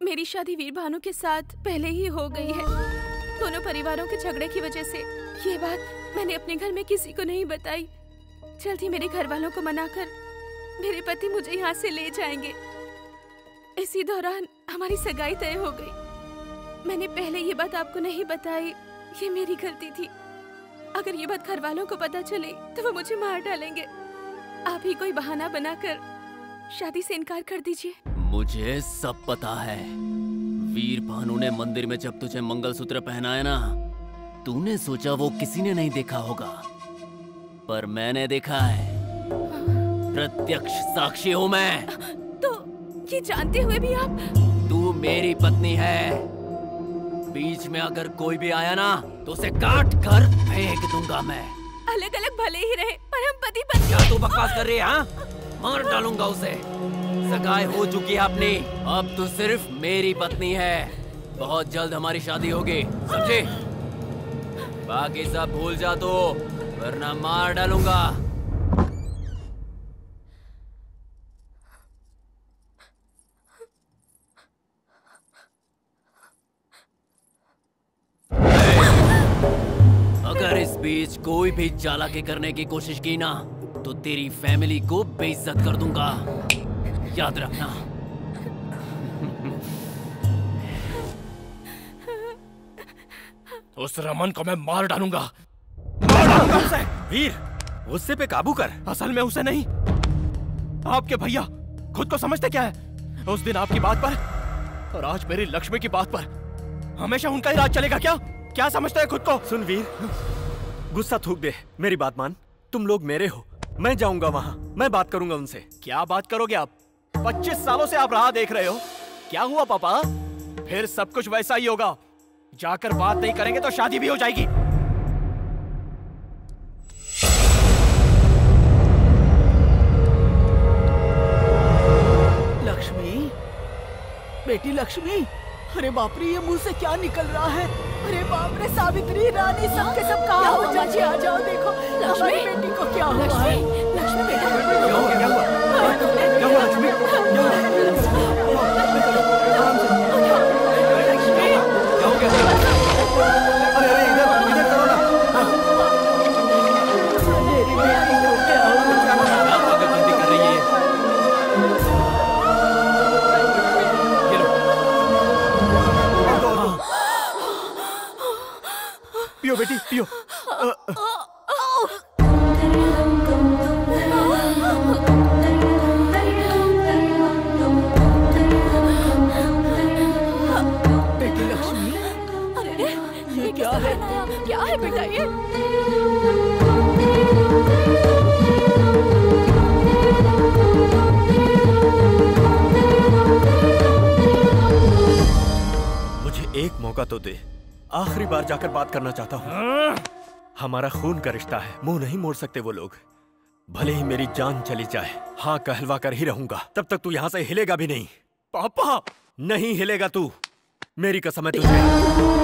मेरी शादी वीर भानु के साथ पहले ही हो गई है। दोनों परिवारों के झगड़े की वजह से ये बात मैंने अपने घर में किसी को नहीं बताई। जल्दी मेरे घर वालों को मनाकर मेरे पति मुझे यहाँ से ले जाएंगे। इसी दौरान हमारी सगाई तय हो गई। मैंने पहले ये बात आपको नहीं बताई, ये मेरी गलती थी। अगर ये बात घर वालों को पता चली तो वो मुझे मार डालेंगे। आप ही कोई बहाना बनाकर शादी से इनकार कर दीजिए। मुझे सब पता है। वीर भानु ने मंदिर में जब तुझे मंगलसूत्र पहनाया ना, तूने सोचा वो किसी ने नहीं देखा होगा, पर मैंने देखा है। प्रत्यक्ष साक्षी हूँ मैं। तो ये जानते हुए भी आप? तू मेरी पत्नी है। बीच में अगर कोई भी आया ना तो उसे काट कर फेंक दूंगा मैं। अलग अलग भले ही रहे पर हम पति पत्नी। क्या तू बकवास कर रही है? हाँ, मार डालूंगा उसे। सगाई हो चुकी है अपनी, अब तू सिर्फ मेरी पत्नी है। बहुत जल्द हमारी शादी होगी, समझे? बाकी सब भूल जा तो, वरना मार डालूंगा। अगर इस बीच कोई भी चालाकी करने की कोशिश की ना तो तेरी फैमिली को बेइज्जत कर दूंगा, याद रखना। उस रमन को मैं मार डालूंगा। उसे। वीर, गुस्से पे काबू कर। असल में उसे नहीं, आपके भैया खुद को समझते क्या है? उस दिन आपकी बात पर और आज मेरी लक्ष्मी की बात पर हमेशा उनका ही राज चलेगा क्या? क्या समझते हैं खुद को? सुन वीर, गुस्सा थूक दे, मेरी बात मान। तुम लोग मेरे हो, मैं जाऊंगा वहां, मैं बात करूंगा उनसे। क्या बात करोगे आप? 25 सालों से आप राह देख रहे हो। क्या हुआ पापा? फिर सब कुछ वैसा ही होगा। जाकर बात नहीं करेंगे तो शादी भी हो जाएगी। लक्ष्मी, बेटी लक्ष्मी, अरे बाप रे, ये मुंह से क्या निकल रहा है? अरे बाप रे, सावित्री, रानी, सब के सब कहाँ हो? चाची आ जाओ, देखो हमारी बेटी को क्या हुआ है? लक्ष्मी बेटा, क्या हुआ? क्या हुआ? क्या हुआ लक्ष्मी? क्या हुआ? लक्ष्मी, क्या हो गया? अरे अरे, इधर इधर करो ना। बेटी लक्ष्मी, अरे ये क्या है? क्या है बेटा ये? मुझे एक मौका तो दे, आखिरी बार जाकर बात करना चाहता हूँ। हमारा खून का रिश्ता है, मुंह नहीं मोड़ सकते वो लोग। भले ही मेरी जान चली जाए, हाँ कहलवा कर ही रहूंगा। तब तक तू यहाँ से हिलेगा भी नहीं। पापा नहीं हिलेगा तू, मेरी कसम है तुझे।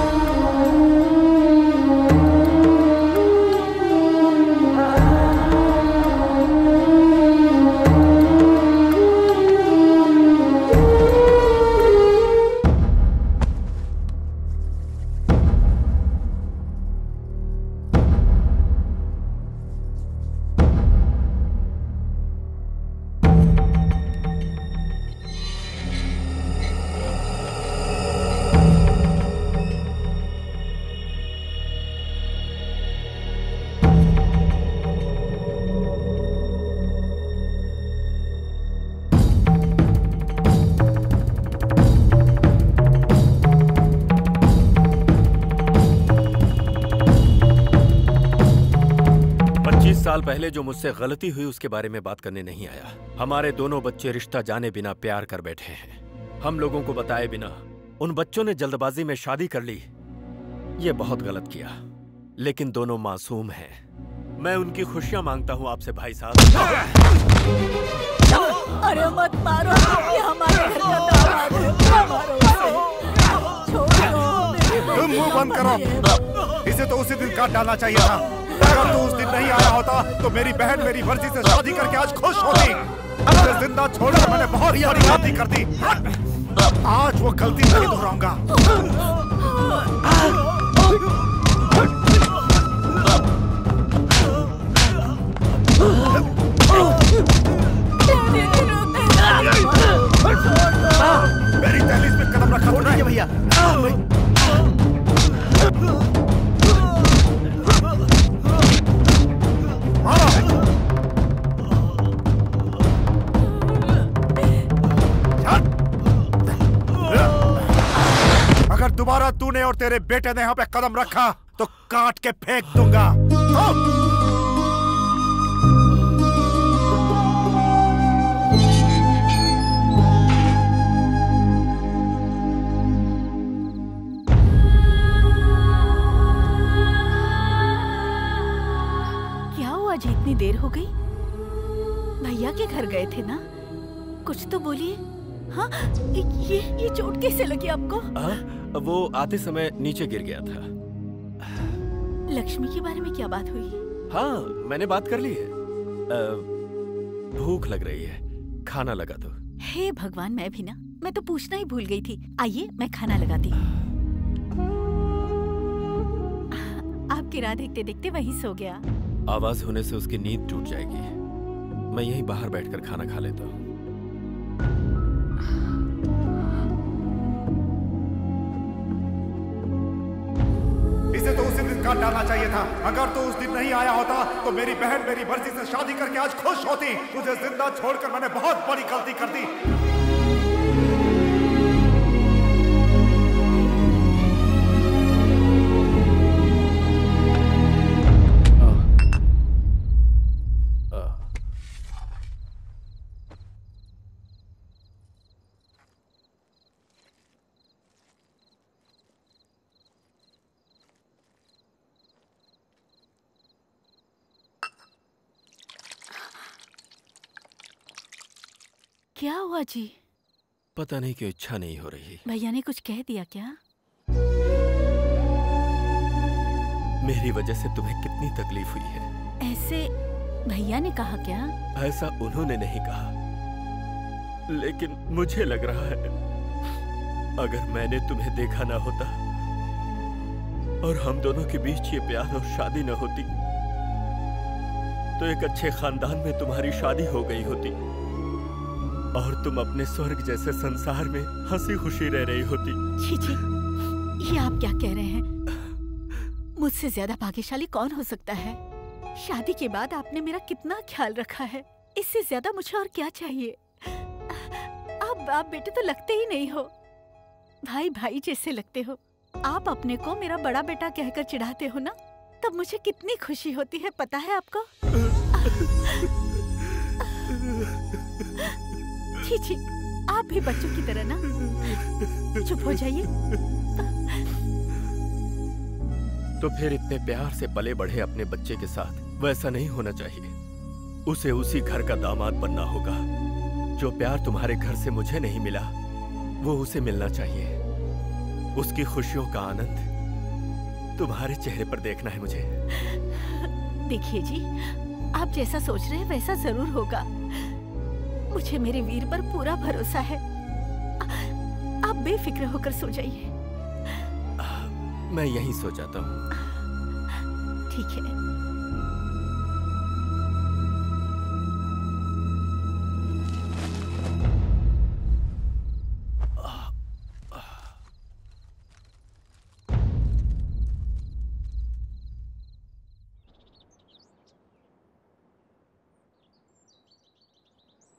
साल पहले जो मुझसे गलती हुई उसके बारे में बात करने नहीं आया। हमारे दोनों बच्चे रिश्ता जाने बिना प्यार कर बैठे हैं। हम लोगों को बताए बिना उन बच्चों ने जल्दबाजी में शादी कर ली। ये बहुत गलत किया, लेकिन दोनों मासूम हैं। मैं उनकी खुशियां मांगता हूं आपसे भाई साहब। अरे मत मारो, ये हमारे घर का दामाद है, मत मारो उसे। छोड़ो। तुम मुंह बंद करो। इसे तो उसी दिन काट डालना चाहिए था। अगर तू उस दिन नहीं आया होता तो मेरी बहन मेरी मर्जी से शादी करके आज खुश होती। उसे जिंदा छोड़कर मैंने बहुत बड़ी गलती कर दी। आज वो गलती नहीं दोहराऊंगा। मेरी दहलीज पे कदम रखा तूने भैया। अगर दोबारा तूने और तेरे बेटे ने यहाँ पे कदम रखा तो काट के फेंक दूंगा। क्या हुआ जी, इतनी देर हो गई? भैया के घर गए थे ना, कुछ तो बोलिए। हाँ, ये चोट कैसे लगी आपको? वो आते समय नीचे गिर गया था। लक्ष्मी के बारे में क्या बात हुई? हाँ, मैंने बात कर ली है। भूख लग रही है, खाना लगा दो। हे भगवान, मैं भी ना, मैं तो पूछना ही भूल गई थी। आइए मैं खाना लगाती हूँ। आपकी राह देखते देखते वहीं सो गया। आवाज होने से उसकी नींद टूट जाएगी। मैं यहीं बाहर बैठकर खाना खा लेता हूँ। इसे तो उसी दिन काट डालना चाहिए था। अगर तू उस दिन नहीं आया होता तो मेरी बहन मेरी मर्जी से शादी करके आज खुश होती। तुझे जिंदा छोड़कर मैंने बहुत बड़ी गलती कर दी। क्या हुआ जी? पता नहीं क्यों इच्छा नहीं हो रही। भैया ने कुछ कह दिया क्या? मेरी वजह से तुम्हें कितनी तकलीफ हुई है। ऐसे भैया ने कहा क्या? ऐसा उन्होंने नहीं कहा, लेकिन मुझे लग रहा है अगर मैंने तुम्हें देखा ना होता और हम दोनों के बीच ये प्यार और शादी न होती तो एक अच्छे खानदान में तुम्हारी शादी हो गई होती और तुम अपने स्वर्ग जैसे संसार में हंसी खुशी रह रही होती। छी छी, ये आप क्या कह रहे हैं? मुझसे ज्यादा भाग्यशाली कौन हो सकता है? शादी के बाद आपने मेरा कितना ख्याल रखा है, इससे ज्यादा मुझे और क्या चाहिए? आप बाप बेटे तो लगते ही नहीं हो, भाई भाई जैसे लगते हो। आप अपने को मेरा बड़ा बेटा कहकर चिढ़ाते हो ना, तब मुझे कितनी खुशी होती है, पता है आपको? जी जी, आप भी बच्चों की तरह ना, चुप हो जाइए। तो फिर इतने प्यार से पले बढ़े अपने बच्चे के साथ वैसा नहीं होना चाहिए। उसे उसी घर का दामाद बनना होगा। जो प्यार तुम्हारे घर से मुझे नहीं मिला, वो उसे मिलना चाहिए। उसकी खुशियों का आनंद तुम्हारे चेहरे पर देखना है मुझे। देखिए जी, आप जैसा सोच रहे हैं वैसा जरूर होगा। मुझे मेरे वीर पर पूरा भरोसा है। आप बेफिक्र होकर सो जाइए। मैं यहीं सो जाता हूँ। ठीक है।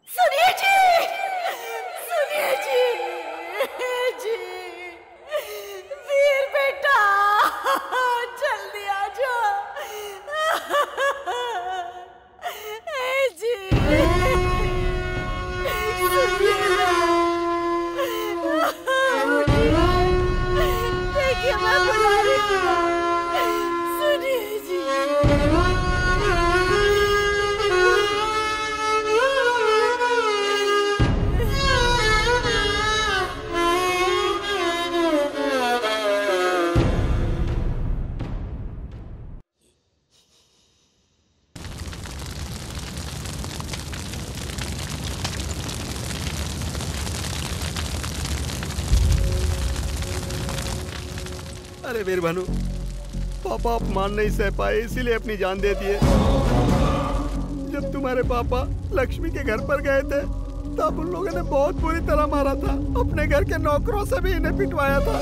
सुनिए जी, सुनिए जी, जी, वीर बेटा, जल्दी आ जाओ। जी, सुनिए ना, देखिए मैं बुला रही हूँ, सुनिए जी। अरे वीर भानु, पापा अपमान नहीं सह पाए इसीलिए अपनी जान दे दिए। जब तुम्हारे पापा लक्ष्मी के घर पर गए थे तब उन लोगों ने बहुत बुरी तरह मारा था। अपने घर के नौकरों से भी इन्हें पिटवाया था।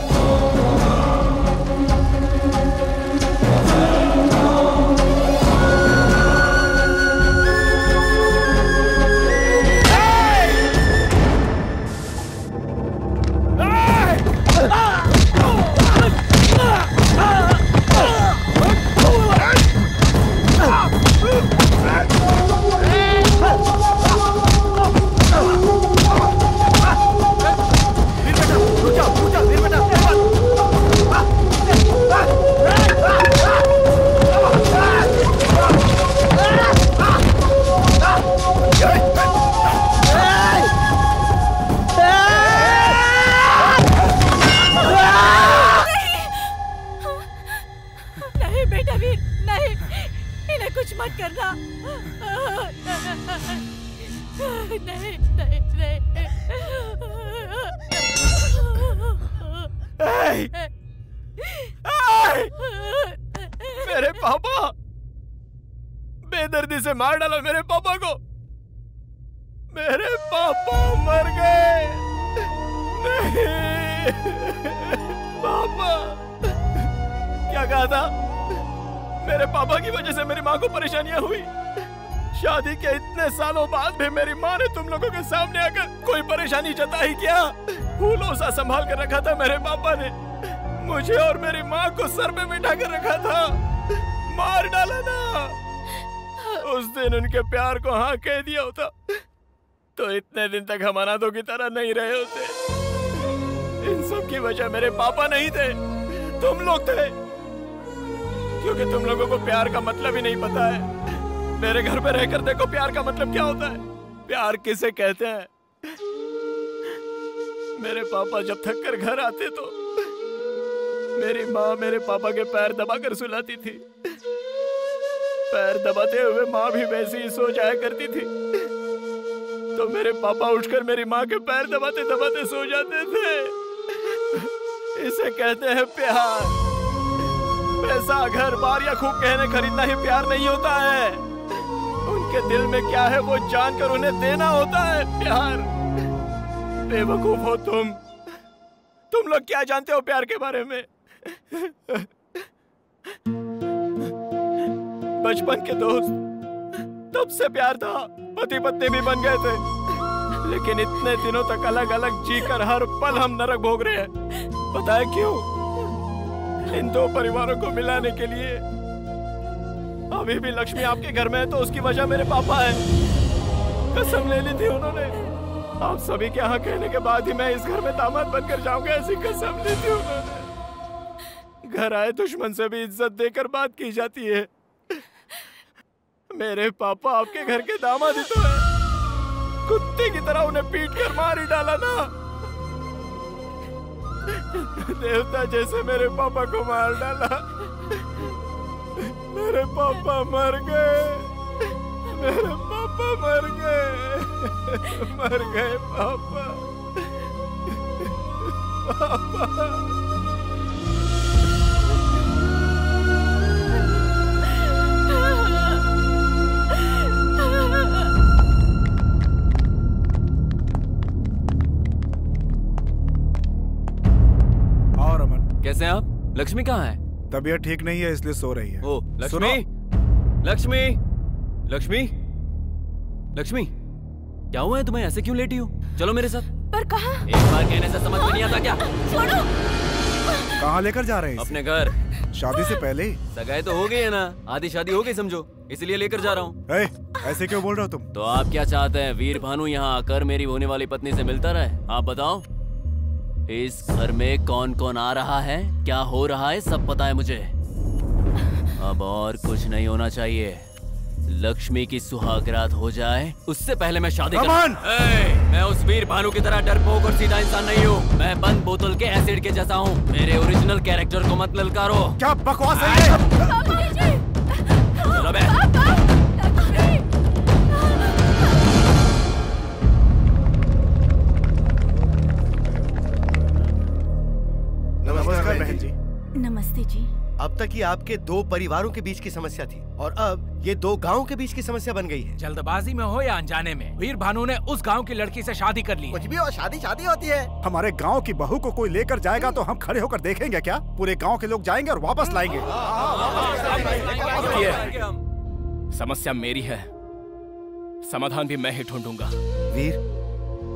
मेरे पापा, बेदर्दी से मार डाला मेरे पापा को। मेरे पापा मर गए। नहीं पापा, क्या कहा था? मेरे पापा की वजह से मेरी माँ को परेशानियां हुई। शादी के इतने सालों बाद भी मेरी माँ ने तुम लोगों के सामने आकर कोई परेशानी जताई क्या? फूलों सा संभाल कर रखा था मेरे पापा ने। मुझे और मेरी माँ को सर पे बिठा कर रखा था, मार डाला ना। उस दिन उनके प्यार को हाँ कह दिया होता तो इतने दिन तक हम अनाथों की तरह नहीं रहे होते। इन सब की वजह मेरे पापा नहीं थे, तुम लोग थे। क्योंकि तुम लोगों को प्यार का मतलब ही नहीं पता है। मेरे घर पे रहकर देखो प्यार का मतलब क्या होता है, प्यार किसे कहते हैं। मेरे पापा जब थक कर घर आते तो मेरी माँ मेरे पापा के पैर दबाकर सुलाती थी। पैर दबाते हुए माँ भी वैसे ही सो जाया करती थी। तो मेरे पापा उठकर मेरी माँ के पैर दबाते दबाते सो जाते थे। इसे कहते हैं प्यार। पैसा, घर, बार या खूब कहने खरीदना ही प्यार नहीं होता है। उनके दिल में क्या है वो जानकर उन्हें देना होता है प्यार। बेवकूफ हो तुम लोग क्या जानते हो प्यार के बारे में? बचपन के दोस्त, तब से प्यार था, पति पत्नी भी बन गए थे, लेकिन इतने दिनों तक अलग अलग जीकर हर पल हम नरक भोग रहे हैं। पता है क्यों? इन दो परिवारों को मिलाने के लिए। अभी भी लक्ष्मी आपके घर में है तो उसकी वजह मेरे पापा है। कसम ले ली थी उन्होंने, आप सभी के यहाँ कहने के बाद ही मैं इस घर में दामाद बनकर जाऊंगा, ऐसी कसम ली थी उन्होंने। घर आए दुश्मन से भी इज्जत देकर बात की जाती है। मेरे पापा आपके घर के दामाद ही तो है। कुत्ते की तरह उन्हें पीट कर मार ही डाला ना। देवता जैसे मेरे पापा को मार डाला। मेरे पापा मर गए, मेरे पापा मर गए, मर गए पापा, पापा। कैसे हैं आप? लक्ष्मी कहाँ है? तबीयत ठीक नहीं है इसलिए सो रही है। ओ लक्ष्मी, लक्ष्मी, लक्ष्मी, लक्ष्मी, क्या हुआ है तुम्हें? ऐसे क्यों लेटी हो? चलो मेरे साथ। पर कहाँ? एक बार कहने से समझ में नहीं आता क्या? छोड़ो। कहाँ लेकर जा रहे हैं? अपने घर। शादी से पहले ही? सगाई तो हो गई है ना, आधी शादी हो गई समझो, इसलिए लेकर जा रहा हूँ। ऐसे क्यों बोल रहे हो तुम? तो आप क्या चाहते हैं? वीर भानु यहाँ आकर मेरी होने वाली पत्नी से मिलता रहे? आप बताओ। इस घर में कौन कौन आ रहा है, क्या हो रहा है, सब पता है मुझे। अब और कुछ नहीं होना चाहिए। लक्ष्मी की सुहागरात हो जाए उससे पहले मैं शादी मैं उस वीर भानु की तरह डरपोक और सीधा इंसान नहीं हूँ। मैं बंद बोतल के एसिड के जैसा हूँ। मेरे ओरिजिनल कैरेक्टर को मत ललकारो। क्या बकवास है ये? चलो बे। नमस्कार बहन जी। नमस्ते जी। अब तक ये आपके दो परिवारों के बीच की समस्या थी और अब ये दो गांवों के बीच की समस्या बन गई है। जल्दबाजी में हो या अनजाने में, वीर भानु ने उस गांव की लड़की से शादी कर ली। कुछ भी और शादी शादी होती है। हमारे गांव की बहू को कोई लेकर जाएगा तो हम खड़े होकर देखेंगे क्या? पूरे गांव के लोग जाएंगे और वापस लाएंगे। समस्या मेरी है, समाधान भी मैं ही ढूंढूंगा। वीर,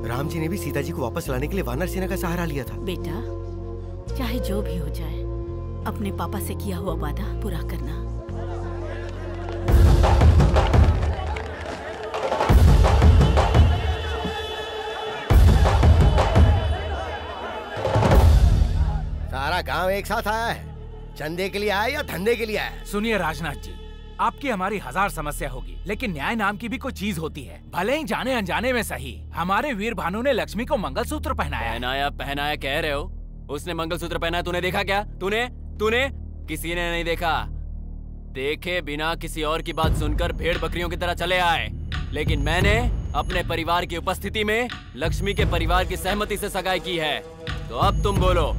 राम जी ने भी सीता जी को वापस लाने के लिए वानर सेना का सहारा लिया था। बेटा, चाहे जो भी हो जाए, अपने पापा से किया हुआ वादा पूरा करना। सारा गांव एक साथ आया है। चंदे के लिए आया या धंधे के लिए आया? सुनिए राजनाथ जी, आपकी हमारी हजार समस्या होगी, लेकिन न्याय नाम की भी कोई चीज होती है। भले ही जाने अनजाने में सही, हमारे वीर भानु ने लक्ष्मी को मंगलसूत्र पहनाया। पहनाया पहनाया कह रहे हो? उसने मंगलसूत्र पहना, तूने देखा क्या? तूने तूने किसी ने नहीं देखा। देखे बिना किसी और की बात सुनकर भेड़ बकरियों की तरह चले आए, लेकिन मैंने अपने परिवार की उपस्थिति में लक्ष्मी के परिवार की सहमति से सगाई की है। तो अब तुम बोलो,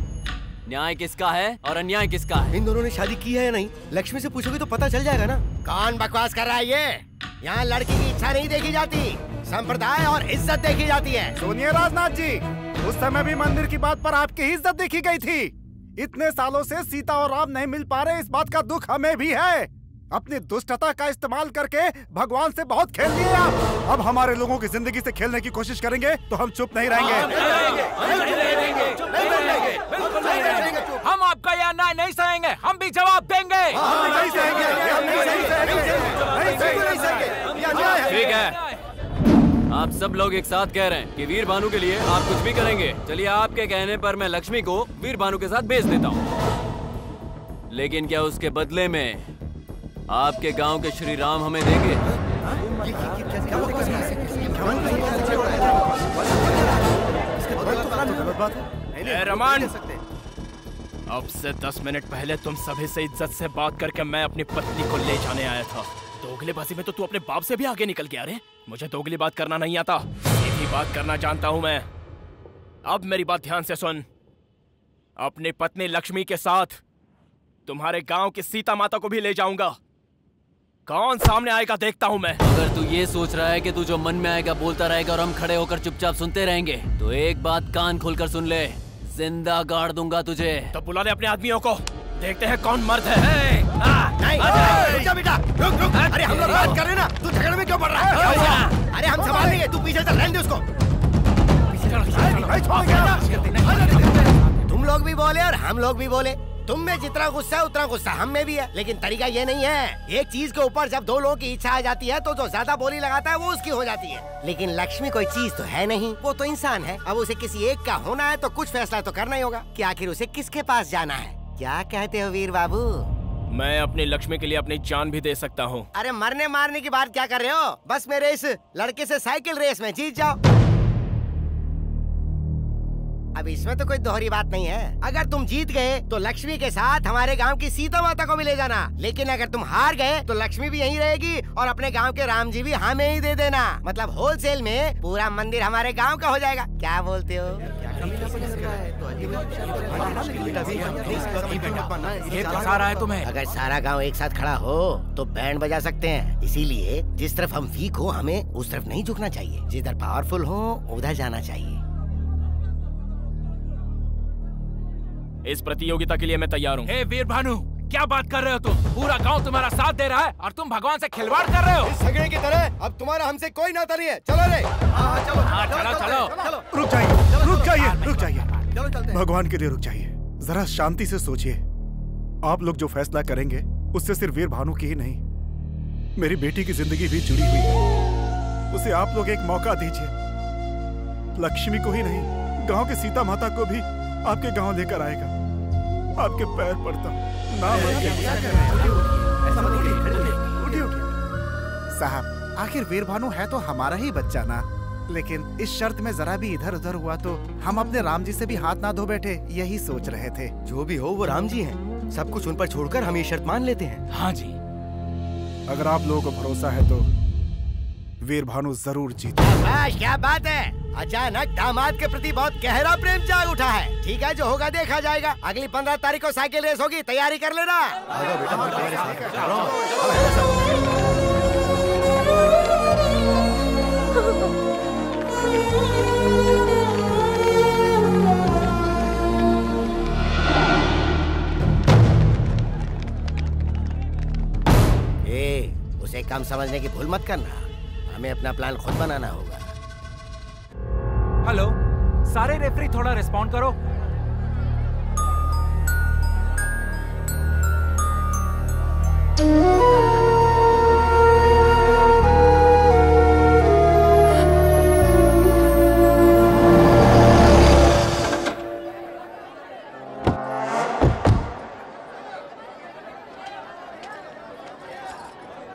न्याय किसका है और अन्याय किसका है? इन दोनों ने शादी की है या नहीं, लक्ष्मी से पूछोगे तो पता चल जाएगा ना। कौन बकवास कर रहा है ये? यहाँ लड़की की इच्छा नहीं देखी जाती, संप्रदाय और इज्जत देखी जाती है। सुनिए राजनाथ जी, उस समय भी मंदिर की बात पर आपकी इज्जत देखी गई थी। इतने सालों से सीता और राम नहीं मिल पा रहे, इस बात का दुख हमें भी है। अपनी दुष्टता का इस्तेमाल करके भगवान से बहुत खेल लिए आप। अब हमारे लोगों की जिंदगी से खेलने की कोशिश करेंगे तो हम चुप नहीं रहेंगे। हम आपका यह अन्याय नहीं सहेंगे, हम भी जवाब देंगे। ठीक है, आप सब लोग एक साथ कह रहे हैं कि वीर भानु के लिए आप कुछ भी करेंगे। चलिए, आपके कहने पर मैं लक्ष्मी को वीर भानु के साथ भेज देता हूँ। लेकिन क्या उसके बदले में आपके गांव के श्री राम हमें देंगे? रमन, अब से 10 मिनट पहले तुम सभी से इज्जत से बात करके मैं अपनी पत्नी को ले जाने आया था। दोगलेबाजी में तो तू अपने बाप से भी आगे निकल गया रे। मुझे दोगली बात करना नहीं आता, सीधी बात करना जानता हूं मैं। अब मेरी बात ध्यान से सुन। अपनी पत्नी लक्ष्मी के साथ तुम्हारे गांव की सीता माता को भी ले जाऊंगा। कौन सामने आएगा देखता हूं मैं। अगर तू ये सोच रहा है कि तू जो मन में आएगा बोलता रहेगा और हम खड़े होकर चुपचाप सुनते रहेंगे, तो एक बात कान खोलकर सुन ले, जिंदा गाड़ दूंगा तुझे। तो बुला ले अपने आदमियों को। देखते हैं कौन मर्द है। नहीं, रुक जा बेटा, रुक। अरे हम लोग बात कर रहे हैं ना, तू झगड़े में क्यों पड़ रहा है? अरे हम संभाल लेंगे, तू पीछे चल, रहने दे उसको। तुम लोग भी बोले और हम लोग भी बोले। तुम में जितना गुस्सा है उतना गुस्सा हम में भी है, लेकिन तरीका ये नहीं है। एक चीज के ऊपर जब दो लोगों की इच्छा आ जाती है तो जो ज्यादा बोली लगाता है वो उसकी हो जाती है। लेकिन लक्ष्मी कोई चीज तो है नहीं, वो तो इंसान है। अब उसे किसी एक का होना है तो कुछ फैसला तो करना ही होगा कि आखिर उसे किसके पास जाना है। क्या कहते हो वीर बाबू? मैं अपनी लक्ष्मी के लिए अपनी जान भी दे सकता हूँ। अरे मरने मारने की बात क्या कर रहे हो? बस मेरे इस लड़के से साइकिल रेस में जीत जाओ। अब इसमें तो कोई दोहरी बात नहीं है। अगर तुम जीत गए तो लक्ष्मी के साथ हमारे गांव की सीता माता को भी ले जाना, लेकिन अगर तुम हार गए तो लक्ष्मी भी यहीं रहेगी और अपने गांव के राम जी भी हमें ही दे देना। मतलब होलसेल में पूरा मंदिर हमारे गांव का हो जाएगा। क्या बोलते हो? ये फंसा रहा है तुम्हें। अगर सारा गांव एक साथ खड़ा हो तो बैंड बजा सकते हैं। इसीलिए जिस तरफ हम वीक हो हमें उस तरफ नहीं झुकना चाहिए, जिधर पावरफुल हो उधर जाना चाहिए। इस प्रतियोगिता के लिए मैं तैयार हूँ। हे वीर भानु, क्या बात कर रहे हो तुम? पूरा गांव तुम्हारा साथ दे रहा है और तुम भगवान से खिलवाड़ कर रहे हो। इस झगड़े की तरह अब तुम्हारा हमसे कोई नाता नहीं है। चलो रे। चलो। रुक जाइए। भगवान के लिए रुक जाइए। जरा शांति से सोचिए। आप लोग जो फैसला करेंगे उससे सिर्फ वीर भानु की ही नहीं, मेरी बेटी की जिंदगी भी जुड़ी हुई है। उसे आप लोग एक मौका दीजिए। लक्ष्मी को ही नहीं, गांव के सीता माता को भी आपके गांव लेकर आएगा। आपके पैर पड़ता हूं, ना उठिए। साहब, आखिर वीर भानु है तो हमारा ही बच्चा ना। लेकिन इस शर्त में जरा भी इधर उधर हुआ तो हम अपने राम जी से भी हाथ ना धो बैठे, यही सोच रहे थे। जो भी हो वो राम जी हैं। सब कुछ उन पर छोड़कर हम ये शर्त मान लेते हैं। हाँ जी। अगर आप लोगों को भरोसा है तो वीर भानु जरूर जीते। क्या बात है, अचानक दामाद के प्रति बहुत गहरा प्रेम जाग उठा है। ठीक है, जो होगा देखा जाएगा। अगली 15 तारीख को साइकिल रेस होगी, तैयारी कर लेना। उसे कम समझने की भूल मत करना। हमें अपना प्लान खुद बनाना होगा। हेलो, सारे रेफरी थोड़ा रिस्पॉन्ड करो।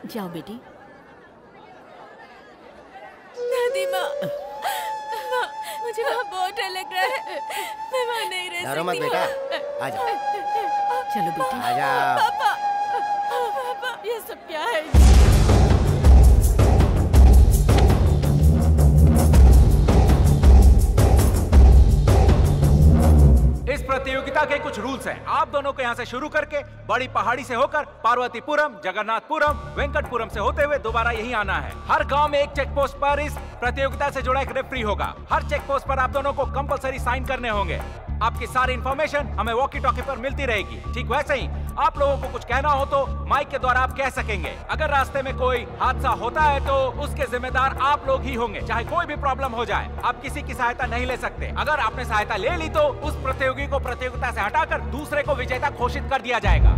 जाओ बेटी। दादी माँ, मुझे वहाँ बहुत डर लग रहा है। मैं वहाँ नहीं रह सकती। डरो मत बेटा, आ जाओ। चलो बेटी, आ जाओ। पापा, ये सब क्या है? इस प्रतियोगिता के कुछ रूल्स हैं। आप दोनों को यहाँ से शुरू करके बड़ी पहाड़ी से होकर पार्वतीपुरम, जगन्नाथपुरम, वेंकटपुरम से होते हुए दोबारा यही आना है। हर गांव में एक चेक पोस्ट पर इस प्रतियोगिता से जुड़ा एक रेफरी होगा। हर चेक पोस्ट पर आप दोनों को कंपलसरी साइन करने होंगे। आपकी सारी इन्फॉर्मेशन हमें वॉकी टॉकी पर मिलती रहेगी। ठीक वैसे ही आप लोगों को कुछ कहना हो तो माइक के द्वारा आप कह सकेंगे। अगर रास्ते में कोई हादसा होता है तो उसके जिम्मेदार आप लोग ही होंगे, चाहे कोई भी प्रॉब्लम हो जाए। आप किसी की सहायता नहीं ले सकते। अगर आपने सहायता ले ली तो उस प्रतियोगी को प्रतियोगिता से हटाकर दूसरे को विजेता घोषित कर दिया जाएगा।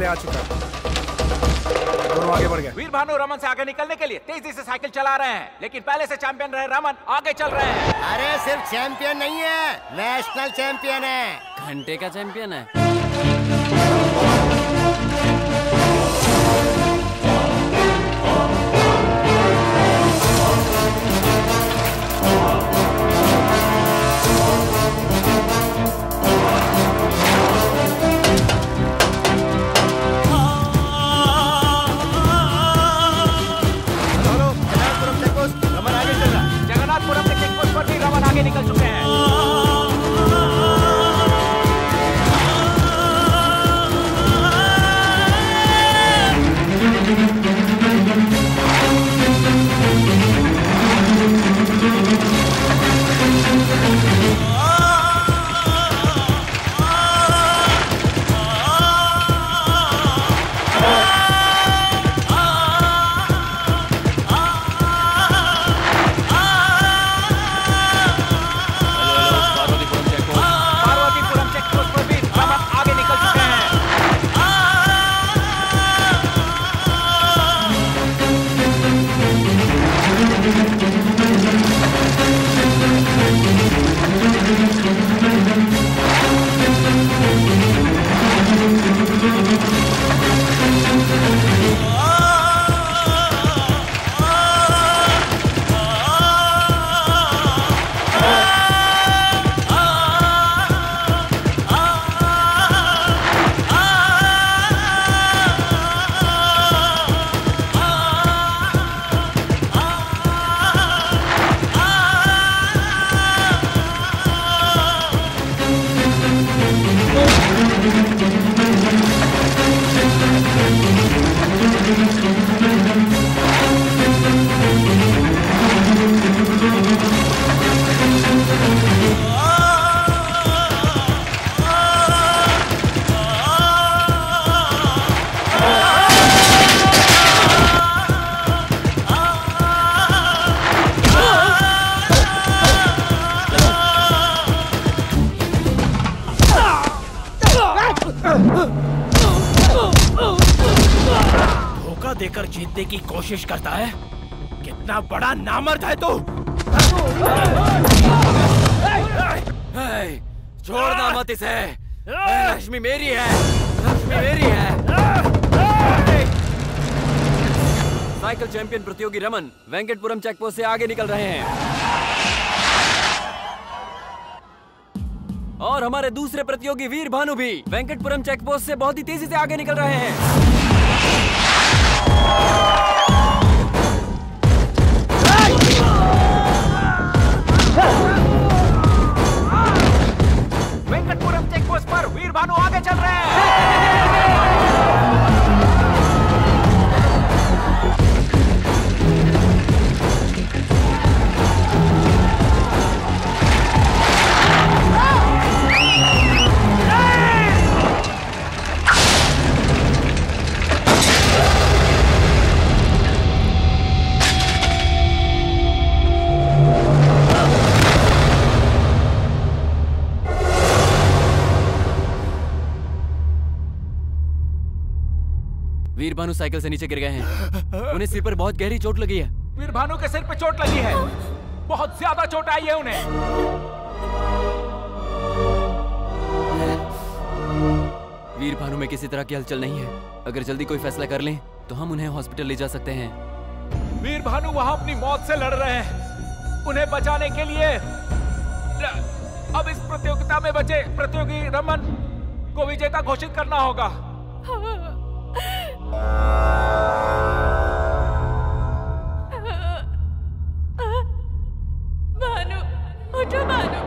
आ चुका है। दोनों आगे बढ़ गए। वीर भानु रमन से आगे निकलने के लिए तेजी से साइकिल चला रहे हैं, लेकिन पहले से चैंपियन रहे रमन आगे चल रहे हैं। अरे सिर्फ चैंपियन नहीं है, नेशनल चैंपियन है। घंटे का चैंपियन है। आगे निकल चुके हैं। धोखा देकर जीतने की कोशिश करता है। कितना बड़ा नामर्द है तू। छोड़ना मत इसे। लक्ष्मी मेरी है, लक्ष्मी मेरी है। साइकिल चैंपियन प्रतियोगी रमन वेंकटपुरम चेकपोस्ट से आगे निकल रहे हैं और हमारे दूसरे प्रतियोगी वीर भानु भी वेंकटपुरम चेकपोस्ट से बहुत ही तेजी से आगे निकल रहे हैं। वेंकटपुरम चेकपोस्ट पर वीर भानु आगे चल रहे हैं। वीर भानु साइकिल से नीचे गिर गए हैं। उन्हें सिर पर बहुत गहरी चोट लगी है। वीर भानु के सिर पे चोट लगी है। बहुत ज्यादा चोट आई है उन्हें। वीर भानु में किसी तरह की हलचल नहीं है। अगर जल्दी कोई फैसला कर लें तो हम उन्हें हॉस्पिटल ले जा सकते हैं। वीर भानु वहां अपनी मौत से लड़ रहे हैं। उन्हें बचाने के लिए अब इस प्रतियोगिता में बचे प्रतियोगी रमन को विजेता घोषित करना होगा। भानु उठो, भानु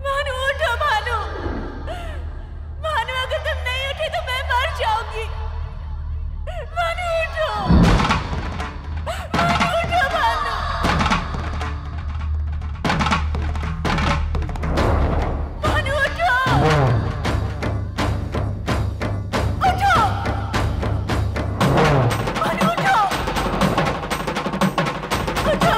भानु उठो, भानु भानु अगर तुम नहीं उठे तो मैं मर जाऊंगी। भानु उठो, भानु उठो, भानु भानु उठो, उठो भानु उठो, उठो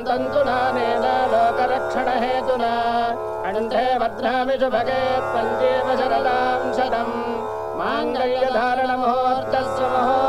दन्तुनानेन लोकरक्षणहेतुना कण्ठे बध्नामि शुभगे त्वञ्जीव शरदां शतम् माङ्गल्यधारणमुहूर्तस्य मुहूर्तम्